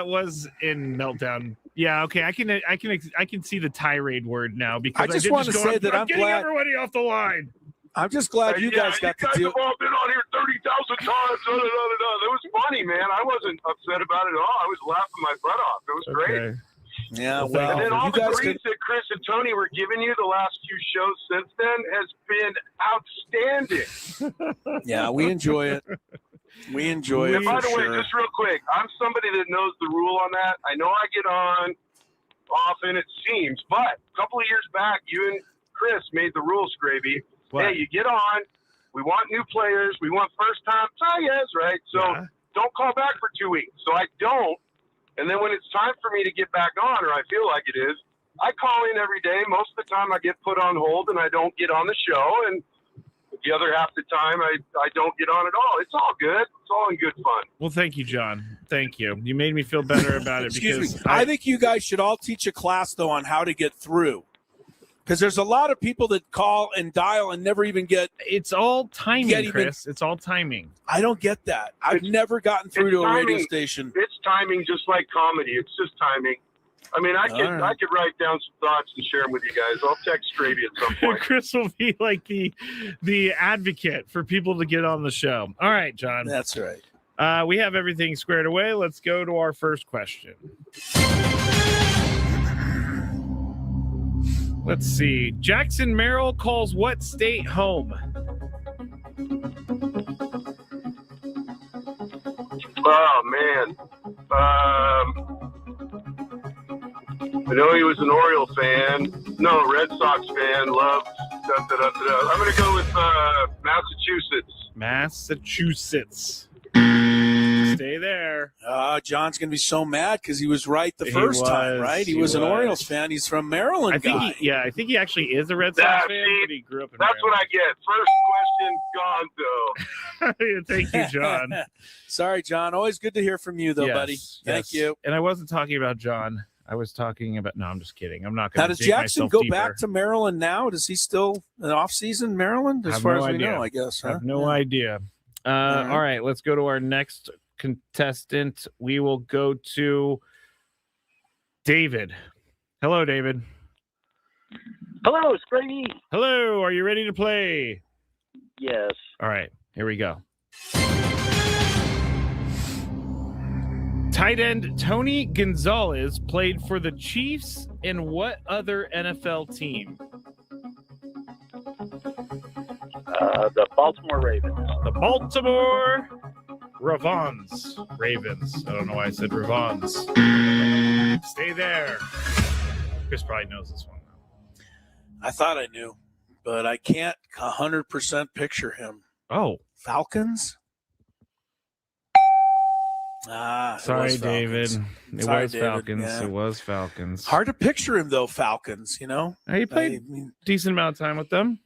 Speaker 6: was in meltdown. Yeah, okay. I can see the tirade word now because
Speaker 5: I just want to say that I'm
Speaker 6: getting
Speaker 5: glad
Speaker 6: everybody off the line.
Speaker 5: I'm just glad you guys got to do.
Speaker 15: You guys have all been on here 30,000 times. It was funny, man. I wasn't upset about it at all. I was laughing my butt off. It was great.
Speaker 5: Yeah, well,
Speaker 15: and then all
Speaker 5: you
Speaker 15: the
Speaker 5: guys
Speaker 15: grease that Chris and Tony were giving you the last few shows since then has been outstanding.
Speaker 5: Yeah, we enjoy it. We enjoy it.
Speaker 15: And by
Speaker 5: for
Speaker 15: the way,
Speaker 5: sure.
Speaker 15: just real quick, I'm somebody that knows the rule on that. I know I get on often, it seems, but a couple of years back, you and Chris made the rule, Skraby. Hey, you get on. We want new players. We want first-time tries, right? So don't call back for 2 weeks. So I don't. And then when it's time for me to get back on, or I feel like it is, I call in every day. Most of the time I get put on hold and I don't get on the show. And the other half the time I don't get on at all. It's all good. It's all in good fun.
Speaker 6: Well, thank you, John. Thank you. You made me feel better about it.
Speaker 5: Excuse
Speaker 6: because
Speaker 5: me. I think you guys should all teach a class, though, on how to get through. Because there's a lot of people that call and dial and never even get.
Speaker 6: It's all timing, Chris. It's all timing.
Speaker 5: I don't get that. I've never gotten through to a radio station.
Speaker 15: It's timing, just like comedy. It's just timing. I mean, I could write down some thoughts and share them with you guys. I'll text Skraby at some point.
Speaker 6: Chris will be like the advocate for people to get on the show. All right, John.
Speaker 5: That's right.
Speaker 6: We have everything squared away. Let's go to our first question. Let's see. Jackson Merrill calls what state home?
Speaker 15: Oh, man. I know he was an Oriole fan. No, Red Sox fan. Loved. I'm going to go with Massachusetts.
Speaker 6: Massachusetts. Stay there.
Speaker 5: John's going to be so mad because he was right the first time, right? He was an Orioles fan. He's from Maryland.
Speaker 6: I think he actually is a Red Sox fan, but he grew up in Maryland.
Speaker 15: That's what I get. First question, gone, though.
Speaker 6: Thank you, John.
Speaker 5: Sorry, John. Always good to hear from you, though, buddy. Thank you.
Speaker 6: And I wasn't talking about John. I was talking about. No, I'm just kidding. I'm not going to.
Speaker 5: Now, does Jackson go back to Maryland now? Does he still an off-season Maryland? As far as we know, I guess.
Speaker 6: I have no idea. All right, let's go to our next contestant. We will go to David. Hello, David.
Speaker 16: Hello, Skraby.
Speaker 6: Hello. Are you ready to play?
Speaker 16: Yes.
Speaker 6: All right, here we go. Tight end Tony Gonzalez played for the Chiefs in what other NFL team?
Speaker 16: The Baltimore Ravens.
Speaker 6: The Baltimore Ravens. I don't know why I said Ravens. Stay there. Chris probably knows this one.
Speaker 5: I thought I knew, but I can't 100% picture him.
Speaker 6: Oh.
Speaker 5: Falcons?
Speaker 6: Sorry, David. It was
Speaker 5: David.
Speaker 6: Falcons.
Speaker 5: Yeah.
Speaker 6: It was Falcons.
Speaker 5: Hard to picture him, though, Falcons, you know?
Speaker 6: He played decent amount of time with them.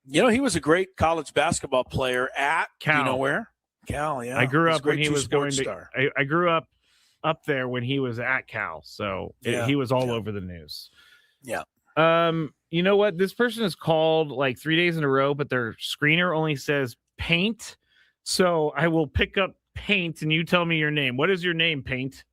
Speaker 5: You know, he was a great college basketball player at
Speaker 6: Cal.
Speaker 5: You know where? Cal, yeah.
Speaker 6: I grew
Speaker 5: He's a
Speaker 6: up when
Speaker 5: great
Speaker 6: he was going to.
Speaker 5: two-sport
Speaker 6: I grew up there when he was at Cal, so he was all over the news.
Speaker 5: Yeah.
Speaker 6: You know what? This person is called like 3 days in a row, but their screener only says Paint. So I will pick up Paint, and you tell me your name. What is your name, Paint?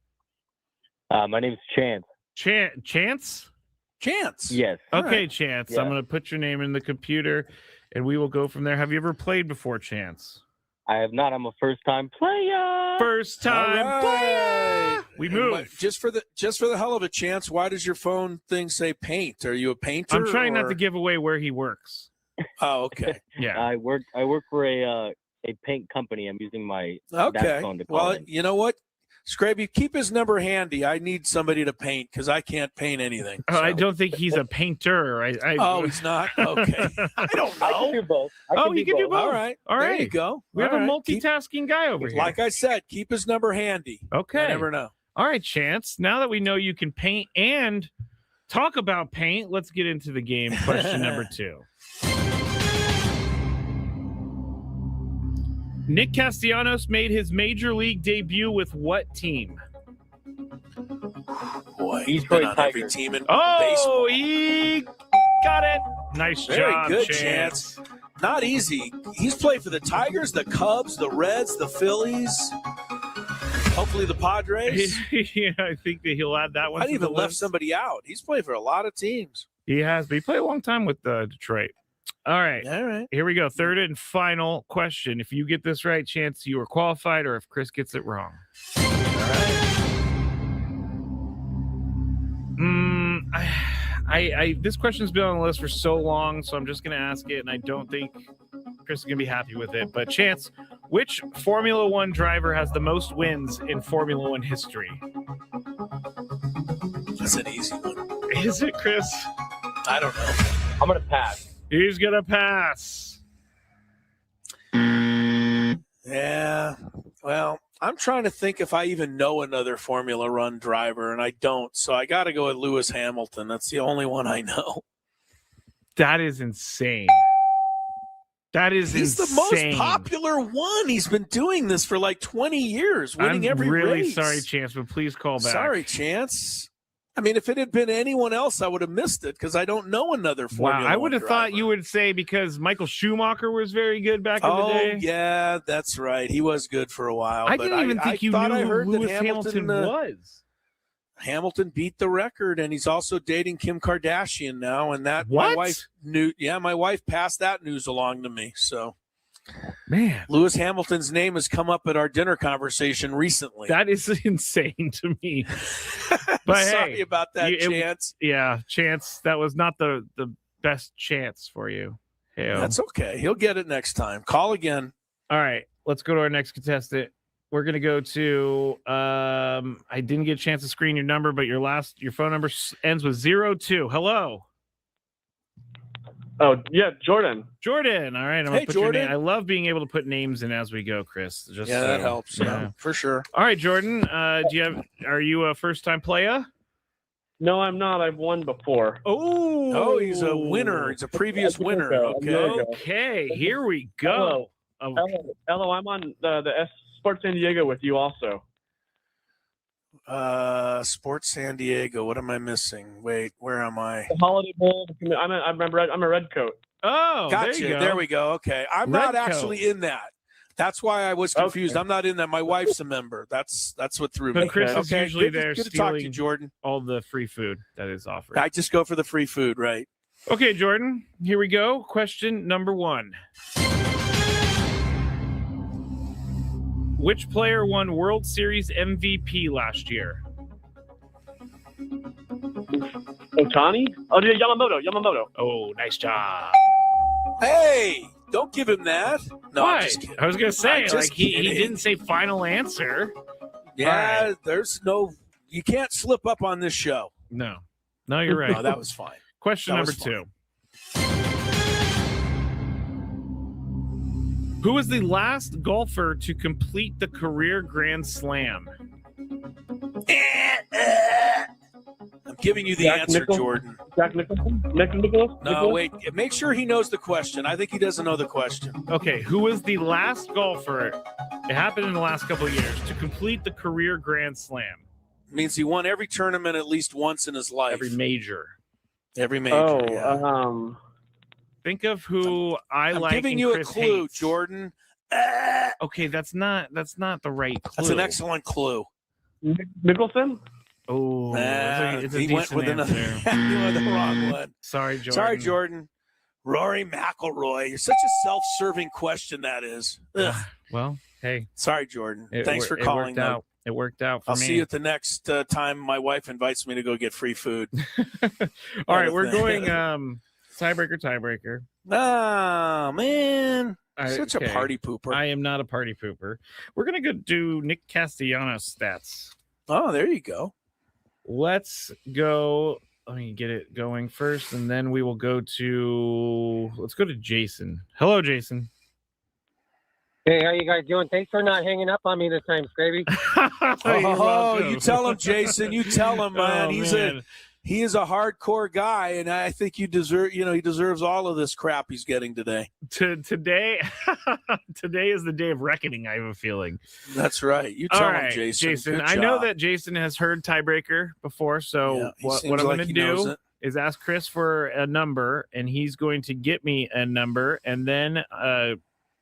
Speaker 16: My name's Chance.
Speaker 6: Chance?
Speaker 5: Chance.
Speaker 16: Yes.
Speaker 6: Okay,
Speaker 16: Right.
Speaker 6: Chance.
Speaker 16: Yeah.
Speaker 6: I'm going to put your name in the computer, and we will go from there. Have you ever played before, Chance?
Speaker 16: I have not. I'm a first-time player.
Speaker 6: First time player. We move.
Speaker 5: Just for the hell of a chance, why does your phone thing say paint? Are you a painter?
Speaker 6: I'm trying not to give away where he works.
Speaker 5: Oh, okay.
Speaker 6: Yeah.
Speaker 16: I work for a paint company. I'm using my dad's phone to call
Speaker 5: Well,
Speaker 16: in.
Speaker 5: you know what? Skraby, keep his number handy. I need somebody to paint because I can't paint anything.
Speaker 6: Oh, I don't think he's a painter.
Speaker 5: Oh, he's not? Okay. I don't know.
Speaker 16: I can do both.
Speaker 6: You can do both.
Speaker 5: All right.
Speaker 6: All
Speaker 5: There
Speaker 6: right.
Speaker 5: you go.
Speaker 6: We have
Speaker 5: All
Speaker 6: a
Speaker 5: right.
Speaker 6: multitasking guy over here.
Speaker 5: Like I said, keep his number handy.
Speaker 6: Okay.
Speaker 5: I never know.
Speaker 6: All right, Chance. Now that we know you can paint and talk about paint, let's get into the game. Question number 2. Nick Castellanos made his major league debut with what team?
Speaker 5: Boy,
Speaker 16: He's
Speaker 5: been
Speaker 16: Detroit
Speaker 5: on every
Speaker 16: Tigers.
Speaker 5: team in
Speaker 6: Oh,
Speaker 5: baseball.
Speaker 6: he got it. Nice
Speaker 5: Very
Speaker 6: job,
Speaker 5: good,
Speaker 6: Chance.
Speaker 5: Not easy. He's played for the Tigers, the Cubs, the Reds, the Phillies. Hopefully the Padres.
Speaker 6: Yeah, I think that he'll add that one.
Speaker 5: I
Speaker 6: to
Speaker 5: even
Speaker 6: the
Speaker 5: left
Speaker 6: list.
Speaker 5: somebody out. He's played for a lot of teams.
Speaker 6: He has, but he played a long time with Detroit. All right.
Speaker 5: All right.
Speaker 6: Here we go. Third and final question. If you get this right, Chance, you are qualified, or if Chris gets it wrong.
Speaker 5: All right.
Speaker 6: This question's been on the list for so long, so I'm just going to ask it, and I don't think Chris is going to be happy with it. But Chance, which Formula One driver has the most wins in Formula One history?
Speaker 5: That's an easy one.
Speaker 6: Is it, Chris?
Speaker 5: I don't know.
Speaker 16: I'm going to pass.
Speaker 6: He's going to pass.
Speaker 5: Yeah. Well, I'm trying to think if I even know another Formula One driver, and I don't. So I got to go with Lewis Hamilton. That's the only one I know.
Speaker 6: That is insane. That is
Speaker 5: He's
Speaker 6: insane.
Speaker 5: the most popular one. He's been doing this for like 20 years, winning
Speaker 6: I'm
Speaker 5: every
Speaker 6: really
Speaker 5: race.
Speaker 6: sorry, Chance, but please call back.
Speaker 5: Sorry, Chance. I mean, if it had been anyone else, I would have missed it because I don't know another Formula
Speaker 6: Wow, I would have
Speaker 5: One
Speaker 6: thought
Speaker 5: driver.
Speaker 6: you would say because Michael Schumacher was very good back in the
Speaker 5: Oh,
Speaker 6: day.
Speaker 5: yeah, that's right. He was good for a while.
Speaker 6: I
Speaker 5: but
Speaker 6: didn't even think you
Speaker 5: thought
Speaker 6: knew
Speaker 5: I heard
Speaker 6: who
Speaker 5: that
Speaker 6: Lewis Hamilton was.
Speaker 5: Hamilton beat the record, and he's also dating Kim Kardashian now. And that
Speaker 6: What?
Speaker 5: my wife knew. Yeah, my wife passed that news along to me. So,
Speaker 6: Man,
Speaker 5: Lewis Hamilton's name has come up at our dinner conversation recently.
Speaker 6: that is insane to me. But
Speaker 5: Sorry
Speaker 6: hey,
Speaker 5: about that,
Speaker 6: it-
Speaker 5: Chance.
Speaker 6: Yeah, Chance, that was not the best chance for you. Hey,
Speaker 5: That's okay. He'll get it next time. Call again.
Speaker 6: all right, let's go to our next contestant. We're gonna go to. I didn't get a chance to screen your number, but your phone number ends with 02. Hello,
Speaker 17: Oh, yeah, Jordan.
Speaker 6: Jordan. All right, I'm
Speaker 5: Hey,
Speaker 6: gonna put your
Speaker 5: Jordan.
Speaker 6: name. I love being able to put names in as we go, Chris. Just
Speaker 5: Yeah, that
Speaker 6: so-
Speaker 5: helps. Yeah, for sure.
Speaker 6: All right, Jordan. Are you a first time player?
Speaker 17: No, I'm not. I've won before.
Speaker 6: Oh,
Speaker 5: he's a winner. He's a previous winner.
Speaker 17: A year
Speaker 5: Okay.
Speaker 17: ago.
Speaker 6: Okay, here we go.
Speaker 17: Hello, I'm on the Sports San Diego with you also.
Speaker 5: Sports San Diego. What am I missing? Wait, where am I?
Speaker 17: The Holiday Bowl. I'm a red coat.
Speaker 6: Oh,
Speaker 5: Gotcha. There we go. Okay. I'm not
Speaker 6: Red
Speaker 5: actually in that. That's why I was confused. I'm not in that. My wife's a member. That's what threw me.
Speaker 6: But Chris is
Speaker 5: Okay,
Speaker 6: usually
Speaker 5: good,
Speaker 6: there
Speaker 5: good to talk to you,
Speaker 6: stealing
Speaker 5: Jordan.
Speaker 6: all the free food that is offered.
Speaker 5: I just go for the free food, right?
Speaker 6: Okay, Jordan, here we go. Question number 1. Which player won World Series MVP last year?
Speaker 17: Otani? Oh, yeah, Yamamoto.
Speaker 6: Oh, nice job.
Speaker 5: Hey, don't give him that. No,
Speaker 6: Why?
Speaker 5: I'm just kidding.
Speaker 6: I was going to say,
Speaker 5: I'm just
Speaker 6: like, he
Speaker 5: kidding.
Speaker 6: didn't say final answer.
Speaker 5: Yeah,
Speaker 6: All right.
Speaker 5: there's no. You can't slip up on this show.
Speaker 6: No, you're right.
Speaker 5: No, that was fine.
Speaker 6: Question
Speaker 5: That
Speaker 6: number
Speaker 5: was
Speaker 6: 2. Who was the last golfer to complete the career Grand Slam?
Speaker 5: I'm giving you the
Speaker 17: Jack
Speaker 5: answer,
Speaker 17: Nicklaus?
Speaker 5: Jordan.
Speaker 17: Jack Nicholson? Nicholas?
Speaker 5: No, wait. Make sure he knows the question. I think he doesn't know the question.
Speaker 6: Okay, who was the last golfer? It happened in the last couple of years to complete the career Grand Slam.
Speaker 5: It means he won every tournament at least once in his life.
Speaker 6: Every major.
Speaker 5: Every major.
Speaker 17: Oh,
Speaker 5: yeah.
Speaker 6: Think of who
Speaker 5: I'm
Speaker 6: like.
Speaker 5: giving
Speaker 6: and
Speaker 5: you
Speaker 6: Chris
Speaker 5: a clue,
Speaker 6: hates.
Speaker 5: Jordan.
Speaker 6: Okay, that's not the right clue.
Speaker 5: That's an excellent clue.
Speaker 17: Nicholson?
Speaker 6: Oh, it's a
Speaker 5: he went
Speaker 6: decent
Speaker 5: with another.
Speaker 6: answer.
Speaker 5: He went the wrong one.
Speaker 6: Sorry, Jordan.
Speaker 5: Sorry, Jordan. Rory McIlroy. You're such a self-serving question. That is. Ugh.
Speaker 6: Well, hey.
Speaker 5: Sorry, Jordan. Thanks for calling.
Speaker 6: It worked out for me.
Speaker 5: I'll see you at the next time my wife invites me to go get free food.
Speaker 6: All right, we're going tiebreaker.
Speaker 5: Oh, man.
Speaker 6: Right,
Speaker 5: Such a party pooper.
Speaker 6: I am not a party pooper. We're going to go do Nick Castellanos stats.
Speaker 5: Oh, there you go.
Speaker 6: Let's go. Let me get it going first, and then we will go to. Let's go to Jason. Hello, Jason.
Speaker 18: Hey, how you guys doing? Thanks for not hanging up on me this time, Skraby.
Speaker 5: You tell him, Jason. You tell him, man. He is a hardcore guy, and I think he deserves all of this crap he's getting today.
Speaker 6: Today is the day of reckoning, I have a feeling.
Speaker 5: That's right. You tell him, Jason.
Speaker 6: I know that Jason has heard tiebreaker before, so what I'm going to do is ask Chris for a number, and he's going to get me a number, and then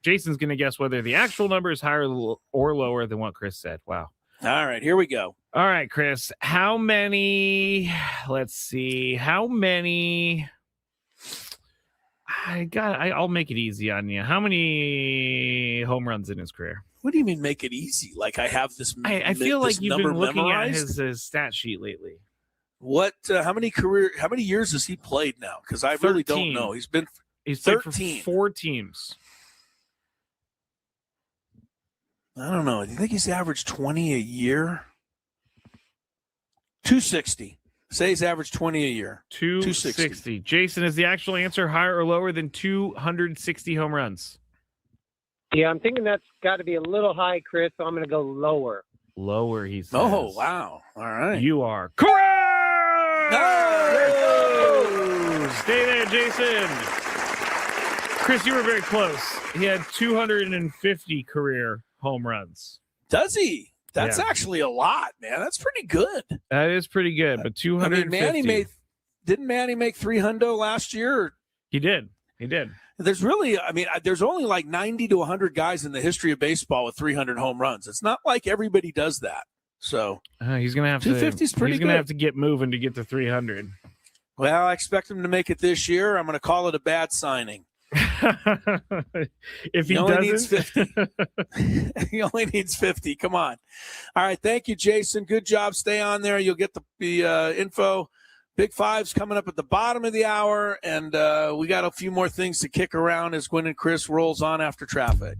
Speaker 6: Jason's going to guess whether the actual number is higher or lower than what Chris said. Wow.
Speaker 5: All right, here we go.
Speaker 6: All right, Chris, how many? Let's see. How many? I'll make it easy on you. How many home runs in his career?
Speaker 5: What do you mean make it easy? Like I have this.
Speaker 6: I feel like you've been looking
Speaker 5: memorized?
Speaker 6: at his stat sheet lately.
Speaker 5: What? How many years has he played now? Because I really don't know. He's played 13.
Speaker 6: For 4 teams.
Speaker 5: I don't know. Do you think he's averaged 20 a year? 260. Say he's averaged 20 a year.
Speaker 6: 260. Jason, is the actual answer higher or lower than 260 home runs?
Speaker 18: Yeah, I'm thinking that's got to be a little high, Chris, so I'm going to go lower.
Speaker 6: Lower, he says.
Speaker 5: Oh, wow. All right.
Speaker 6: You are correct!
Speaker 5: No!
Speaker 6: Stay there, Jason. Chris, you were very close. He had 250 career home runs.
Speaker 5: Does he? That's actually a lot, man. That's pretty good.
Speaker 6: That is pretty good, but 250.
Speaker 5: Didn't Manny make 300 last year?
Speaker 6: He did.
Speaker 5: There's only like 90 to 100 guys in the history of baseball with 300 home runs. It's not like everybody does that. So
Speaker 6: he's gonna have
Speaker 5: 250 is pretty good.
Speaker 6: He's gonna have to get moving to get to 300.
Speaker 5: Well, I expect him to make it this year. I'm gonna call it a bad signing.
Speaker 6: If he
Speaker 5: only needs 50. He only needs 50. Come on. All right. Thank you, Jason. Good job. Stay on there. You'll get the info. Big Five's coming up at the bottom of the hour, and we got a few more things to kick around as Gwynn and Chris rolls on after traffic.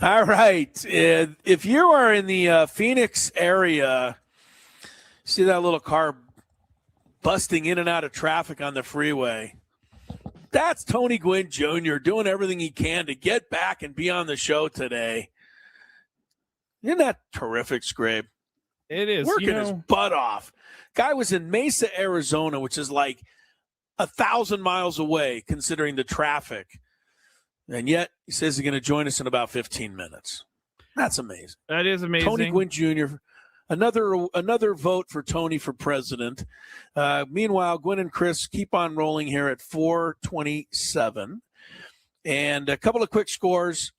Speaker 5: All right. If you are in the Phoenix area, see that little car busting in and out of traffic on the freeway. That's Tony Gwynn Jr. doing everything he can to get back and be on the show today. Isn't that terrific, Skrabe?
Speaker 6: It is.
Speaker 5: Working his butt off. Guy was in Mesa, Arizona, which is like 1,000 miles away considering the traffic. And yet he says he's going to join us in about 15 minutes. That's amazing.
Speaker 6: That is amazing.
Speaker 5: Tony Gwynn Jr., another vote for Tony for president. Meanwhile, Gwynn and Chris keep on rolling here at 427. And a couple of quick scores.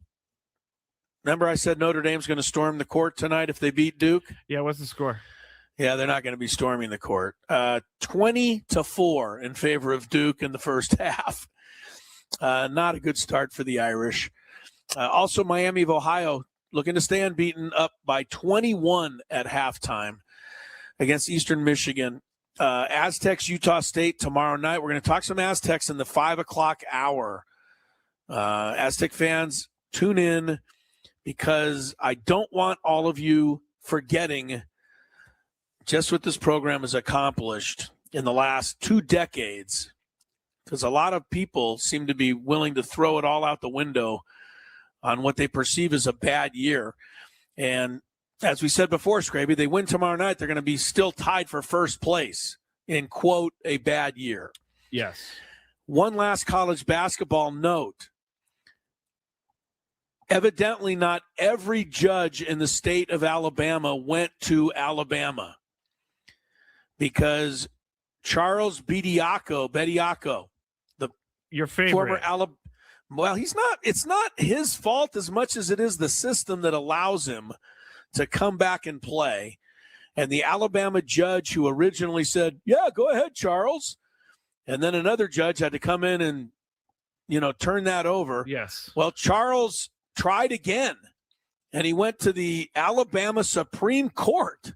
Speaker 5: Remember I said Notre Dame's going to storm the court tonight if they beat Duke?
Speaker 6: Yeah, what's the score?
Speaker 5: Yeah, they're not going to be storming the court. 20-4 in favor of Duke in the first half. Not a good start for the Irish. Also, Miami of Ohio looking to stay unbeaten, up by 21 at halftime against Eastern Michigan. Aztecs, Utah State tomorrow night. We're going to talk some Aztecs in the 5 o'clock hour. Aztec fans, tune in because I don't want all of you forgetting just what this program has accomplished in the last 2 decades, because a lot of people seem to be willing to throw it all out the window on what they perceive as a bad year. And as we said before, Skraby, they win tomorrow night, they're going to be still tied for first place in, quote, a bad year.
Speaker 6: Yes.
Speaker 5: One last college basketball note. Evidently, not every judge in the state of Alabama went to Alabama, because Charles Bediako,
Speaker 6: your favorite
Speaker 5: former Alabama, well, it's not his fault as much as it is the system that allows him to come back and play. And the Alabama judge who originally said, yeah, go ahead, Charles. And then another judge had to come in and, turn that over.
Speaker 6: Yes.
Speaker 5: Well, Charles tried again, and he went to the Alabama Supreme Court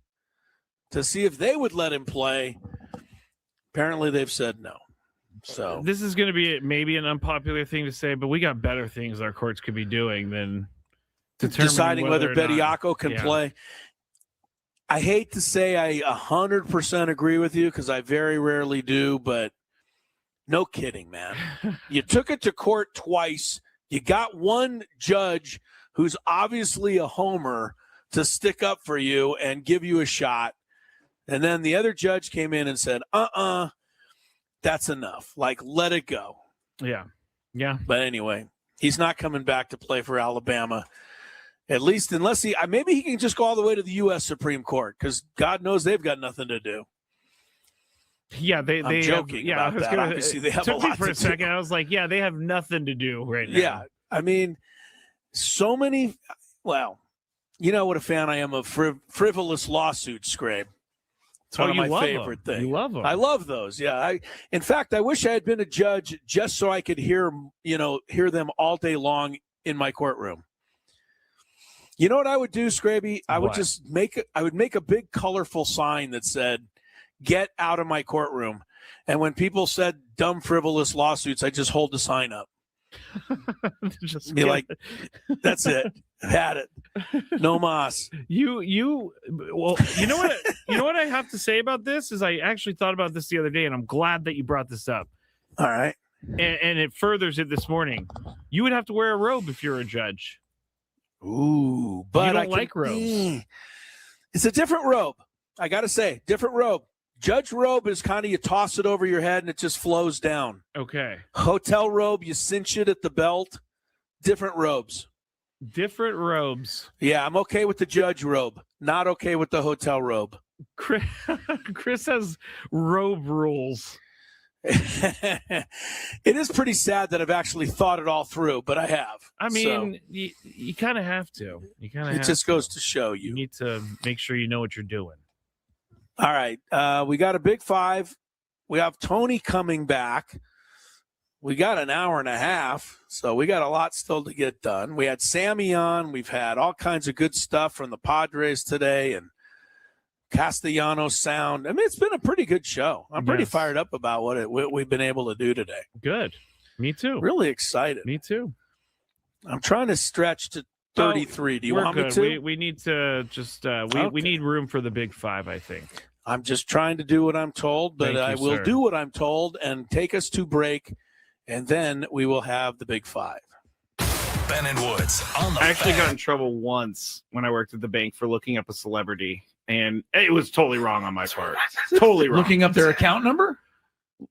Speaker 5: to see if they would let him play. Apparently they've said no. So
Speaker 6: this is going to be maybe an unpopular thing to say, but we got better things our courts could be doing than
Speaker 5: deciding whether Bediako can play. I hate to say I 100% agree with you, because I very rarely do, but no kidding, man. You took it to court twice. You got one judge who's obviously a homer to stick up for you and give you a shot. And then the other judge came in and said, that's enough. Like, let it go.
Speaker 6: Yeah. Yeah.
Speaker 5: But anyway, he's not coming back to play for Alabama, at least unless maybe he can just go all the way to the U.S. Supreme Court, because God knows they've got nothing to do.
Speaker 6: Yeah, I'm
Speaker 5: joking about that. Obviously, they have a lot
Speaker 6: for
Speaker 5: to
Speaker 6: a second.
Speaker 5: do.
Speaker 6: I was like, yeah, they have nothing to do right now.
Speaker 5: Yeah, I mean, so many. Well, you know what a fan I am of frivolous lawsuits, Skrabe. It's one of my favorite things.
Speaker 6: You love them.
Speaker 5: I love those. Yeah. In fact, I wish I had been a judge just so I could hear them all day long in my courtroom. You know what I would do, Skraby? I would just make a big colorful sign that said, "Get out of my courtroom." And when people said dumb, frivolous lawsuits, I just hold the sign up.
Speaker 6: Just
Speaker 5: be like, that's it. Had it. No mas.
Speaker 6: Well, you know what I have to say about this is I actually thought about this the other day, and I'm glad that you brought this up.
Speaker 5: All right.
Speaker 6: And it furthers it this morning. You would have to wear a robe if you're a judge.
Speaker 5: Ooh, but
Speaker 6: you don't like robes.
Speaker 5: It's a different robe. I got to say, different robe. Judge robe is kind of, you toss it over your head and it just flows down.
Speaker 6: Okay.
Speaker 5: Hotel robe, you cinch it at the belt. Different robes.
Speaker 6: Different robes.
Speaker 5: Yeah, I'm okay with the judge robe. Not okay with the hotel robe.
Speaker 6: Chris has robe rules.
Speaker 5: It is pretty sad that I've actually thought it all through, but I have.
Speaker 6: I mean, you kind of have to.
Speaker 5: It just goes to show you.
Speaker 6: You need to make sure you know what you're doing.
Speaker 5: All right. We got a big 5. We have Tony coming back. We got an hour and a half, so we got a lot still to get done. We had Sammy on. We've had all kinds of good stuff from the Padres today, and Castellanos sound. I mean, it's been a pretty good show. I'm pretty fired up about what we've been able to do today.
Speaker 6: Good. Me too.
Speaker 5: Really excited.
Speaker 6: Me too.
Speaker 5: I'm trying to stretch to 33. Do you want me to?
Speaker 6: We need to just we need room for the big 5, I think.
Speaker 5: I'm just trying to do what I'm told, but I will do what I'm told and take us to break, and then we will have the big 5.
Speaker 1: Ben and Woods on the
Speaker 6: I actually
Speaker 1: Fan.
Speaker 6: got in trouble once when I worked at the bank for looking up a celebrity, and it was totally wrong on my part. Totally wrong.
Speaker 19: Looking up their account number?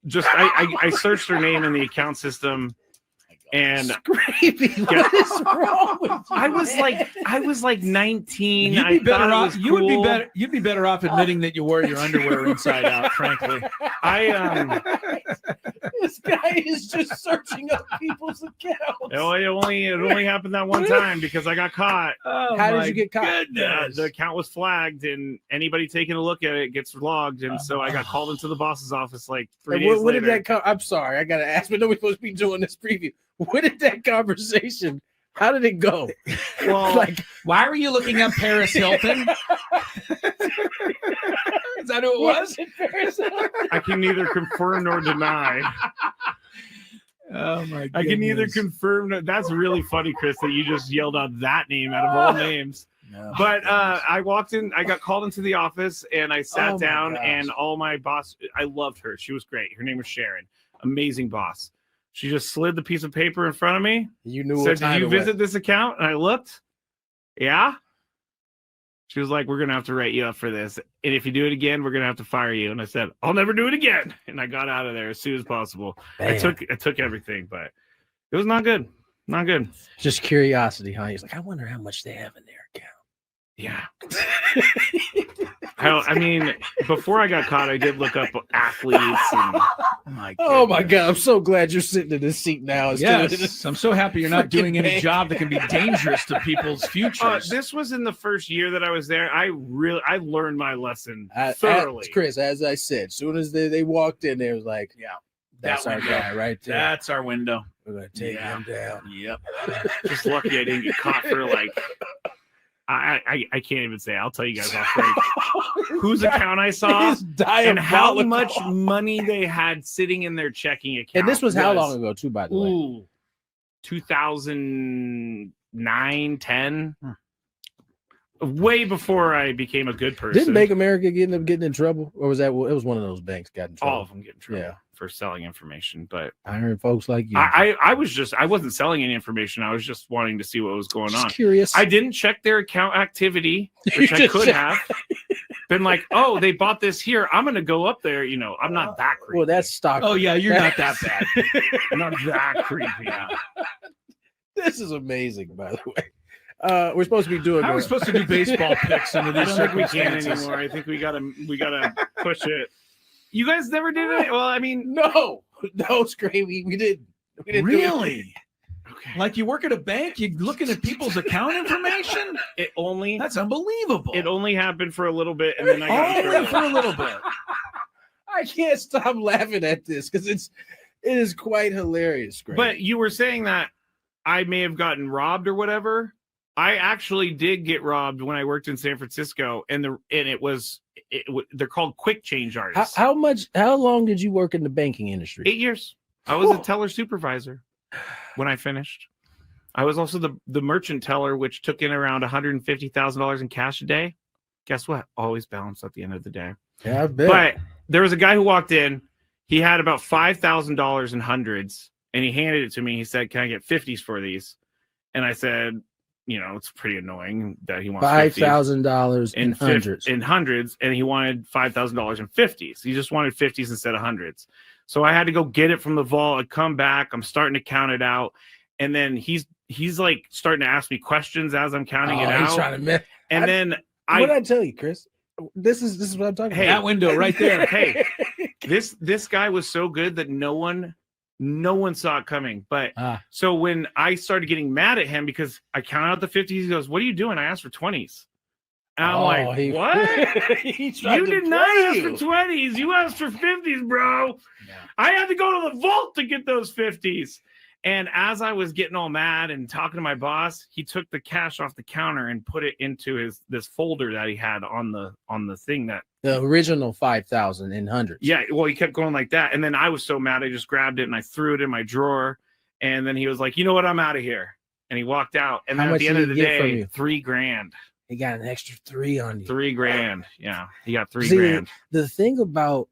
Speaker 6: Just I searched her name in the account system, and
Speaker 19: Skraby, what is wrong with you?
Speaker 6: I was like 19.
Speaker 19: You'd be better off.
Speaker 6: Cool.
Speaker 19: You'd be better off admitting that you wear your underwear inside out. Frankly,
Speaker 20: This guy is just searching up people's accounts.
Speaker 6: It only happened that one time because I got caught.
Speaker 20: Oh, how did you get caught?
Speaker 6: The account was flagged, and anybody taking a look at it gets logged, and so I got called into the boss's office like 3 days
Speaker 20: What
Speaker 6: later.
Speaker 20: did that come? I'm sorry, I gotta ask, but nobody's supposed to be doing this preview. What did that conversation? How did it go?
Speaker 19: Well, why were you looking up Paris Hilton? Is that who it was?
Speaker 6: I can neither confirm nor deny.
Speaker 19: Oh my!
Speaker 6: I can neither confirm. That's really funny, Chris, that you just yelled out that name out of all names.
Speaker 19: No,
Speaker 6: but I walked in. I got called into the office, and I sat down.
Speaker 20: gosh.
Speaker 6: And all my boss, I loved her. She was great. Her name was Sharon. Amazing boss. She just slid the piece of paper in front of me.
Speaker 20: You knew.
Speaker 6: Said, "Did you visit this account?" And I looked. Yeah. She was like, "We're gonna have to write you up for this, and if you do it again, we're gonna have to fire you." And I said, "I'll never do it again." And I got out of there as soon as possible. I took everything, but it was not good. Not good.
Speaker 20: Just curiosity, huh? He's like, I wonder how much they have in their account.
Speaker 6: Yeah. I mean, before I got caught, I did look up athletes. And,
Speaker 20: oh my God! I'm so glad you're sitting in this seat now.
Speaker 19: Yes, I'm so happy you're not doing any job that can be dangerous to people's futures.
Speaker 6: This was in the first year that I was there. I learned my lesson
Speaker 20: Thoroughly.
Speaker 6: thoroughly.
Speaker 20: Chris, as I said, as soon as they walked in, there was like,
Speaker 19: yeah,
Speaker 20: that's our guy right there.
Speaker 19: That's our window.
Speaker 20: We're gonna take him down.
Speaker 19: Yep.
Speaker 6: Just lucky I didn't get caught for like. I can't even say. I'll tell you guys off break whose account I saw and how much money they had sitting in their checking account.
Speaker 20: And this was how long ago, too, by the way?
Speaker 6: 2009, 10. Way before I became a good person.
Speaker 20: Didn't Bank America end up getting in trouble, or was that? It was one of those banks got in trouble.
Speaker 6: All of them get in trouble for selling information, but
Speaker 20: I heard folks like you.
Speaker 6: I wasn't selling any information. I was just wanting to see what was going on.
Speaker 20: Curious.
Speaker 6: I didn't check their account activity, which I could have. Been like, oh, they bought this here. I'm gonna go up there. You know, I'm not that creepy.
Speaker 20: Well, that's stock.
Speaker 19: Oh yeah, you're not that bad.
Speaker 6: I'm not that creepy.
Speaker 20: This is amazing, by the way. We're supposed to be doing.
Speaker 19: How are we supposed to do baseball picks under these
Speaker 6: I don't think we can
Speaker 19: circumstances?
Speaker 6: anymore. I think we gotta push it. You guys never did it? Well, I mean,
Speaker 20: no, Skraby, we didn't. We didn't do it.
Speaker 19: Really? Okay. Like you work at a bank, you're looking at people's account information?
Speaker 6: That's
Speaker 19: unbelievable.
Speaker 6: It only happened for a little bit, and then I got in trouble.
Speaker 19: for a little bit.
Speaker 20: I can't stop laughing at this because it is quite hilarious, Skraby.
Speaker 6: But you were saying that I may have gotten robbed or whatever. I actually did get robbed when I worked in San Francisco, and they're called quick change artists.
Speaker 20: How long did you work in the banking industry?
Speaker 6: 8 years. I was a teller supervisor when I finished. I was also the merchant teller, which took in around $150,000 in cash a day. Guess what? Always balanced at the end of the day.
Speaker 20: Yeah, I bet.
Speaker 6: But there was a guy who walked in. He had about $5,000 in hundreds, and he handed it to me. He said, "Can I get 50s for these?" And I said, you know, it's pretty annoying that he wants
Speaker 20: $5,000 in hundreds.
Speaker 6: In hundreds, and he wanted $5,000 in 50s. He just wanted 50s instead of hundreds. So I had to go get it from the vault. I come back. I'm starting to count it out, and then he's like starting to ask me questions as I'm counting it out.
Speaker 20: He's trying to
Speaker 6: and then
Speaker 20: what did I tell you, Chris? This is what I'm talking
Speaker 6: hey,
Speaker 20: about.
Speaker 19: That window right there.
Speaker 6: Hey, this guy was so good that no one saw it coming. But so when I started getting mad at him because I counted out the 50s, he goes, "What are you doing?" I asked for 20s. And I'm like, what? You did not ask for 20s. You asked for 50s, bro. Yeah. I had to go to the vault to get those 50s. And as I was getting all mad and talking to my boss, he took the cash off the counter and put it into this folder that he had on the thing that
Speaker 20: the original 5,000 in hundreds.
Speaker 6: Yeah, well, he kept going like that. And then I was so mad, I just grabbed it and I threw it in my drawer. And then he was like, "You know what? I'm out of here." and he walked out. And
Speaker 20: How
Speaker 6: then at
Speaker 20: much
Speaker 6: the end
Speaker 20: did
Speaker 6: of the
Speaker 20: he get from
Speaker 6: day,
Speaker 20: you?
Speaker 6: $3,000.
Speaker 20: He got an extra 3 on you.
Speaker 6: $3,000. Yeah, he got $3,000.
Speaker 20: See, the thing about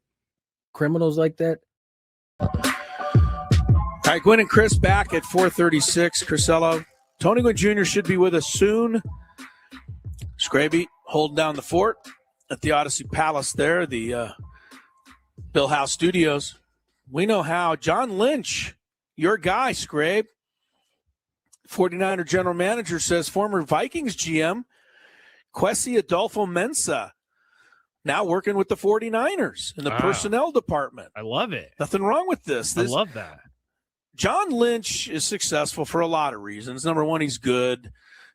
Speaker 20: criminals like that.
Speaker 5: All right, Gwynn and Chris back at 4:36. Crisello, Tony Gwynn Jr. should be with us soon. Skraby holding down the fort at the Odyssey Palace there, the Bill House Studios. We know how. John Lynch, your guy, Skrabe, 49er general manager, says former Vikings GM Kwesi Adolfo-Mensah now working with the 49ers in the personnel department.
Speaker 6: I love it.
Speaker 5: Nothing wrong with this.
Speaker 6: I love that.
Speaker 5: John Lynch is successful for a lot of reasons. Number one, he's good.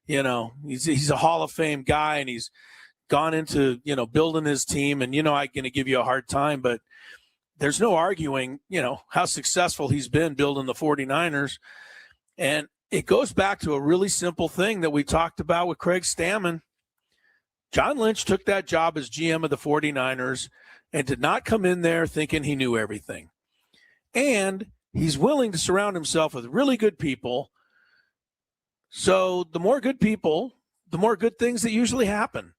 Speaker 5: You know, he's a Hall of Fame guy, and he's gone into, you know, building his team. And, you know, I'm going to give you a hard time, but there's no arguing, you know, how successful he's been building the 49ers. And it goes back to a really simple thing that we talked about with Craig Stammen. John Lynch took that job as GM of the 49ers and did not come in there thinking he knew everything. And he's willing to surround himself with really good people. So the more good people, the more good things that usually happen.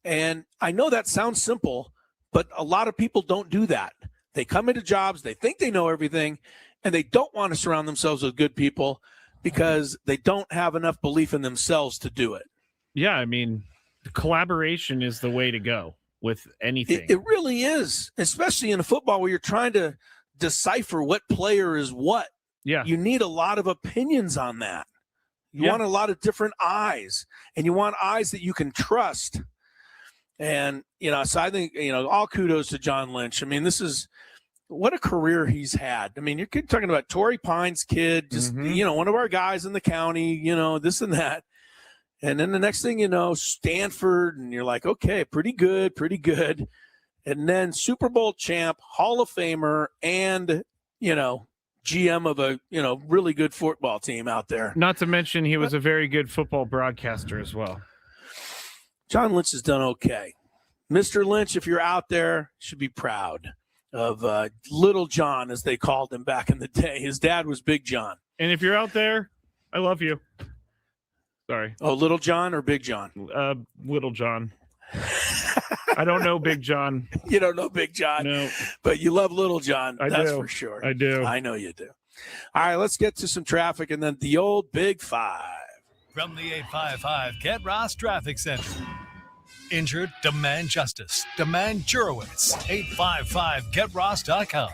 Speaker 5: And I know that sounds simple, but a lot of people don't do that. They come into jobs, they think they know everything, and they don't want to surround themselves with good people because they don't have enough belief in themselves to do it.
Speaker 6: Yeah, I mean, collaboration is the way to go with anything.
Speaker 5: It really is, especially in football where you're trying to decipher what player is what.
Speaker 6: Yeah.
Speaker 5: You need a lot of opinions on that. You want a lot of different eyes, and you want eyes that you can trust. And, you know, so I think, you know, all kudos to John Lynch. I mean, this is what a career he's had. I mean, you're talking about Torrey Pine's kid, just, you know, one of our guys in the county, you know, this and that. And then the next thing you know, Stanford, and you're like, okay, pretty good. And then Super Bowl champ, Hall of Famer, and, you know, GM of a, you know, really good football team out there.
Speaker 6: Not to mention he was a very good football broadcaster as well.
Speaker 5: John Lynch has done okay. Mr. Lynch, if you're out there, should be proud of Little John, as they called him back in the day. His dad was Big John.
Speaker 6: And if you're out there, I love you. Sorry.
Speaker 5: Oh, Little John or Big John?
Speaker 6: Little John. I don't know Big John.
Speaker 5: You don't know Big John.
Speaker 6: No.
Speaker 5: But you love Little John. That's
Speaker 6: do.
Speaker 5: for sure.
Speaker 6: I do.
Speaker 5: I know you do. All right, let's get to some traffic and then the old Big Five.
Speaker 1: From the 855 Get Ross Traffic Center. Injured? Demand justice. Demand Jurowitz. 855GetRoss.com.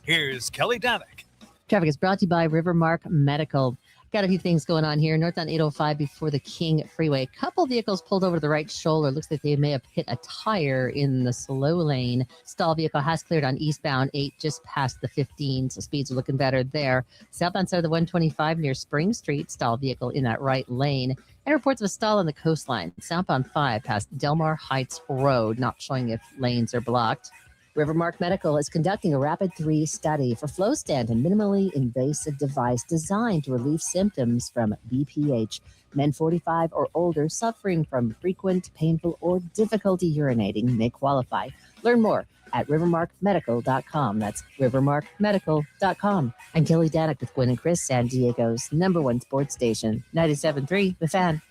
Speaker 1: Here's Kelly Danick.
Speaker 13: Traffic is brought to you by Rivermark Medical. Got a few things going on here. Northbound 805 before the King Freeway. Couple vehicles pulled over to the right shoulder. Looks like they may have hit a tire in the slow lane. Stall vehicle has cleared on eastbound 8 just past the 15, so speeds are looking better there. Southbound side of the 125 near Spring Street. Stall vehicle in that right lane. And reports of a stall on the coastline. Southbound 5 past Delmar Heights Road. Not showing if lanes are blocked. Rivermark Medical is conducting a Rapid 3 study for flow stent, a minimally invasive device designed to relieve symptoms from BPH. Men 45 or older suffering from frequent, painful, or difficulty urinating may qualify. Learn more at rivermarkmedical.com. That's rivermarkmedical.com. I'm Kelly Danick with Gwynn and Chris, San Diego's #1 sports station, 97.3 The Fan.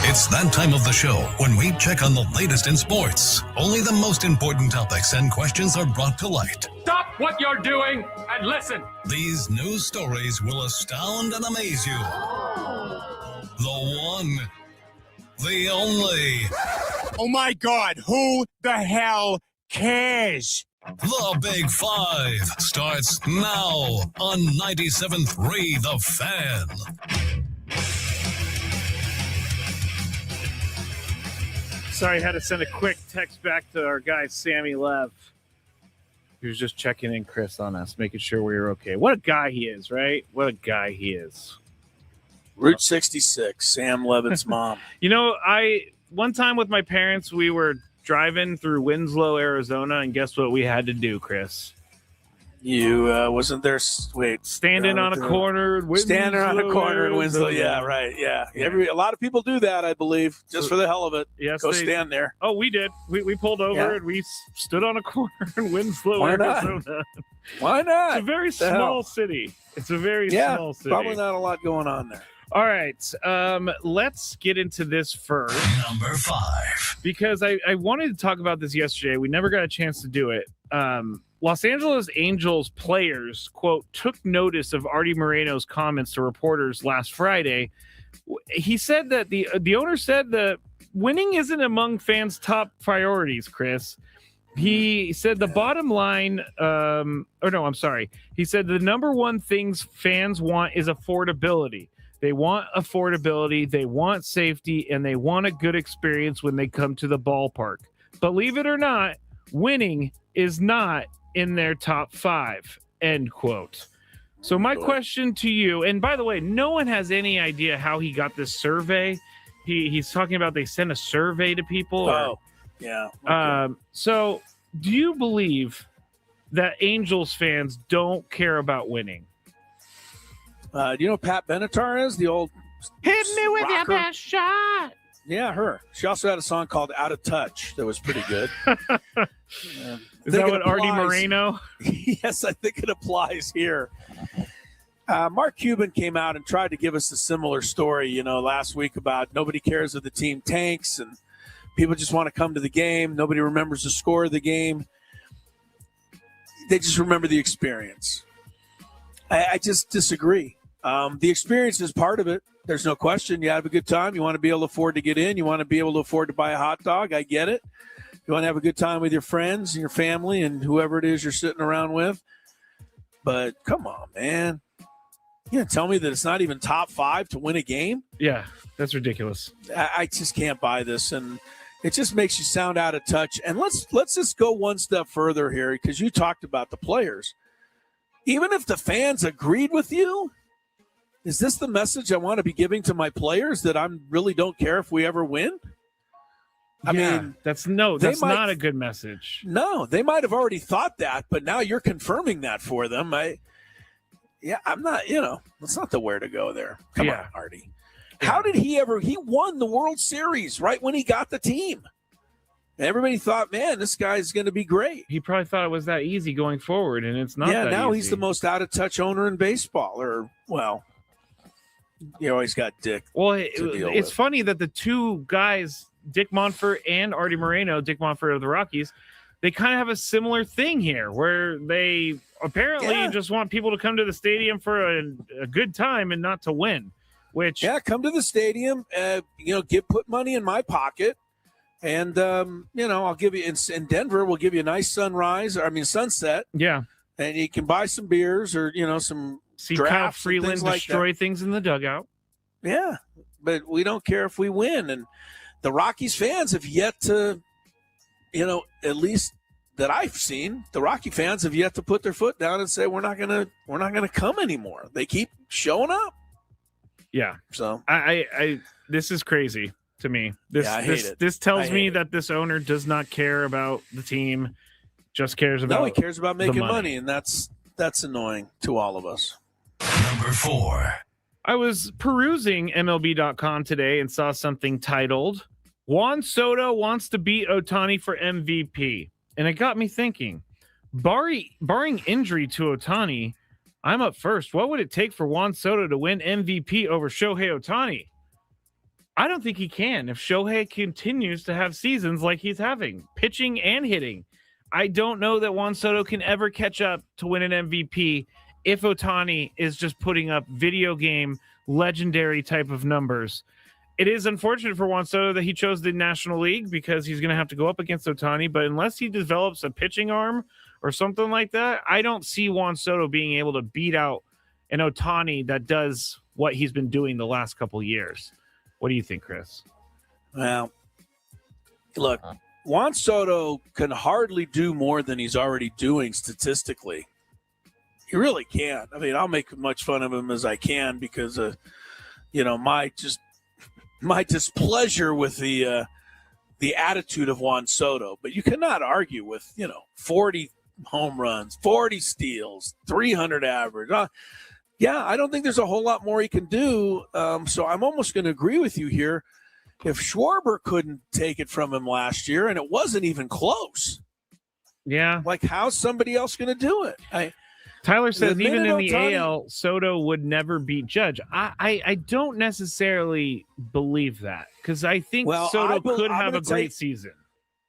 Speaker 1: It's that time of the show when we check on the latest in sports. Only the most important topics and questions are brought to light.
Speaker 21: Stop what you're doing and listen.
Speaker 1: These news stories will astound and amaze you. The one, the only.
Speaker 21: Oh my God, who the hell cares?
Speaker 1: The Big Five starts now on 97.3 The Fan.
Speaker 6: Sorry, I had to send a quick text back to our guy, Sammy Lev. He was just checking in, Chris, on us, making sure we were okay. What a guy he is, right? What a guy he is.
Speaker 5: Route 66, Sam Levitt's mom.
Speaker 6: You know, one time with my parents, we were driving through Winslow, Arizona, and guess what we had to do, Chris?
Speaker 5: You wasn't there. Wait,
Speaker 6: standing on a corner.
Speaker 5: Standing on a corner in Winslow. Yeah, right. Yeah. A lot of people do that, I believe, just for the hell of it.
Speaker 6: Yes,
Speaker 5: go stand there.
Speaker 6: Oh, we did. We pulled over and we stood on a corner in Winslow, Arizona.
Speaker 5: Why not?
Speaker 6: It's a very small city. It's a very small city.
Speaker 5: Probably not a lot going on there.
Speaker 6: All right. Let's get into this first.
Speaker 1: Number 5.
Speaker 6: Because I wanted to talk about this yesterday. We never got a chance to do it. Los Angeles Angels players, quote, took notice of Artie Moreno's comments to reporters last Friday. He said that the owner said that winning isn't among fans' top priorities, Chris. He said the bottom line, He said the number one things fans want is affordability. They want affordability, they want safety, and they want a good experience when they come to the ballpark. Believe it or not, winning is not in their top 5, end quote. So my question to you, and by the way, no one has any idea how he got this survey. He's talking about they sent a survey to people.
Speaker 5: Yeah. Okay.
Speaker 6: So do you believe that Angels fans don't care about winning?
Speaker 5: Do you know Pat Benatar is? The old
Speaker 6: hit me with
Speaker 5: rocker?
Speaker 6: your best shot.
Speaker 5: Yeah, her. She also had a song called Out of Touch that was pretty good.
Speaker 6: Is that what Artie Moreno?
Speaker 5: Yes, I think it applies here. Mark Cuban came out and tried to give us a similar story, last week about nobody cares if the team tanks and people just want to come to the game. Nobody remembers the score of the game. They just remember the experience. I just disagree. The experience is part of it. There's no question. You have a good time. You want to be able to afford to get in. You want to be able to afford to buy a hot dog. I get it. You want to have a good time with your friends and your family and whoever it is you're sitting around with. But come on, man. You gonna tell me that it's not even top 5 to win a game?
Speaker 6: Yeah, that's ridiculous.
Speaker 5: I just can't buy this, and it just makes you sound out of touch. And let's just go one step further here, because you talked about the players. Even if the fans agreed with you, is this the message I want to be giving to my players, that I really don't care if we ever win? I mean,
Speaker 6: that's not a good message.
Speaker 5: No, they might have already thought that, but now you're confirming that for them. I'm not, that's not the where to go there. Come on, Artie. How did he won the World Series right when he got the team. Everybody thought, man, this guy's going to be great.
Speaker 6: He probably thought it was that easy going forward, and it's not that
Speaker 5: now
Speaker 6: easy.
Speaker 5: He's the most out-of-touch owner in baseball, you always got Dick.
Speaker 6: Well, it's funny that the two guys, Dick Monfort and Artie Moreno, Dick Monfort of the Rockies, they kind of have a similar thing here where they apparently just want people to come to the stadium for a good time and not to win.
Speaker 5: Come to the stadium, put money in my pocket. And, I'll give you in Denver, we'll give you a nice sunset.
Speaker 6: Yeah.
Speaker 5: And you can buy some beers or, some
Speaker 6: see
Speaker 5: drafts.
Speaker 6: Kyle Freeland destroy things in the dugout.
Speaker 5: Yeah. But we don't care if we win. And the Rockies fans have yet to, at least that I've seen, the Rocky fans have yet to put their foot down and say, we're not going to come anymore. They keep showing up.
Speaker 6: Yeah.
Speaker 5: So
Speaker 6: I this is crazy to me.
Speaker 5: I hate it.
Speaker 6: This tells me that this owner does not care about the team, just cares about
Speaker 5: he cares about making
Speaker 6: money.
Speaker 5: money, and that's annoying to all of us.
Speaker 1: Number 4.
Speaker 6: I was perusing MLB.com today and saw something titled Juan Soto wants to beat Ohtani for MVP. And it got me thinking, barring injury to Ohtani, I'm up first. What would it take for Juan Soto to win MVP over Shohei Ohtani? I don't think he can if Shohei continues to have seasons like he's having, pitching and hitting. I don't know that Juan Soto can ever catch up to win an MVP if Ohtani is just putting up video game legendary type of numbers. It is unfortunate for Juan Soto that he chose the National League because he's going to have to go up against Ohtani, but unless he develops a pitching arm or something like that, I don't see Juan Soto being able to beat out an Ohtani that does what he's been doing the last couple of years. What do you think, Chris?
Speaker 5: Well, look, Juan Soto can hardly do more than he's already doing statistically. He really can't. I mean, I'll make as much fun of him as I can because of, my displeasure with the attitude of Juan Soto. But you cannot argue with, 40 home runs, 40 steals, 300 average. I don't think there's a whole lot more he can do. So I'm almost going to agree with you here. If Schwarber couldn't take it from him last year, and it wasn't even close,
Speaker 6: Yeah.
Speaker 5: Like, how's somebody else going to do it?
Speaker 6: Tyler says
Speaker 5: The
Speaker 6: even in
Speaker 5: minute
Speaker 6: the
Speaker 5: Ohtani-
Speaker 6: AL, Soto would never beat Judge. I don't necessarily believe that because I think Soto could have a great season.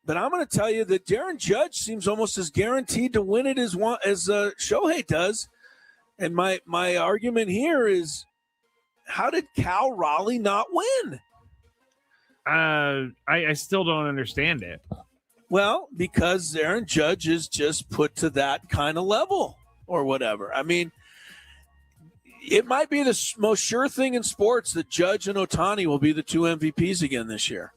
Speaker 5: But I'm going to tell you that Darren Judge seems almost as guaranteed to win it as Shohei does. And my argument here is, how did Cal Raleigh not win?
Speaker 6: I still don't understand it.
Speaker 5: Well, because Aaron Judge is just put to that kind of level or whatever. I mean, it might be the most sure thing in sports that Judge and Ohtani will be the 2 MVPs again this year.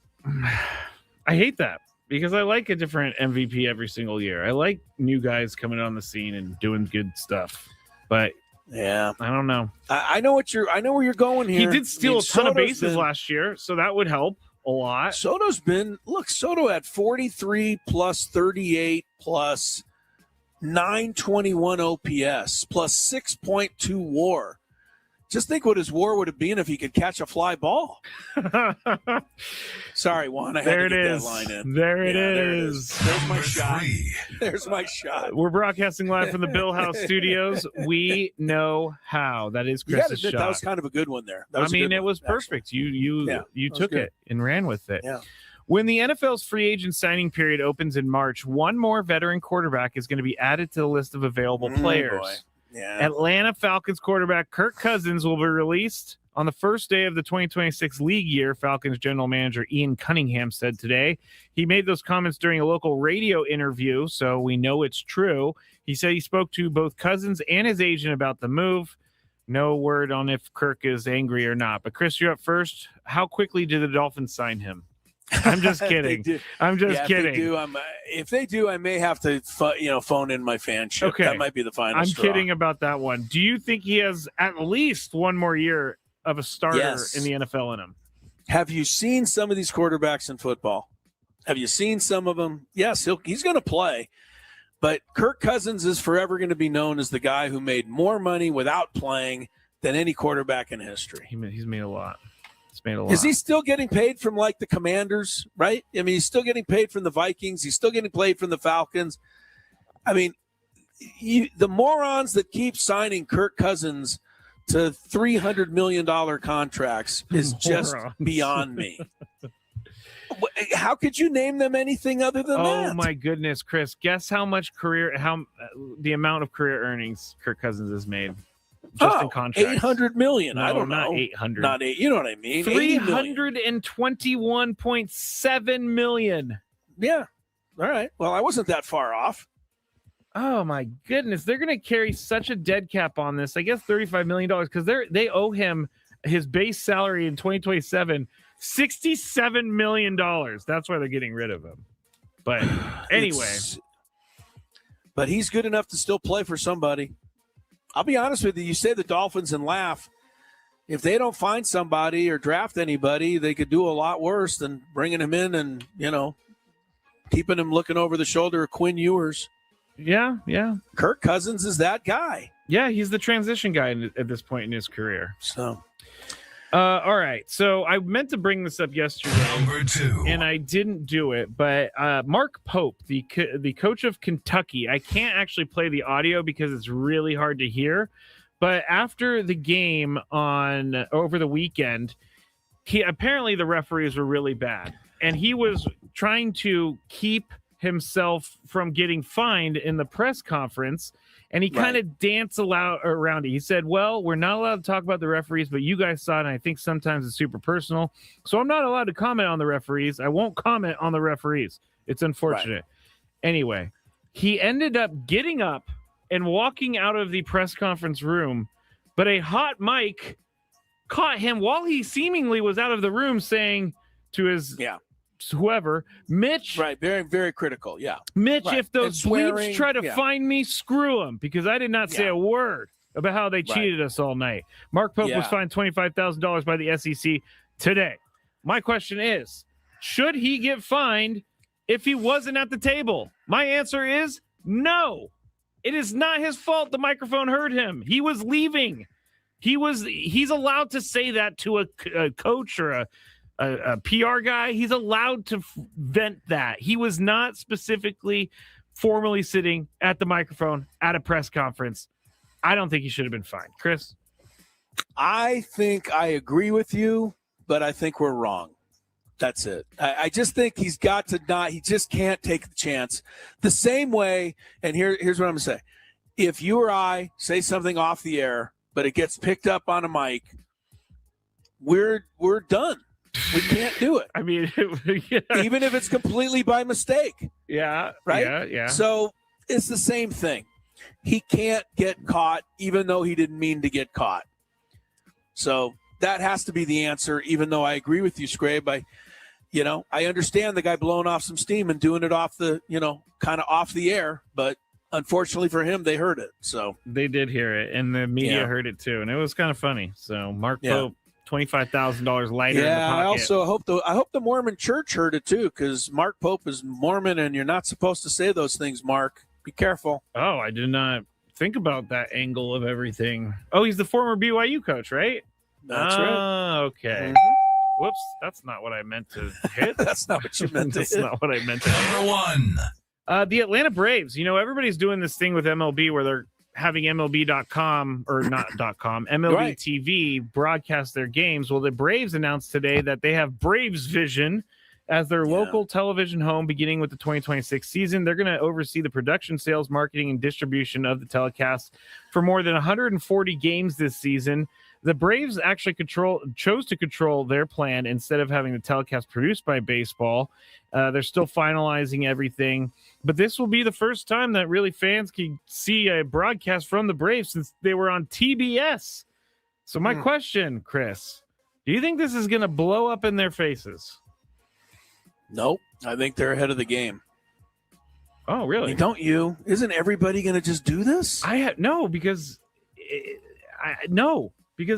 Speaker 6: I hate that because I like a different MVP every single year. I like new guys coming on the scene and doing good stuff. But
Speaker 5: yeah,
Speaker 6: I don't know.
Speaker 5: I know where you're going here.
Speaker 6: He did steal a ton of bases last year, so that would help a lot.
Speaker 5: Soto had 43 plus 38 plus 921 OPS plus 6.2 WAR. Just think what his WAR would have been if he could catch a fly ball. Sorry, Juan. I had to get that line in.
Speaker 6: There it is.
Speaker 5: There's my shot. There's my shot.
Speaker 6: We're broadcasting live from the Bill House Studios. We know how. That is Chris's shot.
Speaker 5: That was kind of a good one there.
Speaker 6: It was perfect. You took it and ran with it.
Speaker 5: Yeah.
Speaker 6: When the NFL's free agent signing period opens in March, one more veteran quarterback is going to be added to the list of available players.
Speaker 5: Boy. Yeah.
Speaker 6: Atlanta Falcons quarterback Kirk Cousins will be released on the first day of the 2026 league year, Falcons general manager Ian Cunningham said today. He made those comments during a local radio interview, so we know it's true. He said he spoke to both Cousins and his agent about the move. No word on if Kirk is angry or not. But Chris, you're up first. How quickly did the Dolphins sign him? I'm just kidding. I'm just kidding.
Speaker 5: If they do, I may have to phone in my fanship.
Speaker 6: Okay.
Speaker 5: That might be the final
Speaker 6: I'm
Speaker 5: straw.
Speaker 6: kidding about that one. Do you think he has at least one more year of a starter in the NFL in him?
Speaker 5: Have you seen some of these quarterbacks in football? Have you seen some of them? Yes, he's going to play. But Kirk Cousins is forever going to be known as the guy who made more money without playing than any quarterback in history.
Speaker 6: He's made a lot.
Speaker 5: Is he still getting paid from like the Commanders, right? I mean, he's still getting paid from the Vikings. He's still getting paid from the Falcons. I mean, the morons that keep signing Kirk Cousins to $300 million contracts is just beyond me. How could you name them anything other than that?
Speaker 6: Oh my goodness, Chris! Guess how much the amount of career earnings Kirk Cousins has made. Just in contracts.
Speaker 5: $800 million.
Speaker 6: No,
Speaker 5: I don't know.
Speaker 6: Not 800.
Speaker 5: Not 8. You know what I mean?
Speaker 6: $321.7 million.
Speaker 5: Yeah. All right. Well, I wasn't that far off.
Speaker 6: Oh my goodness. They're going to carry such a dead cap on this. I guess $35 million because they owe him his base salary in 2027, $67 million. That's why they're getting rid of him. But anyway.
Speaker 5: But he's good enough to still play for somebody. I'll be honest with you. You say the Dolphins and laugh. If they don't find somebody or draft anybody, they could do a lot worse than bringing him in and, keeping him looking over the shoulder of Quinn Ewers.
Speaker 6: Yeah.
Speaker 5: Kirk Cousins is that guy.
Speaker 6: Yeah, he's the transition guy at this point in his career.
Speaker 5: So,
Speaker 6: all right. So I meant to bring this up yesterday.
Speaker 1: Number 2.
Speaker 6: And I didn't do it. But Mark Pope, the coach of Kentucky, I can't actually play the audio because it's really hard to hear. But after the game over the weekend, apparently the referees were really bad. And he was trying to keep himself from getting fined in the press conference. And he kind of danced around it. He said, well, we're not allowed to talk about the referees, but you guys saw it, and I think sometimes it's super personal. So I'm not allowed to comment on the referees. I won't comment on the referees. It's unfortunate. Anyway, he ended up getting up and walking out of the press conference room, but a hot mic caught him while he seemingly was out of the room saying to his whoever, Mitch.
Speaker 5: Right, very, very critical, yeah.
Speaker 6: Mitch, if those bleeps try to find me, screw them, because I did not say a word about how they cheated us all night. Mark Pope was fined $25,000 by the SEC today. My question is, should he get fined if he wasn't at the table? My answer is no. It is not his fault the microphone heard him. He was leaving. He's allowed to say that to a coach or a PR guy. He's allowed to vent that. He was not specifically formally sitting at the microphone at a press conference. I don't think he should have been fined. Chris?
Speaker 5: I think I agree with you, but I think we're wrong. That's it. I just think he's got to not – he just can't take the chance. The same way – and here's what I'm going to say. If you or I say something off the air, but it gets picked up on a mic, we're done. We can't do it.
Speaker 6: I mean,
Speaker 5: even if it's completely by mistake.
Speaker 6: Yeah.
Speaker 5: Right?
Speaker 6: Yeah.
Speaker 5: So it's the same thing. He can't get caught even though he didn't mean to get caught. So that has to be the answer, even though I agree with you, Skraby. I understand the guy blowing off some steam and doing it off the, kind of off the air, but unfortunately for him, they heard it. So
Speaker 6: they did hear it, and the media heard it too, and it was kind of funny. So Mark Pope, $25,000 lighter in the pocket.
Speaker 5: I also hope the Mormon Church heard it too, because Mark Pope is Mormon, and you're not supposed to say those things, Mark. Be careful.
Speaker 6: Oh, I did not think about that angle of everything. Oh, he's the former BYU coach, right?
Speaker 5: That's right.
Speaker 6: Okay. Whoops, that's not what I meant to hit.
Speaker 5: That's not what you meant to hit.
Speaker 6: That's not what I meant to hit.
Speaker 1: Number 1.
Speaker 6: The Atlanta Braves. Everybody's doing this thing with MLB where they're having MLB.com or not .com, MLB
Speaker 5: Right.
Speaker 6: TV broadcast their games. Well, the Braves announced today that they have Braves Vision as their local television home beginning with the 2026 season. They're going to oversee the production, sales, marketing, and distribution of the telecast for more than 140 games this season. The Braves actually chose to control their plan instead of having the telecast produced by baseball. They're still finalizing everything, but this will be the first time that really fans can see a broadcast from the Braves since they were on TBS. So my question, Chris, do you think this is going to blow up in their faces?
Speaker 5: Nope. I think they're ahead of the game.
Speaker 6: Oh, really?
Speaker 5: Don't you? Isn't everybody going to just do this?
Speaker 6: No, because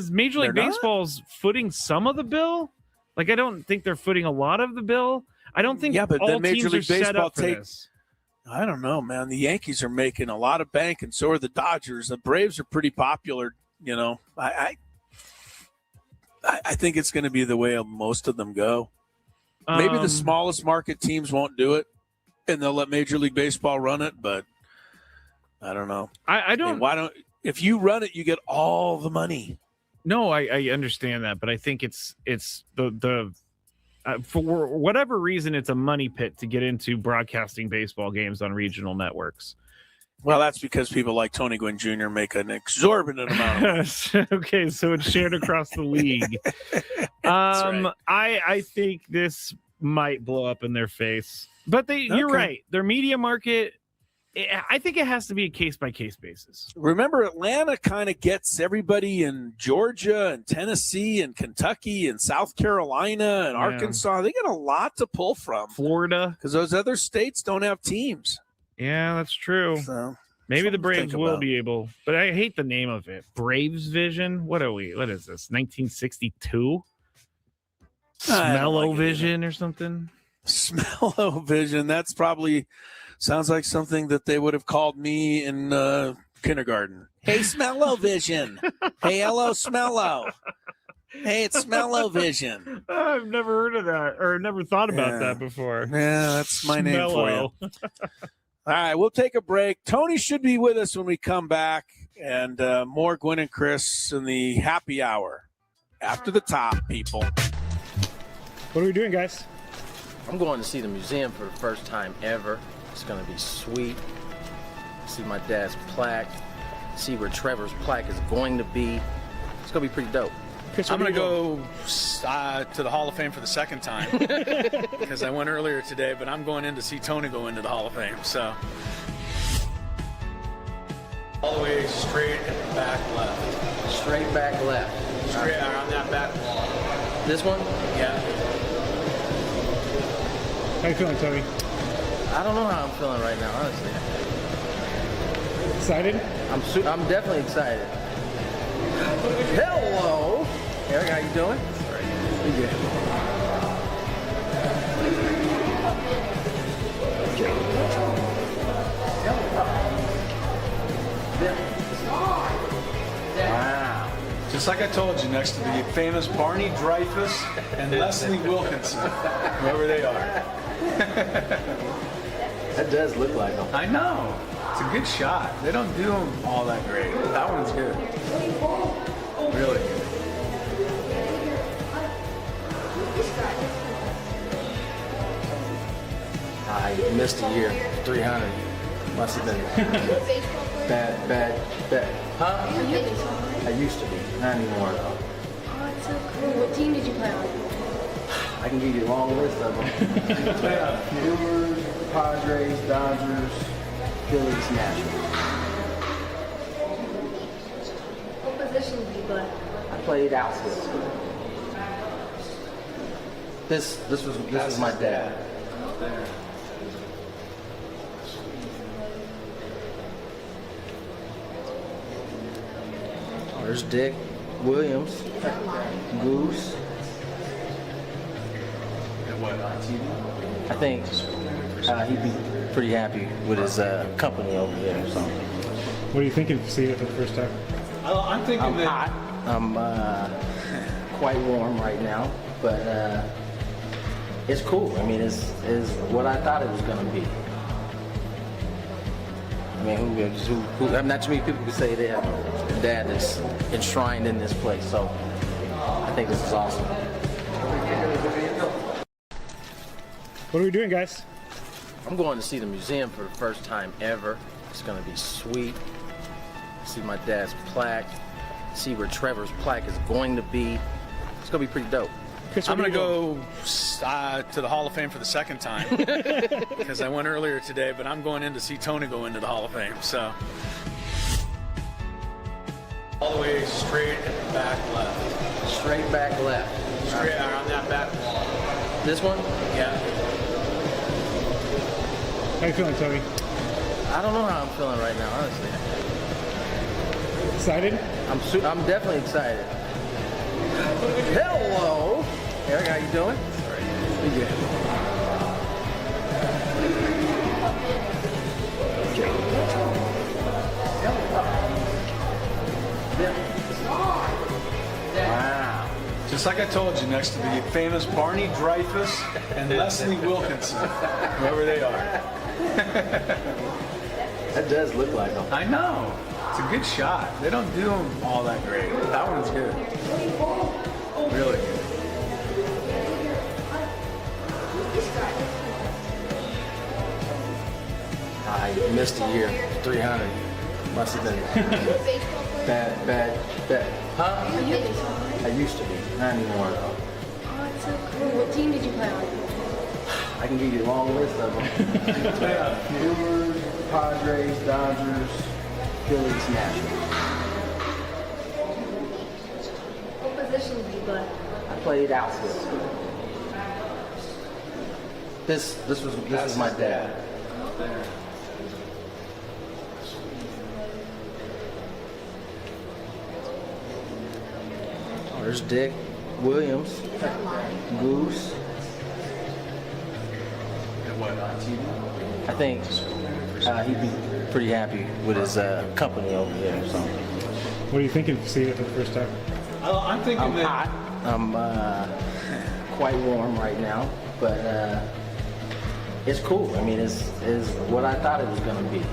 Speaker 6: Major League Baseball's footing some of the bill. Like, I don't think they're footing a lot of the bill. I don't think
Speaker 5: but
Speaker 6: all
Speaker 5: then Major
Speaker 6: teams
Speaker 5: League
Speaker 6: are set
Speaker 5: Baseball
Speaker 6: up for this.
Speaker 5: I don't know, man. The Yankees are making a lot of bank, and so are the Dodgers. The Braves are pretty popular. I think it's going to be the way most of them go. Maybe the smallest market teams won't do it, and they'll let Major League Baseball run it. But I don't know.
Speaker 6: I don't.
Speaker 5: Why don't? If you run it, you get all the money.
Speaker 6: No, I understand that, but I think it's the for whatever reason, it's a money pit to get into broadcasting baseball games on regional networks.
Speaker 5: Well, that's because people like Tony Gwynn Jr. make an exorbitant amount of money.
Speaker 6: Okay, so it's shared across the league.
Speaker 5: Right.
Speaker 6: I think this might blow up in their face. But you're right. Their media market, I think it has to be a case-by-case basis.
Speaker 5: Remember, Atlanta kind of gets everybody in Georgia and Tennessee and Kentucky and South Carolina and Arkansas. They get a lot to pull from.
Speaker 6: Florida.
Speaker 5: Because those other states don't have teams.
Speaker 6: Yeah, that's true.
Speaker 5: So
Speaker 6: maybe the Braves will be able, but I hate the name of it. Braves Vision. What are we? What is this? 1962? Smell-O-Vision or something?
Speaker 5: Smell-O-Vision. That's probably sounds like something that they would have called me in kindergarten. Hey, Smell-O-Vision. Hey, hello, Smell-O. Hey, it's Smell-O-Vision.
Speaker 6: I've never heard of that or never thought about that before.
Speaker 5: Yeah, that's my name for you. All right, we'll take a break. Tony should be with us when we come back, and more Gwynn and Chris in the happy hour after the top, people.
Speaker 20: What are we doing, guys?
Speaker 4: I'm going to see the museum for the first time ever. It's going to be sweet. See my dad's plaque. See where Trevor's plaque is going to be. It's going to be pretty dope.
Speaker 19: Chris, I'm going to go to the Hall of Fame for the second time because I went earlier today, but I'm going in to see Tony go into the Hall of Fame. So all the way straight and back left.
Speaker 4: Straight back left.
Speaker 19: Straight around that back wall.
Speaker 4: This one?
Speaker 19: Yeah.
Speaker 20: How you feeling, Tony?
Speaker 4: I don't know how I'm feeling right now, honestly.
Speaker 20: Excited?
Speaker 4: I'm definitely excited. Hello. Eric, how you doing? Pretty good.
Speaker 19: Wow. Just like I told you, next to the famous Barney Dreyfus and Leslie Wilkinson, whoever they are.
Speaker 4: That does look like him.
Speaker 19: I know. It's a good shot. They don't do them all that great. That one's good. Really good.
Speaker 4: I missed a year. 300. Must have been bad. Huh? I used to be. Not anymore, though.
Speaker 8: Oh, it's so cool. What team did you play on?
Speaker 4: I can give you a long list of them. Brewers, Padres, Dodgers, Phillies, Nationals.
Speaker 8: What position did you play?
Speaker 4: I played outfield. This was my dad. Oh, there's Dick Williams, Goose. I think he'd be pretty happy with his company over there. So.
Speaker 22: What are you thinking to see it for the first time?
Speaker 19: I'm thinking
Speaker 4: I'm hot. I'm quite warm right now, but it's cool. I mean, it's what I thought it was going to be. I mean, who not too many people can say they have a dad that's enshrined in this place. So I think this is awesome.
Speaker 22: What are we doing, guys?
Speaker 4: I'm going to see the museum for the first time ever. It's going to be sweet. See my dad's plaque. See where Trevor's plaque is going to be. It's going to be pretty dope.
Speaker 22: Chris,
Speaker 19: I'm going to go to the Hall of Fame for the second time because I went earlier today, but I'm going in to see Tony go into the Hall of Fame. So all the way straight and back left.
Speaker 4: Straight back left.
Speaker 19: Straight around that back wall.
Speaker 4: This one?
Speaker 19: Yeah.
Speaker 22: How you feeling, Tony?
Speaker 4: I don't know how I'm feeling right now, honestly.
Speaker 22: Excited?
Speaker 4: I'm definitely excited. Hello, Eric. How you doing? Pretty good.
Speaker 19: Wow. Just like I told you, next to the famous Barney Dreyfus and Leslie Wilkinson, whoever they are.
Speaker 4: That does look like them.
Speaker 19: I know. It's a good shot. They don't do them all that great. That one's good. Really good.
Speaker 4: I missed a year. 300. Must have been bad. Huh? I used to be. Not anymore, though.
Speaker 8: Oh, it's so cool. What team did you play on?
Speaker 4: I can give you a long list of them. Brewers, Padres, Dodgers, Phillies, Nationals.
Speaker 8: What position did you play?
Speaker 4: I played outfield. This was my dad. Oh, there's Dick Williams, Goose. I think he'd be pretty happy with his company over there. So.
Speaker 22: What are you thinking to see it for the first time?
Speaker 19: I'm thinking
Speaker 4: I'm hot. I'm quite warm right now, but it's cool. I mean, it's what I thought it was going to be.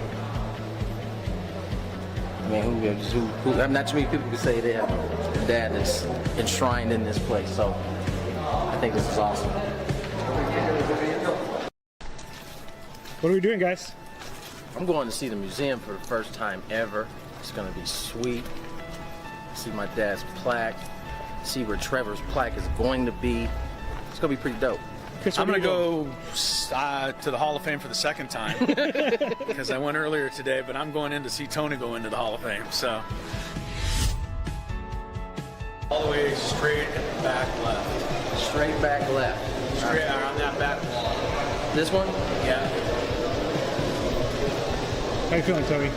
Speaker 4: I mean, who not too many people can say they have a dad that's enshrined in this place. So I think this is awesome.
Speaker 22: What are we doing, guys?
Speaker 4: I'm going to see the museum for the first time ever. It's going to be sweet. See my dad's plaque. See where Trevor's plaque is going to be. It's going to be pretty dope.
Speaker 22: Chris,
Speaker 19: I'm going to go to the Hall of Fame for the second time because I went earlier today, but I'm going in to see Tony go into the Hall of Fame. So all the way straight and back left.
Speaker 4: Straight back left.
Speaker 19: Straight around that back wall.
Speaker 4: This one?
Speaker 19: Yeah.
Speaker 22: How you feeling, Tony?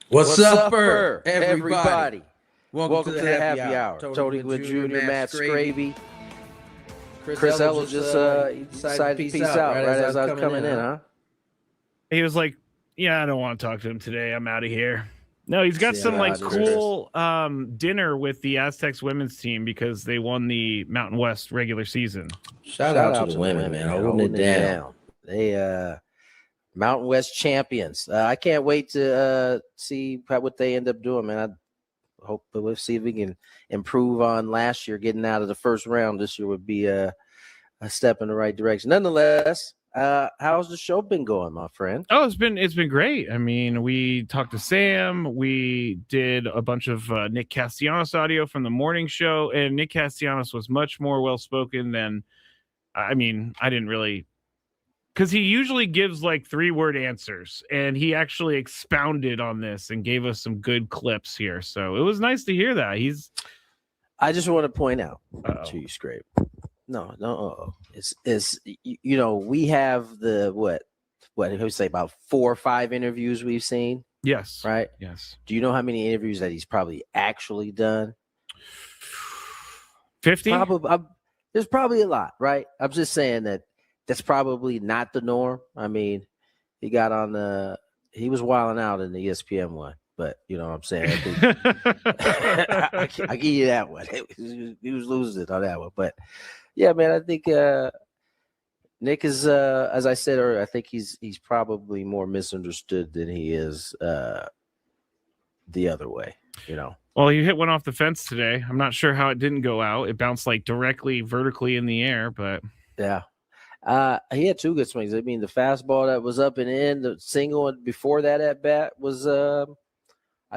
Speaker 23: What's up, everybody?
Speaker 4: Welcome to the happy hour. Tony Gwynn Jr., Matt Skraby. Chris Ellis just decided to peace out right as I was coming in, huh?
Speaker 6: He was like, yeah, I don't want to talk to him today. I'm out of here. No, he's got some like cool dinner with the Aztecs women's team because they won the Mountain West regular season.
Speaker 23: Shout out to the women, man. Holding it down.
Speaker 4: They Mountain West champions. I can't wait to see what they end up doing, man. I hope we'll see if we can improve on last year. Getting out of the first round this year would be a step in the right direction. Nonetheless, how's the show been going, my friend?
Speaker 6: Oh, it's been great. I mean, we talked to Sam. We did a bunch of Nick Castellanos audio from the morning show, and Nick Castellanos was much more well-spoken than, I mean, I didn't really, because he usually gives like 3-word answers, and he actually expounded on this and gave us some good clips here. So it was nice to hear that.
Speaker 4: I just want to point out to you, Skraby. No. It's you know, we have the what did he say, about 4 or 5 interviews we've seen?
Speaker 6: Yes.
Speaker 4: Right?
Speaker 6: Yes.
Speaker 4: Do you know how many interviews that he's probably actually done?
Speaker 6: 50?
Speaker 4: There's probably a lot, right? I'm just saying that's probably not the norm. I mean, he got on he was wilding out in the ESPN one, but you know what I'm saying? I give you that one. He was losing it on that one. But yeah, man, I think Nick is, as I said earlier, I think he's probably more misunderstood than he is the other way, you know.
Speaker 6: Well, he hit one off the fence today. I'm not sure how it didn't go out. It bounced like directly vertically in the air, but
Speaker 4: yeah. He had 2 good swings. I mean, the fastball that was up and in, the single before that at bat was I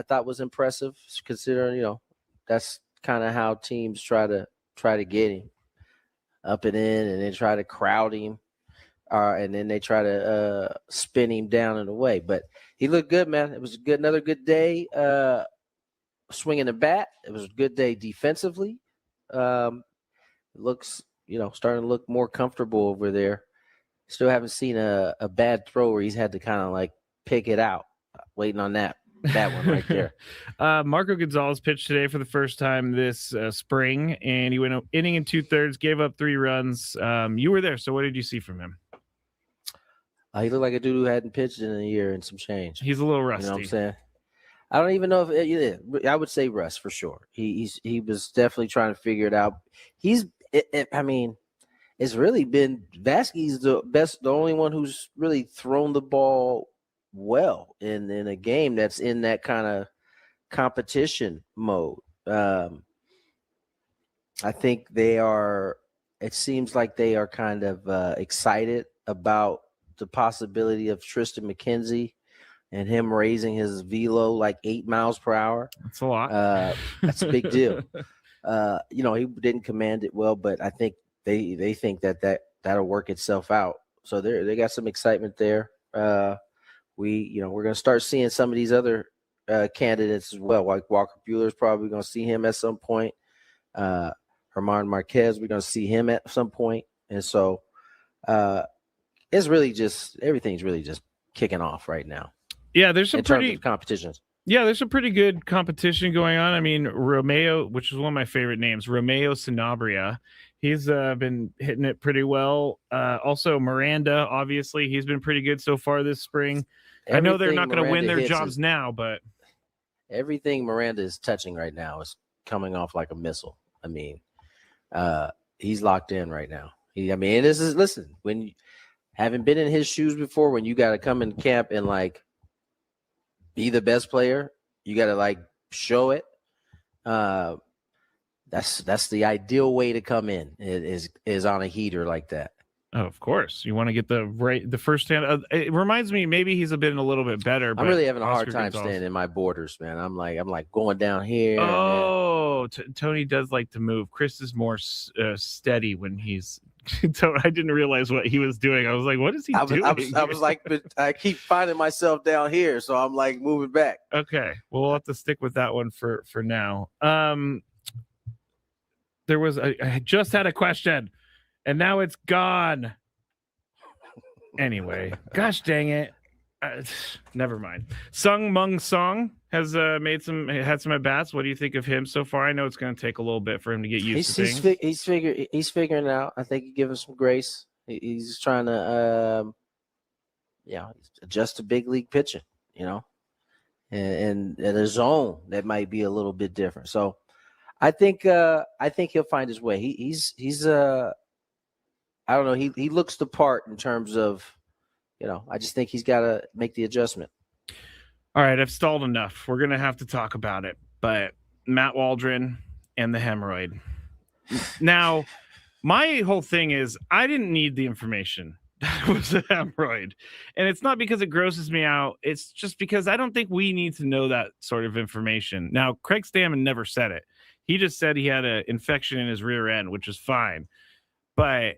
Speaker 4: thought was impressive, considering, you know, that's kind of how teams try to get him up and in, and then try to crowd him, and then they try to spin him down and away. But he looked good, man. It was another good day swinging the bat. It was a good day defensively. Looks, you know, starting to look more comfortable over there. Still haven't seen a bad throw where he's had to kind of like pick it out. Waiting on that one right there.
Speaker 6: Marco Gonzalez pitched today for the first time this spring, and he went an inning and 2/3, gave up 3 runs. You were there, so what did you see from him?
Speaker 4: He looked like a dude who hadn't pitched in a year and some change.
Speaker 6: He's a little rusty.
Speaker 4: You know what I'm saying? I don't even know if I would say rust for sure. He was definitely trying to figure it out. I mean, it's really been Vasquez the only one who's really thrown the ball well in a game that's in that kind of competition mode. I think it seems like they are kind of excited about the possibility of Tristan McKenzie and him raising his velo like 8 miles per hour.
Speaker 6: That's a lot.
Speaker 4: That's a big deal. You know, he didn't command it well, but I think they think that'll work itself out. So they got some excitement there. We're going to start seeing some of these other candidates as well. Like Walker Buehler's probably going to see him at some point. Herman Marquez, we're going to see him at some point. And so it's really everything's really just kicking off right now.
Speaker 6: Yeah, there's some
Speaker 4: in terms of competitions.
Speaker 6: Yeah, there's some pretty good competition going on. I mean, Romeo, which is one of my favorite names, Romeo Sanabria, he's been hitting it pretty well. Also, Miranda, obviously, he's been pretty good so far this spring. I know they're not going to win their jobs now, but
Speaker 4: everything Miranda is touching right now is coming off like a missile. I mean, he's locked in right now. Listen, when you haven't been in his shoes before, when you got to come in camp and like be the best player, you got to like show it. That's the ideal way to come in is on a heater like that.
Speaker 6: Oh, of course, you want to get the first stand. It reminds me, maybe he's been a little bit better.
Speaker 4: I'm really having a hard time staying in my borders, man. I'm like going down here.
Speaker 6: Oh, Tony does like to move. Chris is more steady when he's. I didn't realize what he was doing. I was like, what is he doing?
Speaker 4: I was like, but I keep finding myself down here, so I'm like moving back.
Speaker 6: Okay, well, we'll have to stick with that one for now. I just had a question, and now it's gone. Anyway, gosh dang it. Never mind. Sung Mung Song has had some at bats. What do you think of him so far? I know it's going to take a little bit for him to get used to things.
Speaker 4: He's figuring it out. I think you give him some grace. He's trying to adjust to big league pitching, you know, and a zone that might be a little bit different. So I think he'll find his way. He's I don't know. He looks the part in terms of I just think he's got to make the adjustment.
Speaker 6: All right, I've stalled enough. We're gonna have to talk about it. But Matt Waldron and the hemorrhoid. Now, my whole thing is I didn't need the information that was a hemorrhoid. And it's not because it grosses me out. It's just because I don't think we need to know that sort of information. Now, Craig Stammen never said it. He just said he had an infection in his rear end, which is fine. But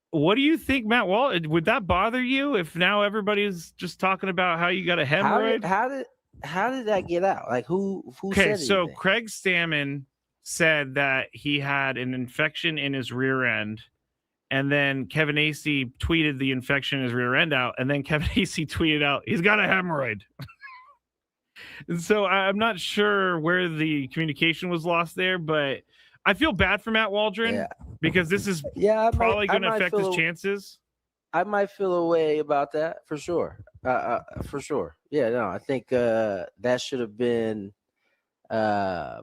Speaker 6: what do you think, Matt Waldron? Would that bother you if now everybody's just talking about how you got a hemorrhoid?
Speaker 4: How did that get out? Like who said
Speaker 6: so
Speaker 4: anything?
Speaker 6: Craig Stammen said that he had an infection in his rear end, and then Kevin Acee tweeted the infection in his rear end out, and then Kevin Acee tweeted out he's got a hemorrhoid. And so I'm not sure where the communication was lost there, but I feel bad for Matt Waldron because this is probably going to affect his chances.
Speaker 4: I might feel a way about that for sure. For sure. Yeah, no, I think that should have been I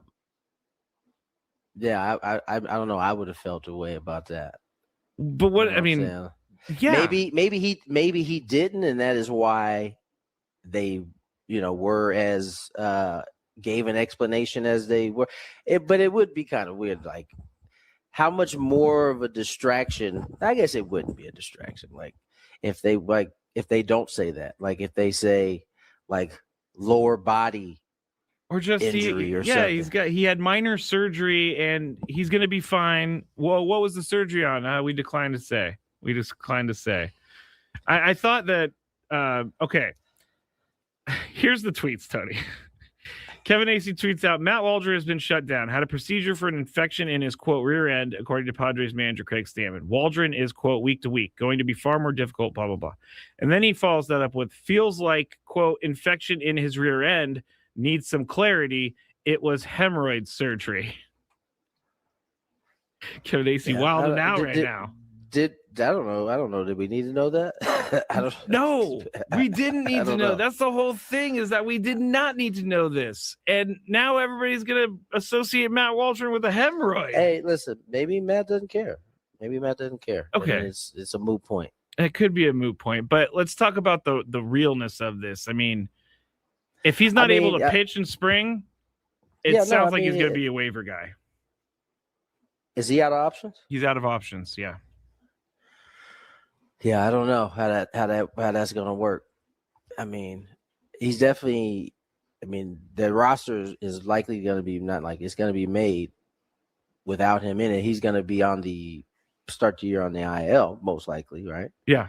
Speaker 4: don't know. I would have felt a way about that.
Speaker 6: But what I mean,
Speaker 4: maybe he didn't, and that is why they were as gave an explanation as they were. But it would be kind of weird, like how much more of a distraction. I guess it wouldn't be a distraction, like if they don't say that, like if they say like lower body
Speaker 6: or just
Speaker 4: injury or something.
Speaker 6: he had minor surgery and he's going to be fine. Well, what was the surgery on? We declined to say. I thought that okay. Here's the tweets, Tony. Kevin Acee tweets out, Matt Waldron has been shut down. Had a procedure for an infection in his, quote, rear end, according to Padres manager Craig Stammen. Waldron is, quote, week to week, going to be far more difficult, blah, blah, blah. And then he follows that up with, feels like, quote, infection in his rear end, needs some clarity. It was hemorrhoid surgery. Kevin Acee wilding out right now.
Speaker 4: I don't know. Did we need to know that? I don't
Speaker 6: know. We didn't need to know. That's the whole thing, is that we did not need to know this. And now everybody's going to associate Matt Waldron with a hemorrhoid.
Speaker 4: Hey, listen, maybe Matt doesn't care. Okay. It's a moot point.
Speaker 6: It could be a moot point, but let's talk about the realness of this. I mean, if he's not able to pitch in spring, it sounds like he's going to be a waiver guy.
Speaker 4: Is he out of options?
Speaker 6: He's out of options, yeah.
Speaker 4: Yeah, I don't know how that's gonna work. I mean, he's definitely. I mean, the roster is likely going to be it's going to be made without him in it. He's going to be on the start the year on the IL, most likely, right?
Speaker 6: Yeah.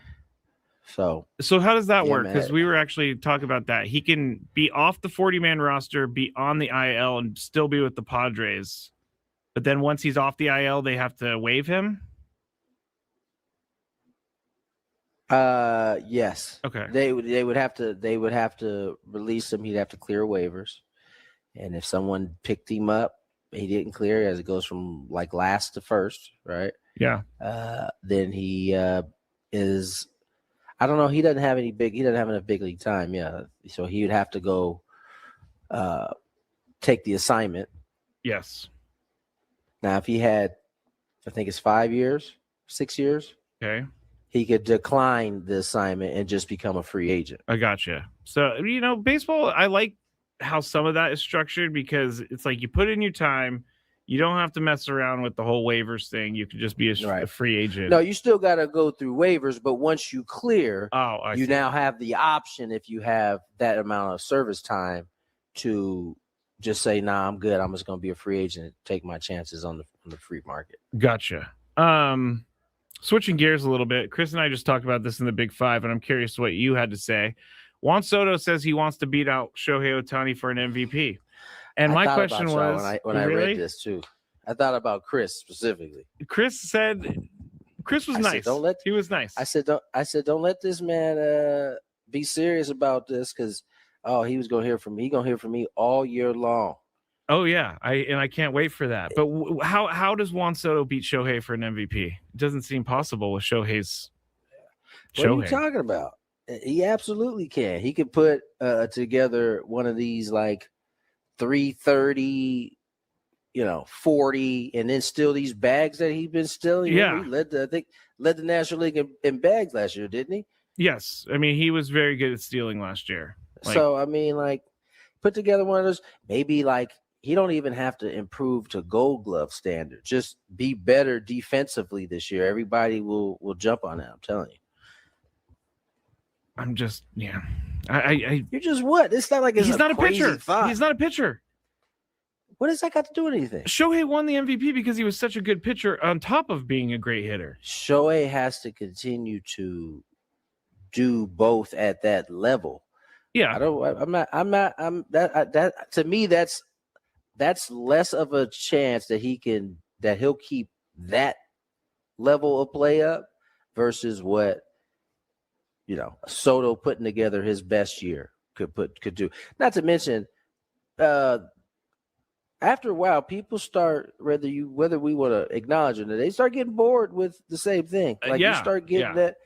Speaker 4: So
Speaker 6: how does that work? Because we were actually talking about that. He can be off the 40-man roster, be on the IL, and still be with the Padres. But then once he's off the IL, they have to waive him.
Speaker 4: Yes.
Speaker 6: Okay.
Speaker 4: They would have to release him. He'd have to clear waivers, and if someone picked him up, he didn't clear, as it goes from like last to first, right?
Speaker 6: Yeah.
Speaker 4: Then he is. I don't know. He doesn't have enough big league time. Yeah. So he would have to go take the assignment.
Speaker 6: Yes.
Speaker 4: Now, if he had, I think it's 5 years, 6 years.
Speaker 6: Okay.
Speaker 4: He could decline the assignment and just become a free agent.
Speaker 6: I gotcha. So, baseball, I like how some of that is structured, because it's like you put in your time. You don't have to mess around with the whole waivers thing. You could just be a free agent.
Speaker 4: No, you still got to go through waivers, but once you clear, you now have the option, if you have that amount of service time, to just say, nah, I'm good. I'm just going to be a free agent and take my chances on the free market.
Speaker 6: Gotcha. Switching gears a little bit, Chris and I just talked about this in the Big Five, and I'm curious what you had to say. Juan Soto says he wants to beat out Shohei Ohtani for an MVP. And my question was,
Speaker 4: when I read this too, I thought about Chris specifically.
Speaker 6: Chris said Chris was nice. He was nice.
Speaker 4: I said, don't let this man be serious about this, because he's gonna hear from me all year long.
Speaker 6: Oh yeah, I can't wait for that. But how does Juan Soto beat Shohei for an MVP? It doesn't seem possible with Shohei's.
Speaker 4: What are you talking about? He absolutely can. He could put together one of these like 330, 40, and then steal these bags that he's been stealing.
Speaker 6: Yeah,
Speaker 4: he led the National League in bags last year, didn't he?
Speaker 6: Yes. I mean, he was very good at stealing last year.
Speaker 4: So, I mean, like, put together one of those, maybe like he don't even have to improve to Gold Glove standard. Just be better defensively this year. Everybody will jump on that. I'm telling you.
Speaker 6: I'm just, yeah.
Speaker 4: You're just what? It's not like
Speaker 6: he's not a pitcher.
Speaker 4: Thought.
Speaker 6: He's not a pitcher.
Speaker 4: What does that got to do with anything?
Speaker 6: Shohei won the MVP because he was such a good pitcher on top of being a great hitter.
Speaker 4: Shohei has to continue to do both at that level.
Speaker 6: Yeah.
Speaker 4: That to me, that's less of a chance that he'll keep that level of play up versus what, Soto putting together his best year could do. Not to mention, after a while, people start whether we want to acknowledge it, they start getting bored with the same thing. Like you start getting that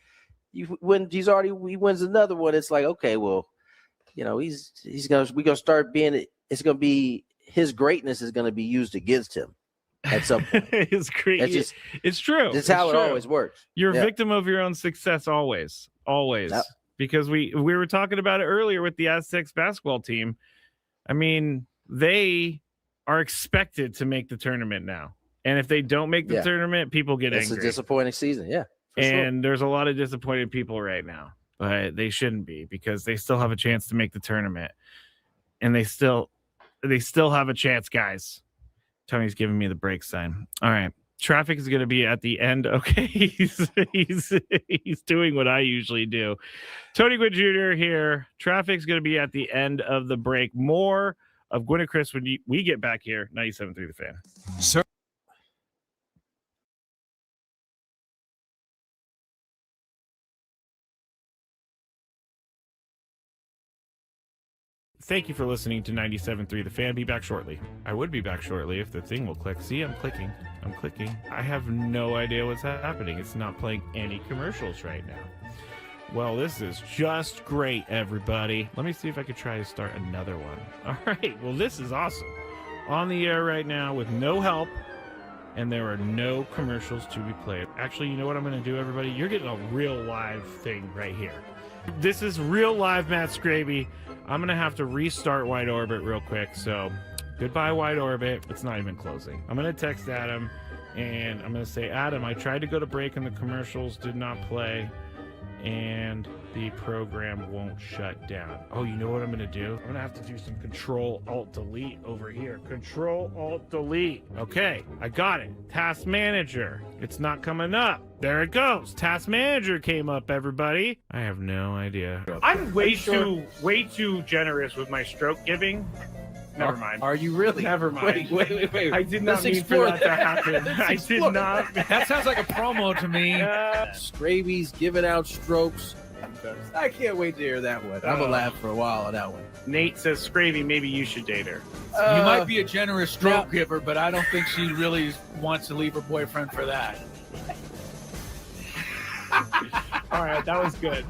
Speaker 4: he wins another one. It's like, okay, well, we're gonna start being. It's gonna be his greatness is gonna be used against him at some point.
Speaker 6: It's great. It's true.
Speaker 4: It's how it always works.
Speaker 6: You're a victim of your own success always. Yep. Because we were talking about it earlier with the Aztecs basketball team. I mean, they are expected to make the tournament now, and if they don't make the tournament, people get angry.
Speaker 4: It's a disappointing season,
Speaker 6: and there's a lot of disappointed people right now, but they shouldn't be because they still have a chance to make the tournament, and they still have a chance, guys. Tony's giving me the break sign. All right. Traffic is going to be at the end. Okay. He's doing what I usually do. Tony Gwynn Jr. here. Traffic's going to be at the end of the break. More of Gwynn and Chris when we get back here. 97.3 The Fan.
Speaker 21: Sir.
Speaker 6: Thank you for listening to 97.3 The Fan. Be back shortly. I would be back shortly if the thing will click. See, I'm clicking. I have no idea what's happening. It's not playing any commercials right now. Well, this is just great, everybody. Let me see if I could try to start another one. All right. Well, this is awesome. On the air right now with no help, and there are no commercials to be played. Actually, you know what I'm going to do, everybody? You're getting a real live thing right here. This is real live Matt Skraby. I'm going to have to restart Wide Orbit real quick. So goodbye, Wide Orbit. It's not even closing. I'm going to text Adam, and I'm going to say, Adam, I tried to go to break and the commercials did not play, and the program won't shut down. Oh, you know what I'm going to do? I'm going to have to do some Control-Alt-Delete over here. Control-Alt-Delete. Okay, I got it. Task Manager. It's not coming up. There it goes. Task Manager came up, everybody. I have no idea. I'm way too generous with my stroke giving. Never mind.
Speaker 20: Are you really?
Speaker 6: Never mind.
Speaker 20: Wait.
Speaker 6: I did not mean for that to happen. I did not.
Speaker 21: That sounds like a promo to me.
Speaker 20: Skraby's giving out strokes. I can't wait to hear that one. I'm going to laugh for a while on that one.
Speaker 6: Nate says, Skraby, maybe you should date her.
Speaker 21: You might be a generous stroke giver, but I don't think she really wants to leave her boyfriend for that.
Speaker 6: All right, that was good.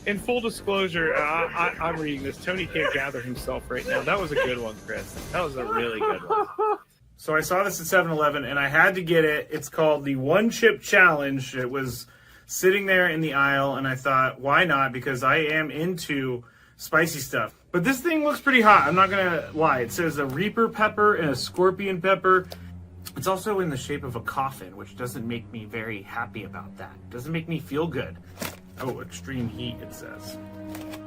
Speaker 6: In full disclosure, I'm reading this. Tony can't gather himself right now. That was a good one, Chris. That was a really good one.
Speaker 2: So I saw this at 7-Eleven, and I had to get it. It's called the One Chip Challenge. It was sitting there in the aisle, and I thought, why not? Because I am into spicy stuff. But this thing looks pretty hot. I'm not going to lie. It says a Reaper pepper and a Scorpion pepper. It's also in the shape of a coffin, which doesn't make me very happy about that. It doesn't make me feel good. Oh, extreme heat, it says.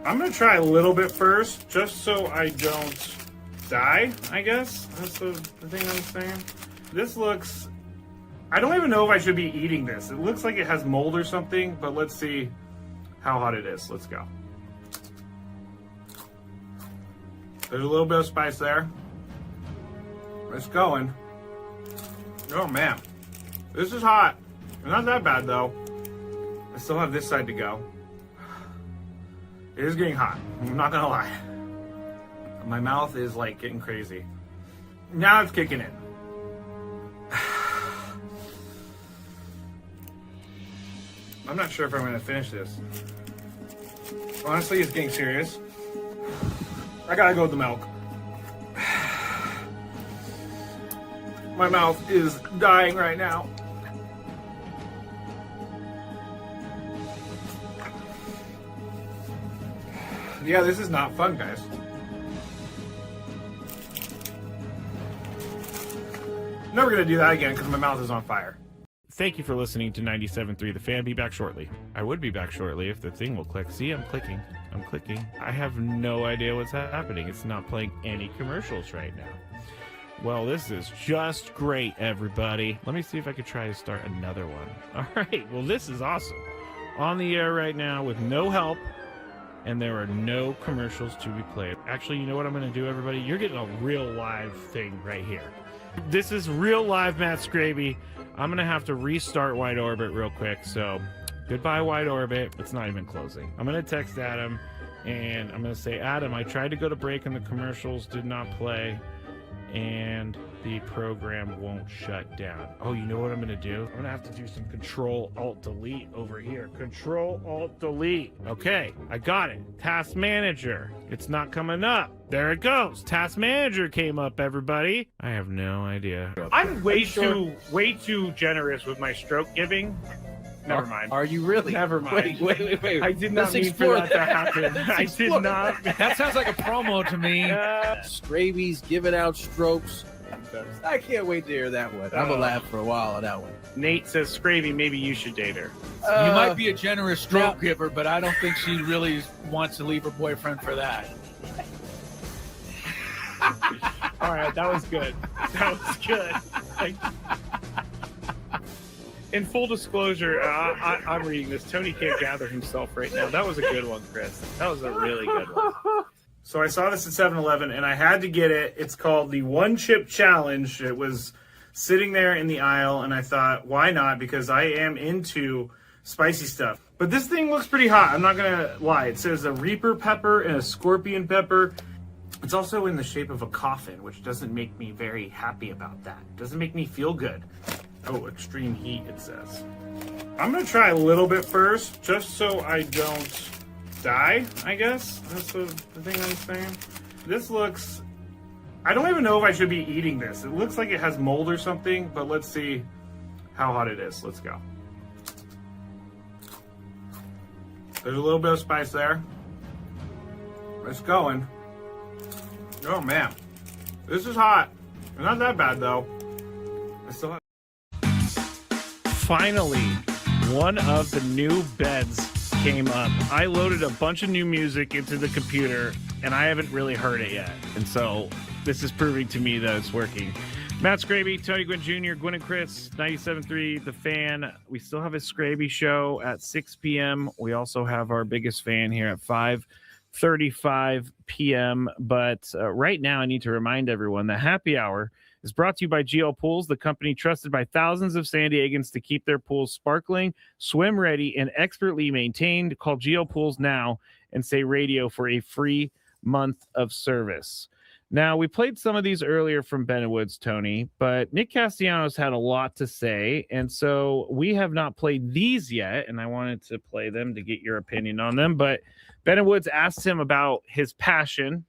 Speaker 2: I'm going to try a little bit first, just so I don't die, I guess. That's the thing I'm saying. This looks... I don't even know if I should be eating this. It looks like it has mold or something, but let's see how hot it is. Let's go. There's a little bit of spice there. It's going. Oh, man. This is hot. Not that bad, though. I still have this side to go. It is getting hot. I'm not going to lie. My mouth is, like, getting crazy. Now it's kicking in. I'm not sure if I'm going to finish this. Honestly, it's getting serious. I got to go with the milk. My mouth is dying right now. Yeah, this is not fun, guys. Never gonna do that again because my mouth is on fire.
Speaker 6: Thank you for listening to 97.3 The Fan. Be back shortly. I would be back shortly if the thing will click. See, I'm clicking. I have no idea what's happening. It's not playing any commercials right now. Well, this is just great, everybody. Let me see if I could try to start another one. All right. Well, this is awesome. On the air right now with no help, and there are no commercials to be played. Actually, you know what I'm going to do, everybody? You're getting a real live thing right here. This is real live Matt Skraby. I'm going to have to restart Wide Orbit real quick. So goodbye, Wide Orbit. It's not even closing. I'm going to text Adam, and I'm going to say, Adam, I tried to go to break, and the commercials did not play, and the program won't shut down. Oh, you know what I'm going to do? I'm going to have to do some Control-Alt-Delete over here. Control-Alt-Delete. Okay, I got it. Task Manager. It's not coming up. There it goes. Task Manager came up, everybody. I have no idea. I'm way too generous with my stroke giving. Never mind.
Speaker 20: Are you really?
Speaker 6: Never mind.
Speaker 20: Wait.
Speaker 6: I did not mean for that to happen. I did not.
Speaker 21: That sounds like a promo to me.
Speaker 20: Skraby's giving out strokes. I can't wait to hear that one. I'm gonna laugh for a while on that one.
Speaker 6: Nate says, Skraby, maybe you should date her.
Speaker 21: You might be a generous stroke giver, but I don't think she really wants to leave her boyfriend for that.
Speaker 6: All right, that was good. In full disclosure, I'm reading this. Tony can't gather himself right now. That was a good one, Chris. That was a really good one.
Speaker 2: So I saw this at 7-Eleven, and I had to get it. It's called the One Chip Challenge. It was sitting there in the aisle, and I thought, why not? Because I am into spicy stuff. But this thing looks pretty hot. I'm not going to lie. It says a Reaper pepper and a Scorpion pepper. It's also in the shape of a coffin, which doesn't make me very happy about that. It doesn't make me feel good. Oh, extreme heat, it says. I'm going to try a little bit first, just so I don't die, I guess. That's the thing I'm saying. This looks... I don't even know if I should be eating this. It looks like it has mold or something, but let's see how hot it is. Let's go. There's a little bit of spice there. It's going. Oh, man. This is hot. It's not that bad, though. I still have...
Speaker 6: Finally, one of the new beds came up. I loaded a bunch of new music into the computer, and I haven't really heard it yet. And so this is proving to me that it's working. Matt Skraby, Tony Gwynn Jr., Gwynn and Chris, 97.3 The Fan. We still have a Skraby show at 6 p.m. We also have our biggest fan here at 5:35 p.m. But right now, I need to remind everyone that Happy Hour is brought to you by GL Pools, the company trusted by thousands of San Diegans to keep their pools sparkling, swim ready, and expertly maintained. Call GL Pools now and say radio for a free month of service. Now, we played some of these earlier from Bennewood's, Tony, but Nick Castellanos had a lot to say, and so we have not played these yet, and I wanted to play them to get your opinion on them. But Bennewood's asked him about his passion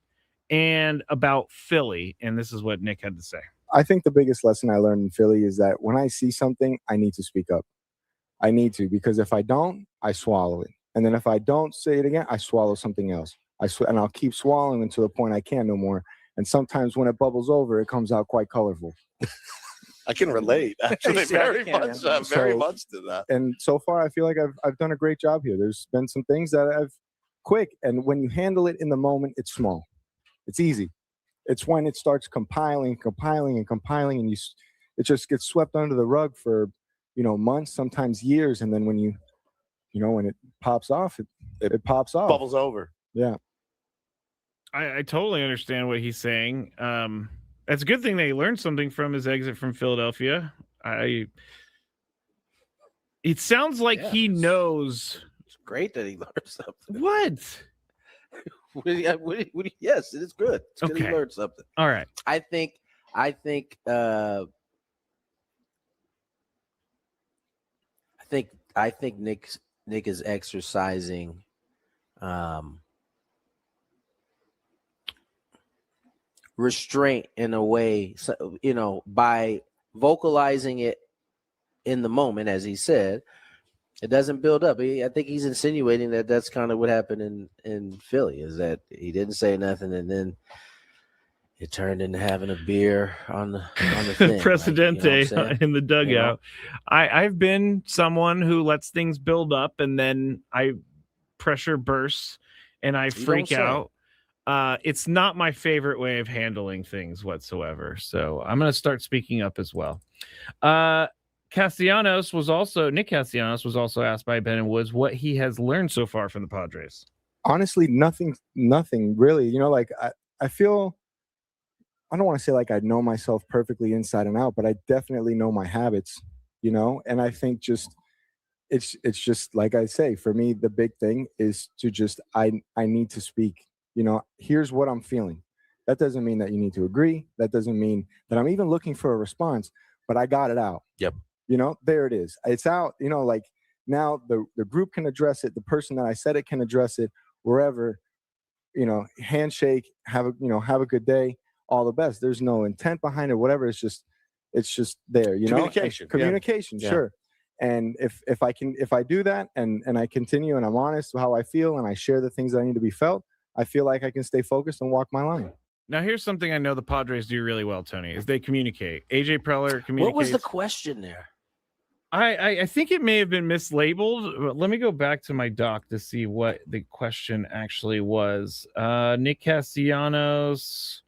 Speaker 6: and about Philly, and this is what Nick had to say.
Speaker 3: I think the biggest lesson I learned in Philly is that when I see something, I need to speak up. I need to, because if I don't, I swallow it. And then if I don't say it again, I swallow something else. And I'll keep swallowing until the point I can't no more. And sometimes when it bubbles over, it comes out quite colorful.
Speaker 9: I can relate, actually, very much to that.
Speaker 3: And so far, I feel like I've done a great job here. There's been some things that I've quick, and when you handle it in the moment, it's small. It's easy. It's when it starts compiling, and it just gets swept under the rug for, months, sometimes years, and then when when it pops off, it pops off.
Speaker 9: Bubbles over.
Speaker 3: Yeah.
Speaker 6: I totally understand what he's saying. It's a good thing that he learned something from his exit from Philadelphia. It sounds like he knows.
Speaker 4: It's great that he learned something.
Speaker 6: What?
Speaker 4: Yes, it is good. It's good he learned something.
Speaker 6: All right.
Speaker 4: I think Nick is exercising restraint in a way, by vocalizing it in the moment, as he said, It doesn't build up. I think he's insinuating that that's kind of what happened in Philly, is that he didn't say nothing, and then it turned into having a beer on the thing.
Speaker 6: Presidente in the dugout.
Speaker 4: You know?
Speaker 6: I've been someone who lets things build up and then I pressure bursts and I freak out. It's not my favorite way of handling things whatsoever. So I'm going to start speaking up as well. Nick Castellanos was also asked by Ben and Woods what he has learned so far from the Padres.
Speaker 3: Honestly, nothing really. You know, like I feel, I don't want to say like I know myself perfectly inside and out, but I definitely know my habits, you know, and I think it's just like I say, for me, the big thing is to just, I need to speak, you know, here's what I'm feeling. That doesn't mean that you need to agree. That doesn't mean that I'm even looking for a response, but I got it out.
Speaker 4: Yep.
Speaker 3: You know, there it is. It's out, you know, like now the group can address it. The person that I said it can address it wherever, you know, handshake, have a good day, all the best. There's no intent behind it, whatever. It's just there, you know, communication.
Speaker 9: Yeah.
Speaker 3: Sure. And if I do that and I continue and I'm honest with how I feel and I share the things that I need to be felt, I feel like I can stay focused and walk my line.
Speaker 6: Now, here's something I know the Padres do really well, Tony, is they communicate. AJ Preller communicates.
Speaker 4: What was the question there?
Speaker 6: I think it may have been mislabeled. But let me go back to my doc to see what the question actually was. Nick Castellanos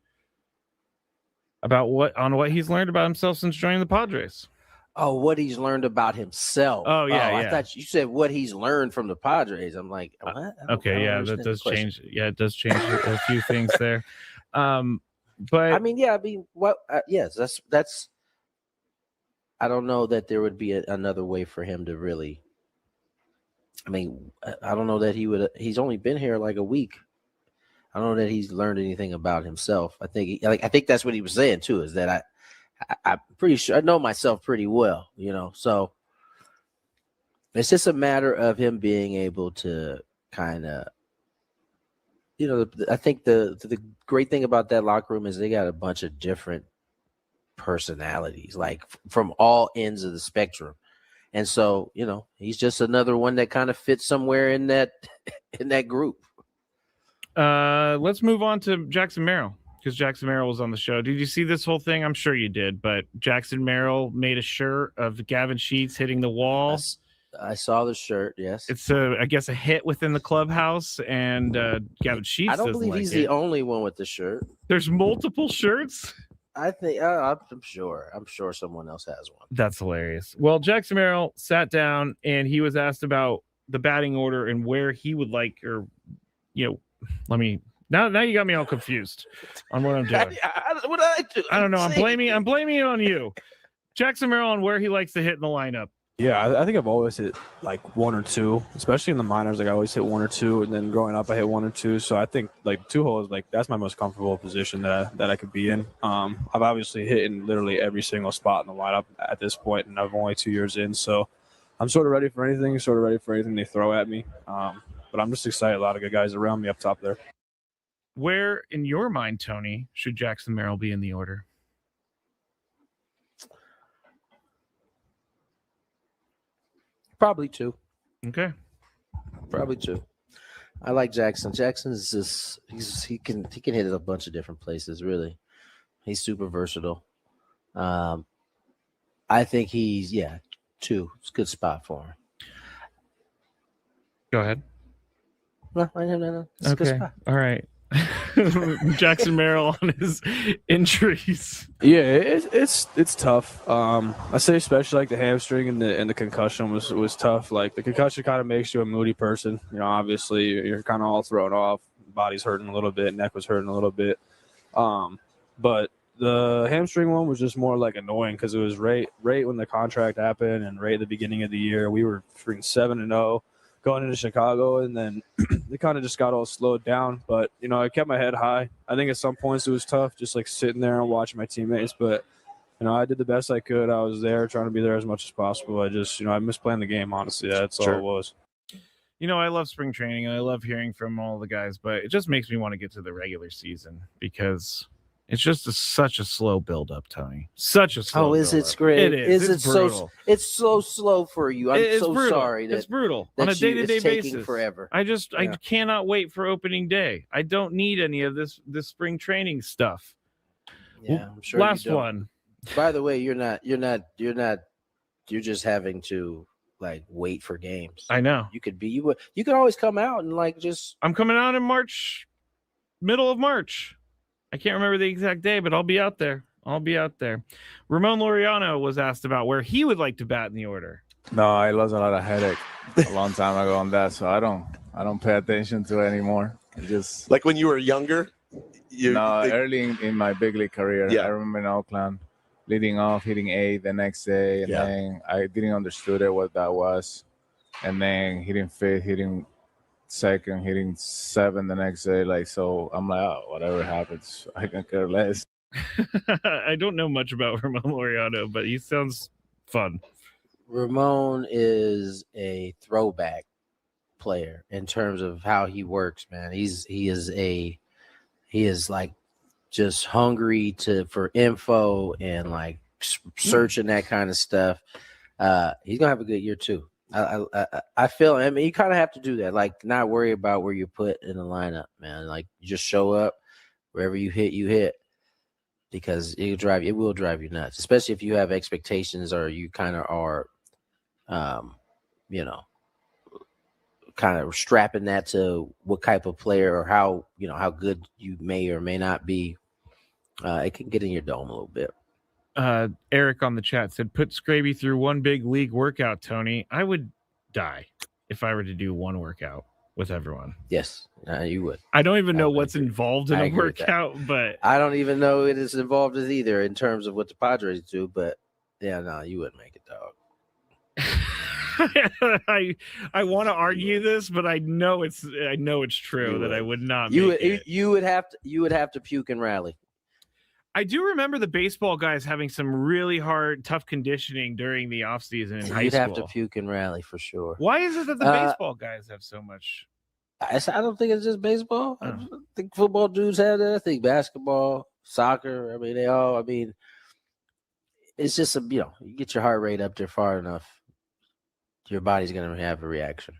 Speaker 6: about what he's learned about himself since joining the Padres.
Speaker 4: Oh, what he's learned about himself.
Speaker 6: Oh, yeah.
Speaker 4: I thought you said what he's learned from the Padres. I'm like, what?
Speaker 6: Okay, yeah, that does change. Yeah, it does change a few things there. But
Speaker 4: what? Yes, that's. I don't know that there would be another way for him to really. I mean, I don't know that he would. He's only been here like a week. I don't know that he's learned anything about himself. I think that's what he was saying too. Is that I'm pretty sure I know myself pretty well, you know. So it's just a matter of him being able to kind of, you know. I think the great thing about that locker room is they got a bunch of different personalities, like from all ends of the spectrum, and so you know he's just another one that kind of fits somewhere in that group.
Speaker 6: Let's move on to Jackson Merrill, because Jackson Merrill was on the show. Did you see this whole thing? I'm sure you did, but Jackson Merrill made a shirt of Gavin Sheets hitting the wall.
Speaker 4: I saw the shirt. Yes,
Speaker 6: it's I guess a hit within the clubhouse, and Gavin Sheets.
Speaker 4: I don't believe he's the only one with the shirt.
Speaker 6: There's multiple shirts.
Speaker 4: I think I'm sure someone else has one.
Speaker 6: That's hilarious. Well, Jackson Merrill sat down and he was asked about the batting order and where he would like, or you know, now you got me all confused on what I'm doing.
Speaker 4: What did I do?
Speaker 6: I don't know. I'm blaming it on you. Jackson Merrill on where he likes to hit in the lineup.
Speaker 7: Yeah, I think I've always hit like 1 or 2, especially in the minors. Like I always hit 1 or 2, and then growing up I hit 1 or 2. So I think like 2 holes, like that's my most comfortable position that I could be in. I've obviously hit in literally every single spot in the lineup at this point, and I'm only 2 years in, so I'm sort of ready for anything. Sort of ready for anything they throw at me. But I'm just excited. A lot of good guys around me up top there.
Speaker 6: Where in your mind, Tony, should Jackson Merrill be in the order?
Speaker 4: Probably 2.
Speaker 6: Okay.
Speaker 4: Probably 2. I like Jackson. Jackson's just he can hit it a bunch of different places, really. He's super versatile. I think he's 2. It's a good spot for him.
Speaker 6: Go ahead.
Speaker 4: No. It's a good
Speaker 6: Okay.
Speaker 4: spot.
Speaker 6: All right. Jackson Merrill on his injuries.
Speaker 7: Yeah, it's tough. I say especially like the hamstring and the concussion was tough. Like the concussion kind of makes you a moody person. You know, obviously you're kind of all thrown off. Body's hurting a little bit. Neck was hurting a little bit. But the hamstring one was just more like annoying because it was right when the contract happened and right at the beginning of the year. We were freaking 7-0. Going into Chicago, and then it kind of just got all slowed down. But, you know, I kept my head high. I think at some points it was tough, just like sitting there and watching my teammates. But, you know, I did the best I could. I was there trying to be there as much as possible. I just, you know, I missed playing the game, honestly. That's all it was.
Speaker 6: You know, I love spring training and I love hearing from all the guys, but it just makes me want to get to the regular season because It's just such a slow build-up, Tony. Such a slow.
Speaker 4: Oh, is it, Skraby?
Speaker 6: It is.
Speaker 4: It's
Speaker 6: brutal.
Speaker 4: It's so slow for you. I'm so
Speaker 6: brutal.
Speaker 4: sorry.
Speaker 6: It's brutal on a day-to-day basis.
Speaker 4: Forever.
Speaker 6: I cannot wait for opening day. I don't need any of this spring training stuff.
Speaker 4: Yeah, I'm sure.
Speaker 6: Last one.
Speaker 4: By the way, you're just having to like wait for games.
Speaker 6: I know.
Speaker 4: You could always come out and like just.
Speaker 6: I'm coming out in March, middle of March. I can't remember the exact day, but I'll be out there. Ramon Laureano was asked about where he would like to bat in the order.
Speaker 10: No, I lost a lot of headache a long time ago on that, so I don't pay attention to it anymore. Just
Speaker 9: like when you were younger.
Speaker 10: Early in my big league career.
Speaker 9: Yeah.
Speaker 10: I remember in Oakland, leading off, hitting 8 the next day, and then I didn't understood what that was, and then hitting 5th, hitting 2nd, hitting 7 the next day. Like, so I'm like, oh, whatever happens, I can care less.
Speaker 6: I don't know much about Ramon Laureano, but he sounds fun.
Speaker 4: Ramon is a throwback player in terms of how he works, man. He is like just hungry for info and like searching that kind of stuff. He's gonna have a good year too. I feel. I mean, you kind of have to do that. Like, not worry about where you put in the lineup, man. Like, you just show up wherever you hit, because it will drive you nuts, especially if you have expectations or you kind of are, kind of strapping that to what type of player or how good you may or may not be. It can get in your dome a little bit.
Speaker 6: Eric on the chat said, put Skraby through one big league workout, Tony. I would die if I were to do one workout with everyone.
Speaker 4: Yes, you would.
Speaker 6: I don't even know what's involved in a workout, but
Speaker 4: I don't even know it is involved as either in terms of what the Padres do, but yeah, no, you wouldn't make it, dog.
Speaker 6: I want to argue this, but I know it's true that I would not.
Speaker 4: You would have to puke and rally.
Speaker 6: I do remember the baseball guys having some really tough conditioning during the off season in high school.
Speaker 4: You'd have to puke and rally for sure.
Speaker 6: Why is it that the baseball guys have so much?
Speaker 4: I don't think it's just baseball. I think football dudes have that. I think basketball, soccer. I mean, they all. I mean, it's just you get your heart rate up there far enough, your body's gonna have a reaction.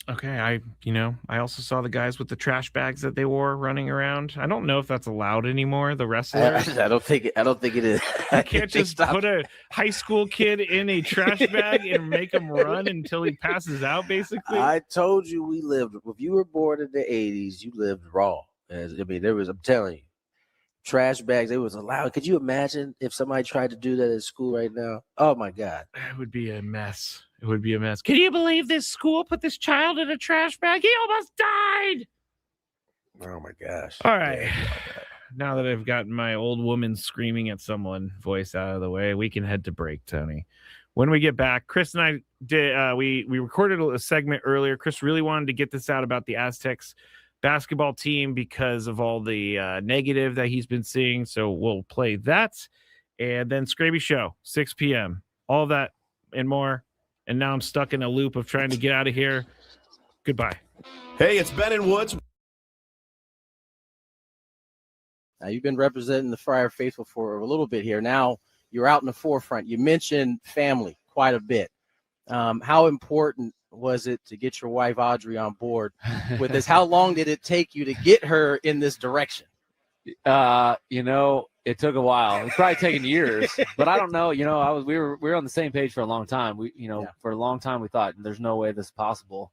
Speaker 6: Okay, I also saw the guys with the trash bags that they wore running around. I don't know if that's allowed anymore. The wrestlers.
Speaker 4: I don't think it is.
Speaker 6: You can't just put a high school kid in a trash bag and make him run until he passes out. Basically,
Speaker 4: I told you we lived. If you were born in the '80s, you lived raw. I mean, I'm telling you, trash bags. It was allowed. Could you imagine if somebody tried to do that at school right now? Oh my God,
Speaker 6: it would be a mess. It would be a mess. Can you believe this school put this child in a trash bag? He almost died.
Speaker 4: Oh my gosh.
Speaker 6: All right. Yeah. Now that I've gotten my old woman screaming at someone voice out of the way, we can head to break, Tony. When we get back, Chris and I did we recorded a segment earlier. Chris really wanted to get this out about the Aztecs basketball team because of all the negative that he's been seeing. So we'll play that. And then Skraby Show, 6 p.m. All of that and more. And now I'm stuck in a loop of trying to get out of here. Goodbye.
Speaker 9: Hey, it's Ben and Woods.
Speaker 4: Now, you've been representing the Friar Faithful for a little bit here. Now you're out in the forefront. You mentioned family quite a bit. How important was it to get your wife, Audrey, on board with this? How long did it take you to get her in this direction?
Speaker 12: It took a while. It's probably taken years, but I don't know. We were on the same page for a long time. For a long time we thought there's no way this is possible,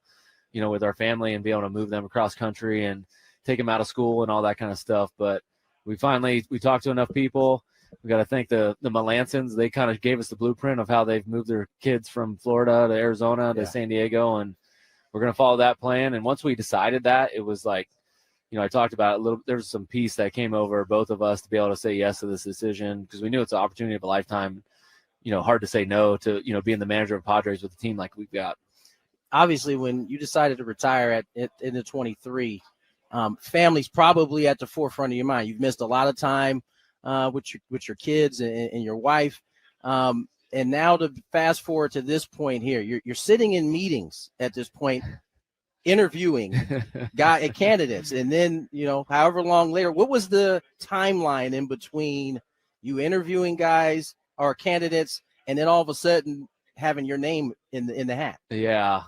Speaker 12: with our family and be able to move them across country and take them out of school and all that kind of stuff. But we talked to enough people. We got to thank the Melancons. They kind of gave us the blueprint of how they've moved their kids from Florida to Arizona to San Diego, and we're going to follow that plan. And once we decided that, it was like, I talked about it a little. There was some peace that came over both of us to be able to say yes to this decision because we knew it's an opportunity of a lifetime. Hard to say no to, being the manager of Padres with a team like we've got.
Speaker 4: Obviously, when you decided to retire in the 23, family's probably at the forefront of your mind. You've missed a lot of time with your kids and your wife. And now to fast forward to this point here, you're sitting in meetings at this point
Speaker 11: interviewing candidates, and then however long later, what was the timeline in between you interviewing guys or candidates and then all of a sudden having your name in the hat?
Speaker 12: Yeah.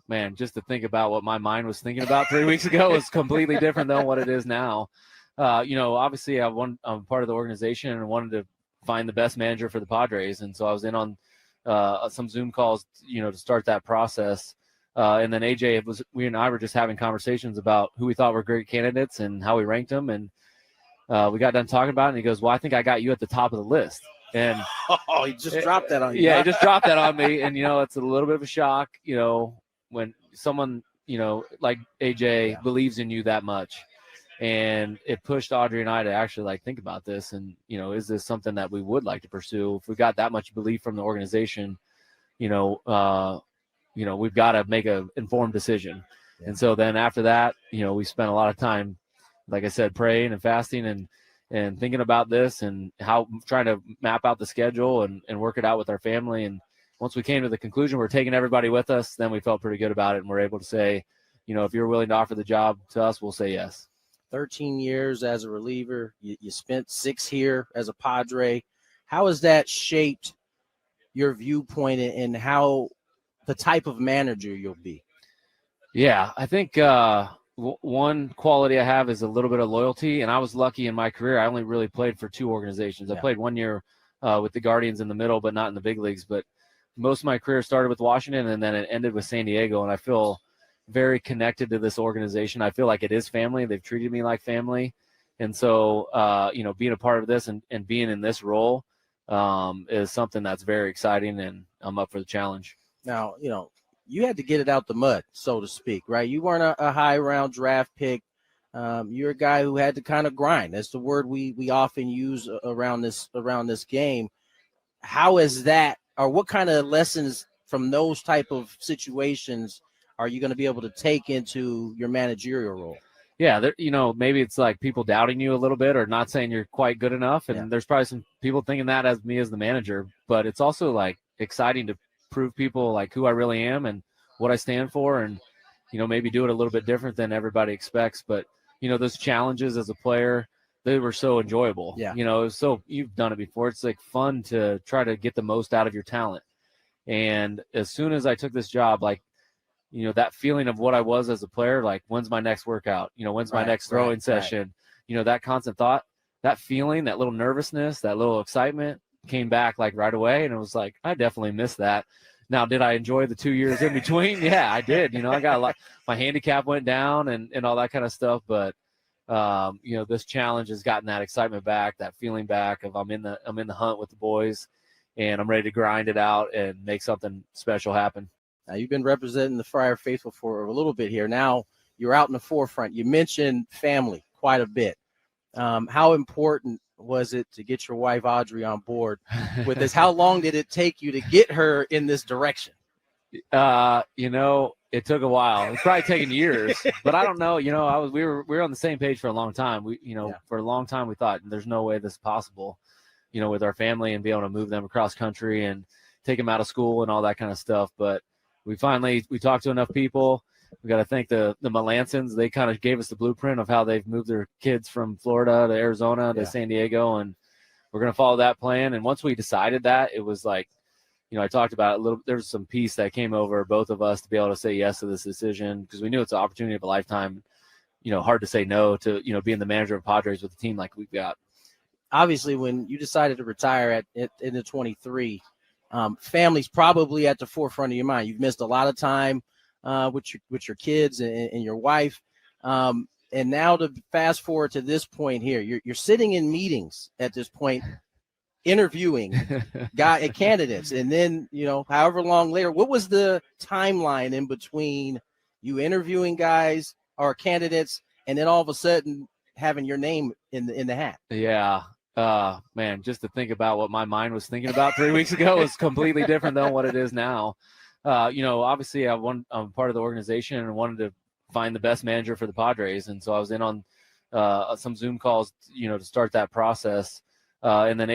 Speaker 12: Man, just to think about what my mind was thinking about 3 weeks ago is completely different than what it is now. Obviously I'm part of the organization and wanted to find the best manager for the Padres. And so I was in on some Zoom calls, to start that process. And then we and I were just having conversations about who we thought were great candidates and how we ranked them. And we got done talking about it, and he goes, well, I think I got you at the top of the list. And
Speaker 11: he just dropped that on you.
Speaker 12: Yeah, he just dropped that on me. And, it's a little bit of a shock, when someone, like AJ believes in you that much. And it pushed Audrey and I to actually think about this. And, is this something that we would like to pursue? If we got that much belief from the organization, we've got to make an informed decision. Yeah. And so then after that, we spent a lot of time, like I said, praying and fasting and thinking about this and how trying to map out the schedule and work it out with our family. And once we came to the conclusion we're taking everybody with us, then we felt pretty good about it. And we're able to say, if you're willing to offer the job to us, we'll say yes.
Speaker 11: 13 years as a reliever. You spent 6 here as a Padre. How has that shaped your viewpoint and how the type of manager you'll be?
Speaker 12: Yeah, I think one quality I have is a little bit of loyalty, and I was lucky in my career. I only really played for 2 organizations. I played 1 year with the Guardians in the middle, but not in the big leagues. But most of my career started with Washington, and then it ended with San Diego, and I feel very connected to this organization. I feel like it is family. They've treated me like family. And so, being a part of this and being in this role is something that's very exciting, and I'm up for the challenge.
Speaker 11: Now, you had to get it out the mud, so to speak, right? You weren't a high round draft pick. You're a guy who had to kind of grind. That's the word we often use around this game. How is that, or what kind of lessons from those type of situations are you going to be able to take into your managerial role?
Speaker 12: Yeah, maybe it's like people doubting you a little bit or not saying you're quite good enough. And there's probably some people thinking that as me as the manager. But it's also exciting to prove people who I really am and what I stand for, and maybe do it a little bit different than everybody expects. But those challenges as a player, they were so enjoyable.
Speaker 11: Yeah.
Speaker 12: It was so, you've done it before. It's fun to try to get the most out of your talent. And as soon as I took this job, that feeling of what I was as a player, when's my next workout? When's my next throwing session? Right. That constant thought, that feeling, that little nervousness, that little excitement came back right away. And it was I definitely missed that. Now, did I enjoy the 2 years in between? Yeah, I did. I got a lot, my handicap went down and all that kind of stuff. But, this challenge has gotten that excitement back, that feeling back of I'm in the hunt with the boys, and I'm ready to grind it out and make something special happen.
Speaker 11: Now, you've been representing the Friar Faithful for a little bit here. Now you're out in the forefront. You mentioned family quite a bit. How important was it to get your wife Audrey on board with this? How long did it take you to get her in this direction?
Speaker 12: It took a while. It's probably taken years, but I don't know. We were on the same page for a long time. For a long time we thought there's no way this is possible, with our family and be able to move them across country and take them out of school and all that kind of stuff. But we talked to enough people. We got to thank the Melansons. They kind of gave us the blueprint of how they've moved their kids from Florida to Arizona to San Diego, and we're going to follow that plan. And once we decided that, it was I talked about it a little. There was some peace that came over both of us to be able to say yes to this decision, because we knew it's an opportunity of a lifetime. Hard to say no to being the manager of Padres with a team like we've got.
Speaker 11: Obviously, when you decided to retire in the 23. Family's probably at the forefront of your mind. You've missed a lot of time with your kids and your wife. And now to fast forward to this point here, you're sitting in meetings at this point, interviewing candidates. And then, however long later, what was the timeline in between you interviewing guys or candidates and then all of a sudden having your name in the hat?
Speaker 12: Yeah. Man, just to think about what my mind was thinking about 3 weeks ago is completely different than what it is now. Obviously I'm part of the organization and wanted to find the best manager for the Padres. And so I was in on some Zoom calls, to start that process. And then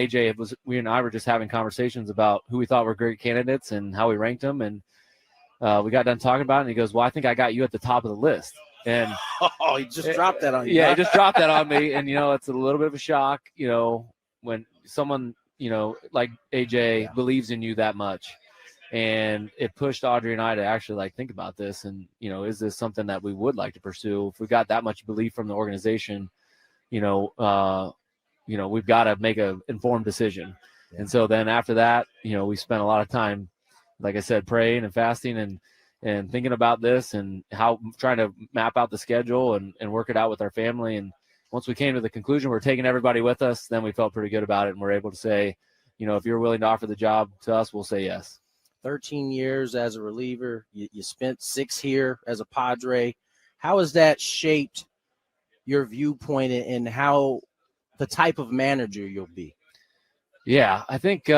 Speaker 12: we and I were just having conversations about who we thought were great candidates and how we ranked them. And we got done talking about it, and he goes, well, I think I got you at the top of the list. And
Speaker 11: he just dropped that on you.
Speaker 12: Yeah, he just dropped that on me. And, it's a little bit of a shock, when someone, like AJ believes in you that much. And it pushed Audrey and I to actually think about this. And, is this something that we would like to pursue? If we got that much belief from the organization, we've got to make an informed decision. Yeah. And so then after that, we spent a lot of time, like I said, praying and fasting and thinking about this and how trying to map out the schedule and work it out with our family. And once we came to the conclusion we're taking everybody with us, then we felt pretty good about it. And we're able to say, if you're willing to offer the job to us, we'll say yes.
Speaker 11: 13 years as a reliever. You spent 6 here as a Padre. How has that shaped your viewpoint and how the type of manager you'll be?
Speaker 12: Yeah, I think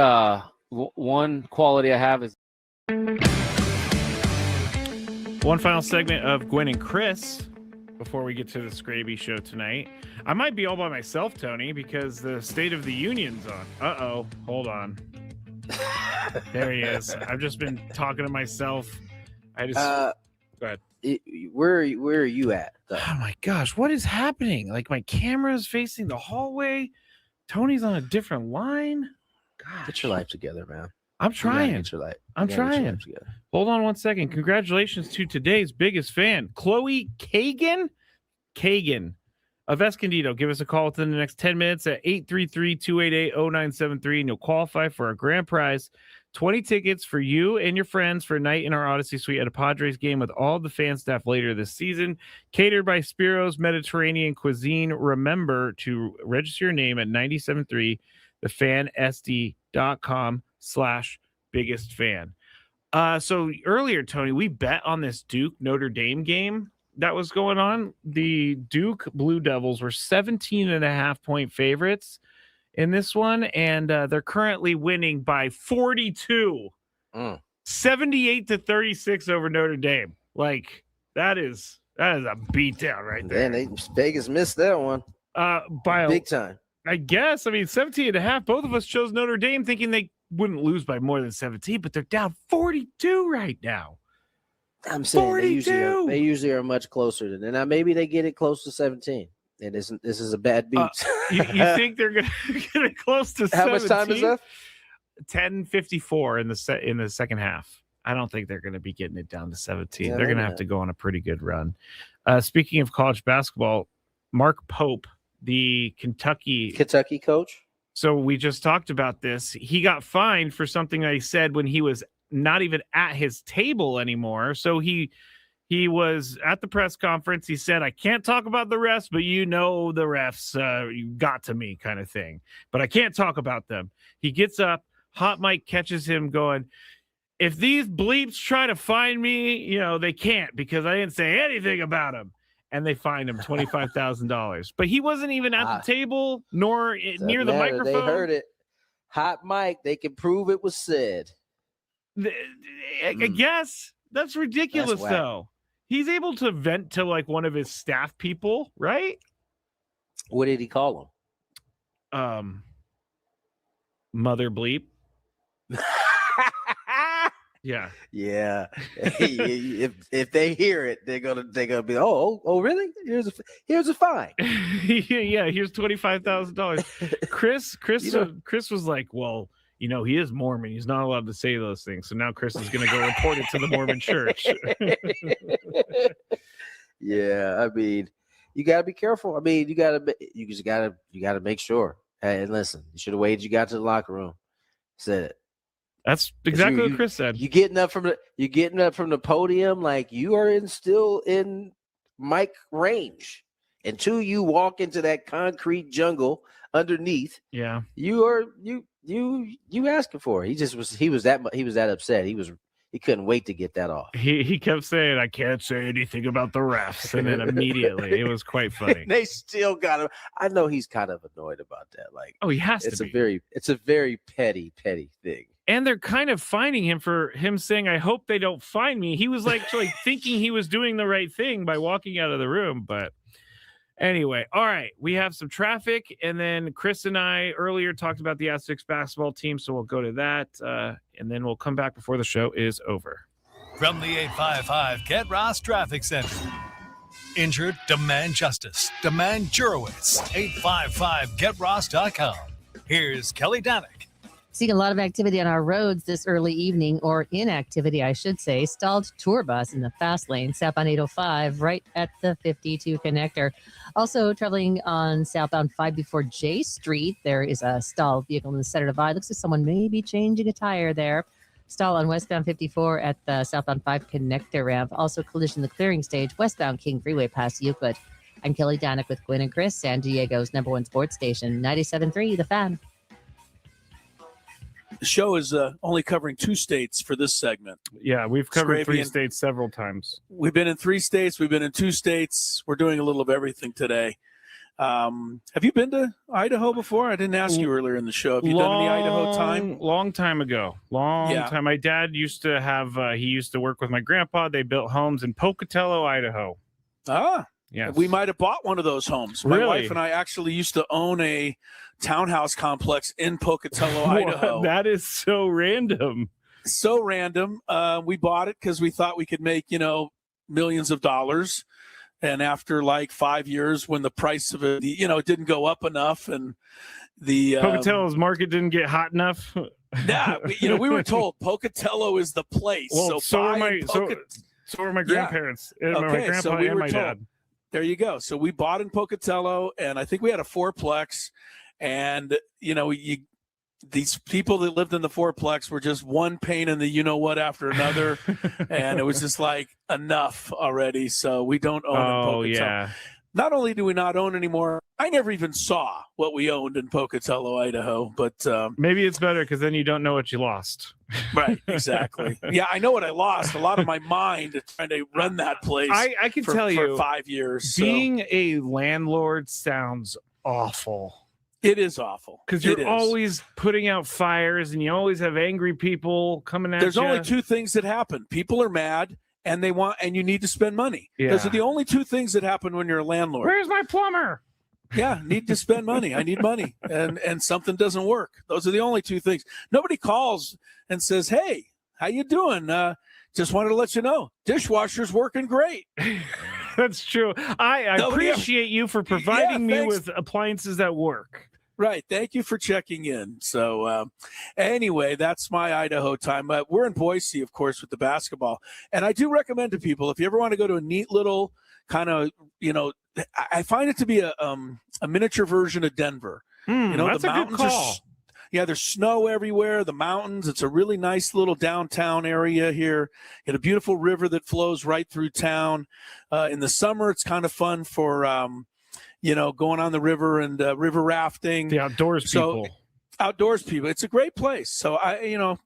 Speaker 12: one quality I have is.
Speaker 6: One final segment of Gwynn and Chris before we get to the Skraby show tonight. I might be all by myself, Tony, because the State of the Union's on. Uh-oh, hold on. There he is. I've just been talking to myself. I just go ahead.
Speaker 11: Where are you at, though?
Speaker 6: Oh my gosh, what is happening? My camera's facing the hallway. Tony's on a different line. Gosh.
Speaker 11: Get your life together, man.
Speaker 6: I'm trying. I'm trying. Hold on one second. Congratulations to today's biggest fan, Chloe Kagan of Escondido. Give us a call within the next 10 minutes at 833-288-0973, and you'll qualify for our grand prize, 20 tickets for you and your friends for a night in our Odyssey Suite at a Padres game with all the fan staff later this season. Catered by Spiro's Mediterranean Cuisine. Remember to register your name at 973thefansd.com/biggest fan. So earlier, Tony, we bet on this Duke Notre Dame game that was going on. The Duke Blue Devils were 17.5-point favorites in this one, and they're currently winning by 42, 78-36 over Notre Dame. That is a beatdown right there.
Speaker 11: Man, Vegas missed that one.
Speaker 6: By
Speaker 11: big time.
Speaker 6: I guess. 17.5. Both of us chose Notre Dame thinking they wouldn't lose by more than 17, but they're down 42 right now.
Speaker 11: I'm saying they usually are much closer than that. Now maybe they get it close to 17. And this is a bad beat.
Speaker 6: You think they're gonna get it close to 17?
Speaker 11: How much time is left?
Speaker 6: 10:54 in the second half. I don't think they're gonna be getting it down to 17.
Speaker 11: Yeah,
Speaker 6: they're gonna have to go on a pretty good run. Speaking of college basketball, Mark Pope, the Kentucky
Speaker 11: coach.
Speaker 6: So we just talked about this. He got fined for something I said when he was not even at his table anymore. So he was at the press conference. He said, I can't talk about the refs, but the refs you got to me kind of thing. But I can't talk about them. He gets up. Hot Mike catches him going, if these bleeps try to find me, they can't because I didn't say anything about them. And they fined him $25,000. But he wasn't even at the table nor near the microphone.
Speaker 11: They heard it. Hot Mike, they can prove it was said.
Speaker 6: I guess that's ridiculous, though. He's able to vent to one of his staff people, right?
Speaker 11: What did he call
Speaker 6: him? Mother bleep. Yeah.
Speaker 11: If they hear it, they're gonna be oh really? Here's a fine.
Speaker 6: Yeah, here's $25,000. Chris was like, well, he is Mormon. He's not allowed to say those things. So now Chris is going to go report it to the Mormon church.
Speaker 11: Yeah, you got to be careful. You got to make sure. Hey, listen, you should have waited. You got to the locker room. Said it.
Speaker 6: That's exactly what Chris said.
Speaker 11: You getting up from the podium like you are still in mic range. Until you walk into that concrete jungle underneath.
Speaker 6: Yeah.
Speaker 11: You asking for it. He was that upset. He couldn't wait to get that off.
Speaker 6: He kept saying, I can't say anything about the refs. And then immediately it was quite funny.
Speaker 11: They still got him. I know he's kind of annoyed about that.
Speaker 6: He has to be.
Speaker 11: It's a very petty thing.
Speaker 6: And they're kind of fining him for him saying, I hope they don't fine me. He was actually thinking he was doing the right thing by walking out of the room. But anyway, all right, we have some traffic. And then Chris and I earlier talked about the Aztecs basketball team. So we'll go to that. And then we'll come back before the show is over.
Speaker 1: From the 855 Get Ross Traffic Center. Injured? Demand justice. Demand Jurowitz. 855GetRoss.com. Here's Kelly Danick.
Speaker 13: Seeing a lot of activity on our roads this early evening, or inactivity, I should say. Stalled tour bus in the fast lane, southbound 805, right at the 52 connector. Also traveling on southbound 5 before J Street, there is a stalled vehicle in the center divide. Looks like someone may be changing a tire there. Stall on westbound 54 at the southbound 5 connector ramp. Also collision the clearing stage, westbound King Freeway past Euclid. I'm Kelly Danick with Gwynn and Chris, San Diego's #1 sports station, 97.3 The Fan.
Speaker 5: The show is only covering 2 states for this segment.
Speaker 6: Yeah, we've covered
Speaker 5: Skraby
Speaker 6: 3
Speaker 5: and-
Speaker 6: states several times.
Speaker 5: We've been in 3 states. We've been in 2 states. We're doing a little of everything today. Have you been to Idaho before? I didn't ask you earlier in the show. Have you done any Idaho time?
Speaker 6: Long time ago. Long time. My dad used to have, he used to work with my grandpa. They built homes in Pocatello, Idaho.
Speaker 5: Ah,
Speaker 6: yes.
Speaker 5: We might have bought one of those homes. My
Speaker 6: Really?
Speaker 5: wife and I actually used to own a townhouse complex in Pocatello, Idaho.
Speaker 6: That is so random.
Speaker 5: So random. We bought it because we thought we could make, millions of dollars. And after like 5 years, when the price of it, it didn't go up enough, and the
Speaker 6: Pocatello's market didn't get hot enough.
Speaker 5: Yeah, we were told Pocatello is the place.
Speaker 6: Well, so were my grandparents, my grandpa
Speaker 5: so we
Speaker 6: and
Speaker 5: were
Speaker 6: my
Speaker 5: told.
Speaker 6: dad.
Speaker 5: There you go. So we bought in Pocatello, and I think we had a 4-plex, and these people that lived in the 4-plex were just one pain in the what after another, and it was just like enough already. So we don't own in Pocatello.
Speaker 6: Yeah.
Speaker 5: Not only do we not own anymore, I never even saw what we owned in Pocatello, Idaho. But
Speaker 6: maybe it's better because then you don't know what you lost.
Speaker 5: Right, exactly. Yeah, I know what I lost. A lot of my mind trying to run that place.
Speaker 6: I can tell you,
Speaker 5: for 5 years.
Speaker 6: Being a landlord sounds awful.
Speaker 5: It is awful
Speaker 6: because you're always putting out fires, and you always have angry people coming at you.
Speaker 5: There's only 2 things that happen: people are mad, and you need to spend money.
Speaker 6: Yeah.
Speaker 5: Those are the only 2 things that happen when you're a landlord.
Speaker 6: Where's my plumber?
Speaker 5: Yeah, need to spend money. I need money, and something doesn't work. Those are the only 2 things. Nobody calls and says, "Hey, how you doing? Just wanted to let you know, dishwasher's working great."
Speaker 6: That's true. I appreciate you for providing me with appliances that work.
Speaker 5: Right. Thank you for checking in. So anyway, that's my Idaho time. We're in Boise, of course, with the basketball. And I do recommend to people, if you ever want to go to a neat little kind of, I find it to be a miniature version of Denver.
Speaker 6: That's
Speaker 5: the
Speaker 6: a good call.
Speaker 5: There's snow everywhere, the mountains. It's a really nice little downtown area here. You have a beautiful river that flows right through town. In the summer, it's kind of fun for going on the river and river rafting.
Speaker 6: The outdoors people.
Speaker 5: Outdoors people. It's a great place. So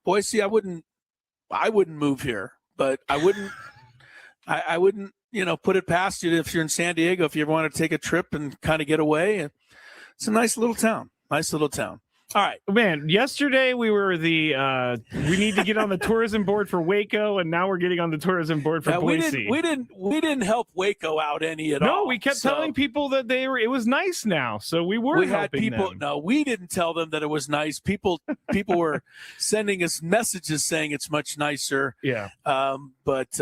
Speaker 5: Boise, I wouldn't move here, but I wouldn't put it past you if you're in San Diego, if you ever want to take a trip and kind of get away. It's a nice little town. All right,
Speaker 6: man. Yesterday we were we need to get on the tourism board for Waco, and now we're getting on the tourism board for Boise.
Speaker 5: We didn't help Waco out any at all.
Speaker 6: No, we kept telling people that it was nice now, so we were helping them.
Speaker 5: No, we didn't tell them that it was nice. People were sending us messages saying it's much nicer.
Speaker 6: Yeah.
Speaker 5: But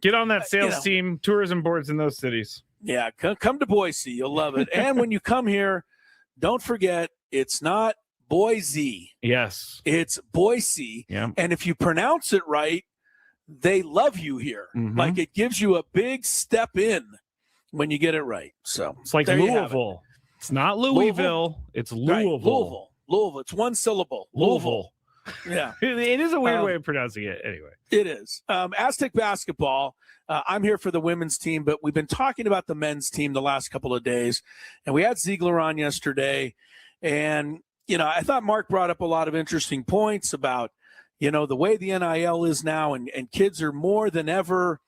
Speaker 6: get on that sales team, tourism boards in those cities.
Speaker 5: Yeah, come to Boise, you'll love it. And when you come here, don't forget it's not Boise.
Speaker 6: Yes.
Speaker 5: It's Boise.
Speaker 6: Yeah.
Speaker 5: And if you pronounce it right, they love you here.
Speaker 6: Mm-hmm.
Speaker 5: Like it gives you a big step in when you get it right. So
Speaker 6: it's like Louisville. It's not Louisville. It's Louisville.
Speaker 5: Right. Louisville. It's one syllable.
Speaker 6: Louisville.
Speaker 5: Yeah.
Speaker 6: It is a weird way of pronouncing it anyway.
Speaker 5: It is. Aztec basketball. I'm here for the women's team, but we've been talking about the men's team the last couple of days. And we had Ziegler on yesterday. And I thought Mark brought up a lot of interesting points about, the way the NIL is now, and kids are more than ever,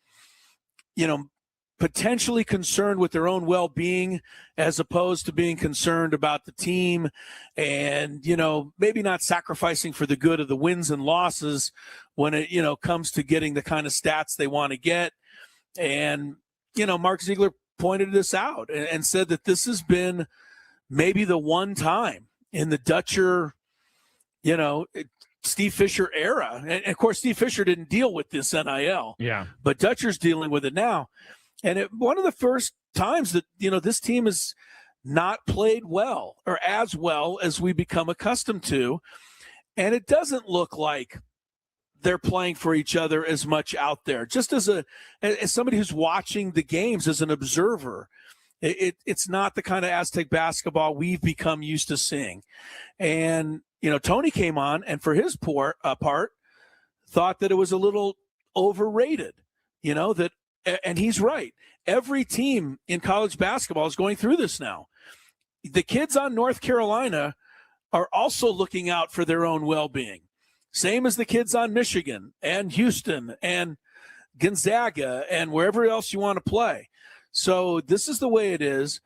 Speaker 5: potentially concerned with their own well-being as opposed to being concerned about the team and, maybe not sacrificing for the good of the wins and losses when it, comes to getting the kind of stats they want to get. And, Mark Ziegler pointed this out and said that this has been maybe the one time in the Dutcher, Steve Fisher era. And of course, Steve Fisher didn't deal with this NIL.
Speaker 6: Yeah.
Speaker 5: But Dutcher's dealing with it now. And one of the first times that, this team has not played well or as well as we become accustomed to. And it doesn't look like they're playing for each other as much out there. Just as somebody who's watching the games as an observer, it's not the kind of Aztec basketball we've become used to seeing. And, Tony came on and for his part thought that it was a little overrated, and he's right. Every team in college basketball is going through this now. The kids on North Carolina are also looking out for their own well-being. Same as the kids on Michigan and Houston and Gonzaga and wherever else you want to play. So this is the way it is.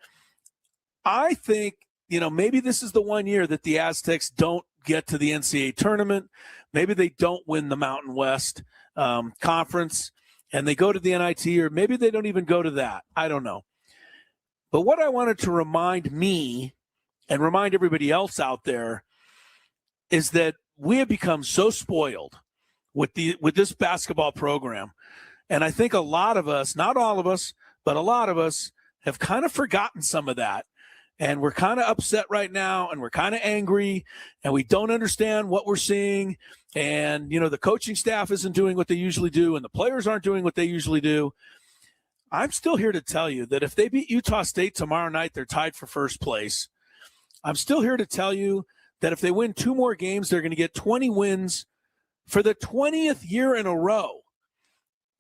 Speaker 5: I think, maybe this is the one year that the Aztecs don't get to the NCAA tournament. Maybe they don't win the Mountain West Conference and they go to the NIT, or maybe they don't even go to that. I don't know. But what I wanted to remind me and remind everybody else out there is that we have become so spoiled with this basketball program. And I think a lot of us, not all of us, but a lot of us have kind of forgotten some of that. And we're kind of upset right now, and we're kind of angry, and we don't understand what we're seeing. And, the coaching staff isn't doing what they usually do, and the players aren't doing what they usually do. I'm still here to tell you that if they beat Utah State tomorrow night, they're tied for first place. I'm still here to tell you that if they win 2 more games, they're going to get 20 wins for the 20th year in a row.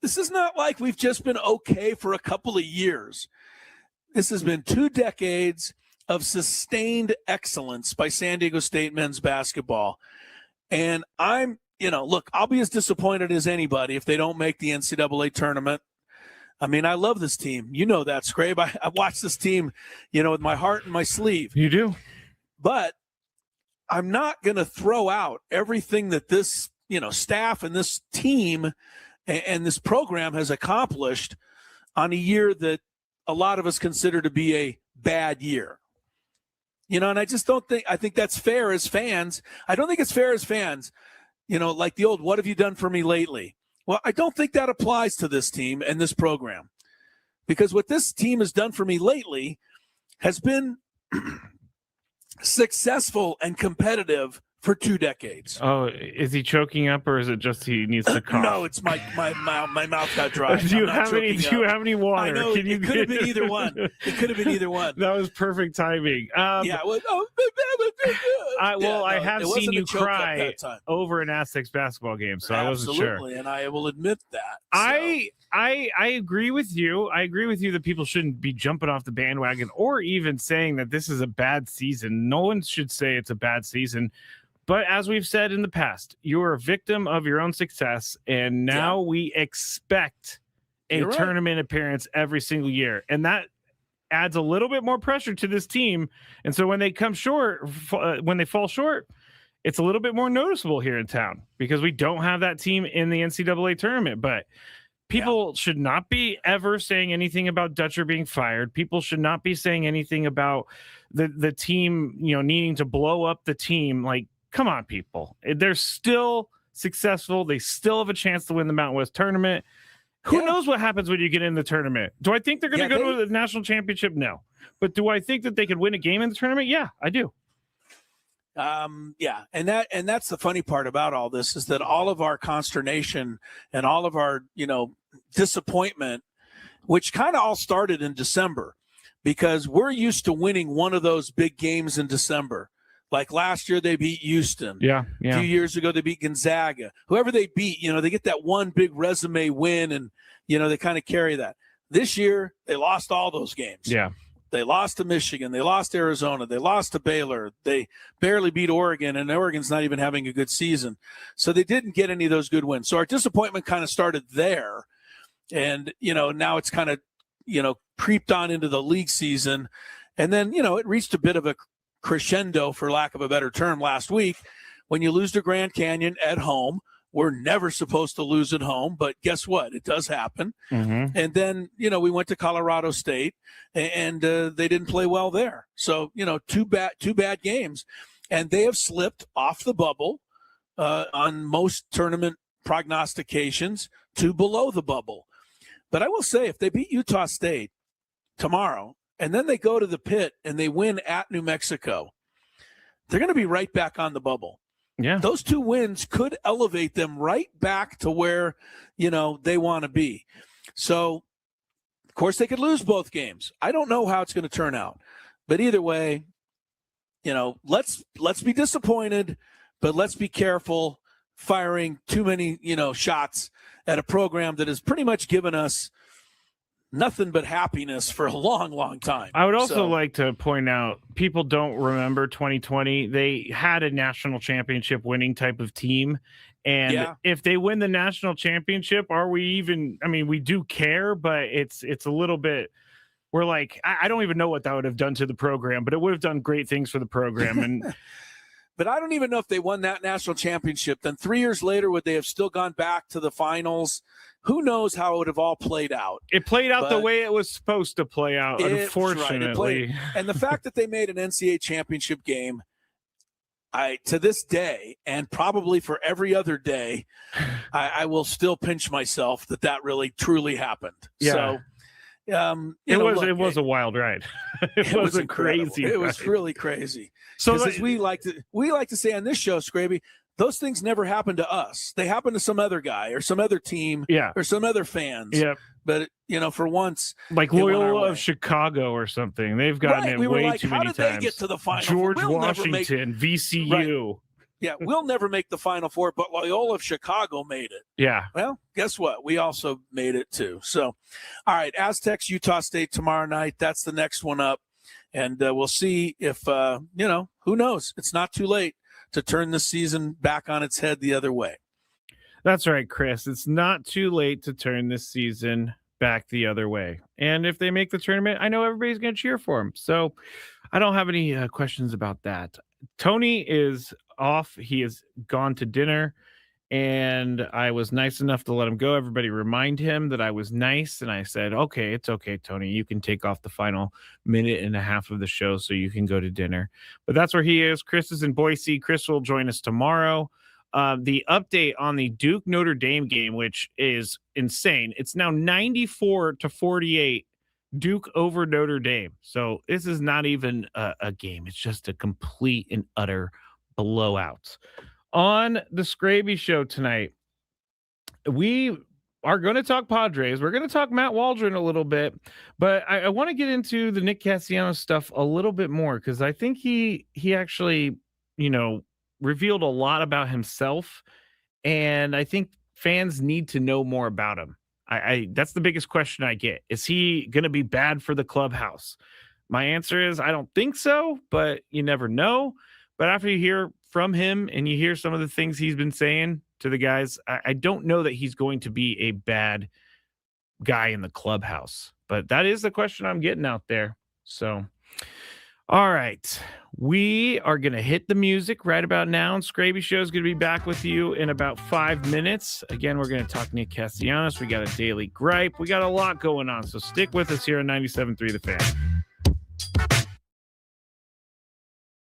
Speaker 5: This is not like we've just been okay for a couple of years. This has been 2 decades of sustained excellence by San Diego State men's basketball. And I'm, look, I'll be as disappointed as anybody if they don't make the NCAA tournament. I mean, I love this team. You know that, Skraby. I watch this team, with my heart in my sleeve.
Speaker 6: You do.
Speaker 5: But I'm not going to throw out everything that this, staff and this team and this program has accomplished on a year that a lot of us consider to be a bad year. And I just I think that's fair as fans. I don't think it's fair as fans, like the old, what have you done for me lately? Well, I don't think that applies to this team and this program, because what this team has done for me lately has been successful and competitive for 2 decades.
Speaker 6: Oh, is he choking up, or is it just he needs to cough?
Speaker 5: No, it's my mouth got dry.
Speaker 6: Do you have any water?
Speaker 5: I know, it could have been either one. It could have been either one.
Speaker 6: That was perfect timing.
Speaker 5: Yeah.
Speaker 6: I have seen you cry over an Aztecs basketball game, so I wasn't sure.
Speaker 5: Absolutely, and I will admit that.
Speaker 6: So. I agree with you. I agree with you that people shouldn't be jumping off the bandwagon or even saying that this is a bad season. No one should say it's a bad season. But as we've said in the past, you're a victim of your own success, and now we expect a tournament appearance every single year. And that adds a little bit more pressure to this team. And so when they come short, when they fall short, it's a little bit more noticeable here in town because we don't have that team in the NCAA tournament. But people should not be ever saying anything about Dutcher being fired. People should not be saying anything about the team, needing to blow up the team. Like, come on, people. They're still successful. They still have a chance to win the Mountain West tournament. Who knows what happens when you get in the tournament? Do I think they're going to go to the national championship? No. But do I think that they could win a game in the tournament? Yeah, I do.
Speaker 5: Yeah. And that's the funny part about all this is that all of our consternation and all of our, disappointment, which kind of all started in December, because we're used to winning one of those big games in December. Like last year, they beat Houston.
Speaker 6: Yeah.
Speaker 5: A few years ago, they beat Gonzaga. Whoever they beat, they get that one big resume win, and, they kind of carry that. This year, they lost all those games.
Speaker 6: Yeah.
Speaker 5: They lost to Michigan. They lost to Arizona. They lost to Baylor. They barely beat Oregon, and Oregon's not even having a good season. So they didn't get any of those good wins. So our disappointment kind of started there. And, now it's kind of, creeped on into the league season. And then, it reached a bit of a crescendo, for lack of a better term, last week when you lose to Grand Canyon at home. We're never supposed to lose at home, but guess what? It does happen.
Speaker 6: Mm-hmm.
Speaker 5: And then, we went to Colorado State and they didn't play well there. So, two bad games, and they have slipped off the bubble. on most tournament prognostications to below the bubble. But I will say, if they beat Utah State tomorrow and then they go to the pit and they win at New Mexico, they're going to be right back on the bubble.
Speaker 6: Yeah.
Speaker 5: Those 2 wins could elevate them right back to where, they want to be. So, of course, they could lose both games. I don't know how it's going to turn out. But either way, let's be disappointed, but let's be careful firing too many, shots at a program that has pretty much given us nothing but happiness for a long, long time.
Speaker 6: I would also like to point out, people don't remember 2020. They had a national championship winning type of team. And if they win the national championship, are we even, we do care, but it's a little bit, we're like, I don't even know what that would have done to the program, but it would have done great things for the program. And
Speaker 5: but I don't even know if they won that national championship. Then 3 years later, would they have still gone back to the finals? Who knows how it would have all played out?
Speaker 6: It played out the way it was supposed to play out, unfortunately.
Speaker 5: Right. And the fact that they made an NCAA championship game, to this day, and probably for every other day, I will still pinch myself that really truly happened.
Speaker 6: Yeah.
Speaker 5: So,
Speaker 6: it was a wild ride. it was a crazy.
Speaker 5: It was really crazy.
Speaker 6: So
Speaker 5: as we like to say on this show, Skraby, those things never happen to us. They happen to some other guy or some other team, or some other fans.
Speaker 6: Yeah.
Speaker 5: But for once,
Speaker 6: like Loyola of Chicago or something, they've gotten it way too many times.
Speaker 5: How did they get to the final?
Speaker 6: George Washington, VCU.
Speaker 5: Right. Yeah, we'll never make the Final Four, but Loyola of Chicago made it.
Speaker 6: Yeah.
Speaker 5: Well, guess what? We also made it too. So, all right, Aztecs, Utah State tomorrow night. That's the next one up. And we'll see if, who knows? It's not too late to turn the season back on its head the other way.
Speaker 6: That's right, Chris. It's not too late to turn this season back the other way. And if they make the tournament, I know everybody's going to cheer for them. So I don't have any questions about that. Tony is off. He has gone to dinner, and I was nice enough to let him go. Everybody remind him that I was nice, and I said, okay, it's okay, Tony. You can take off the final minute and a half of the show so you can go to dinner. But that's where he is. Chris is in Boise. Chris will join us tomorrow. The update on the Duke Notre Dame game, which is insane. It's now 94-48. Duke over Notre Dame. So this is not even a game. It's just a complete and utter blowout. On the Skraby Show tonight, we are going to talk Padres. We're going to talk Matt Waldron a little bit, but I want to get into the Nick Castellanos stuff a little bit more because I think he actually, revealed a lot about himself, and I think fans need to know more about him. That's the biggest question I get. Is he going to be bad for the clubhouse? My answer is I don't think so, but you never know. But after you hear from him and you hear some of the things he's been saying to the guys, I don't know that he's going to be a bad guy in the clubhouse. But that is the question I'm getting out there. So, all right. We are going to hit the music right about now. And Skraby Show is going to be back with you in about 5 minutes. Again, we're going to talk Nick Castellanos. We got a daily gripe. We got a lot going on. So stick with us here on 97.3 The Fan.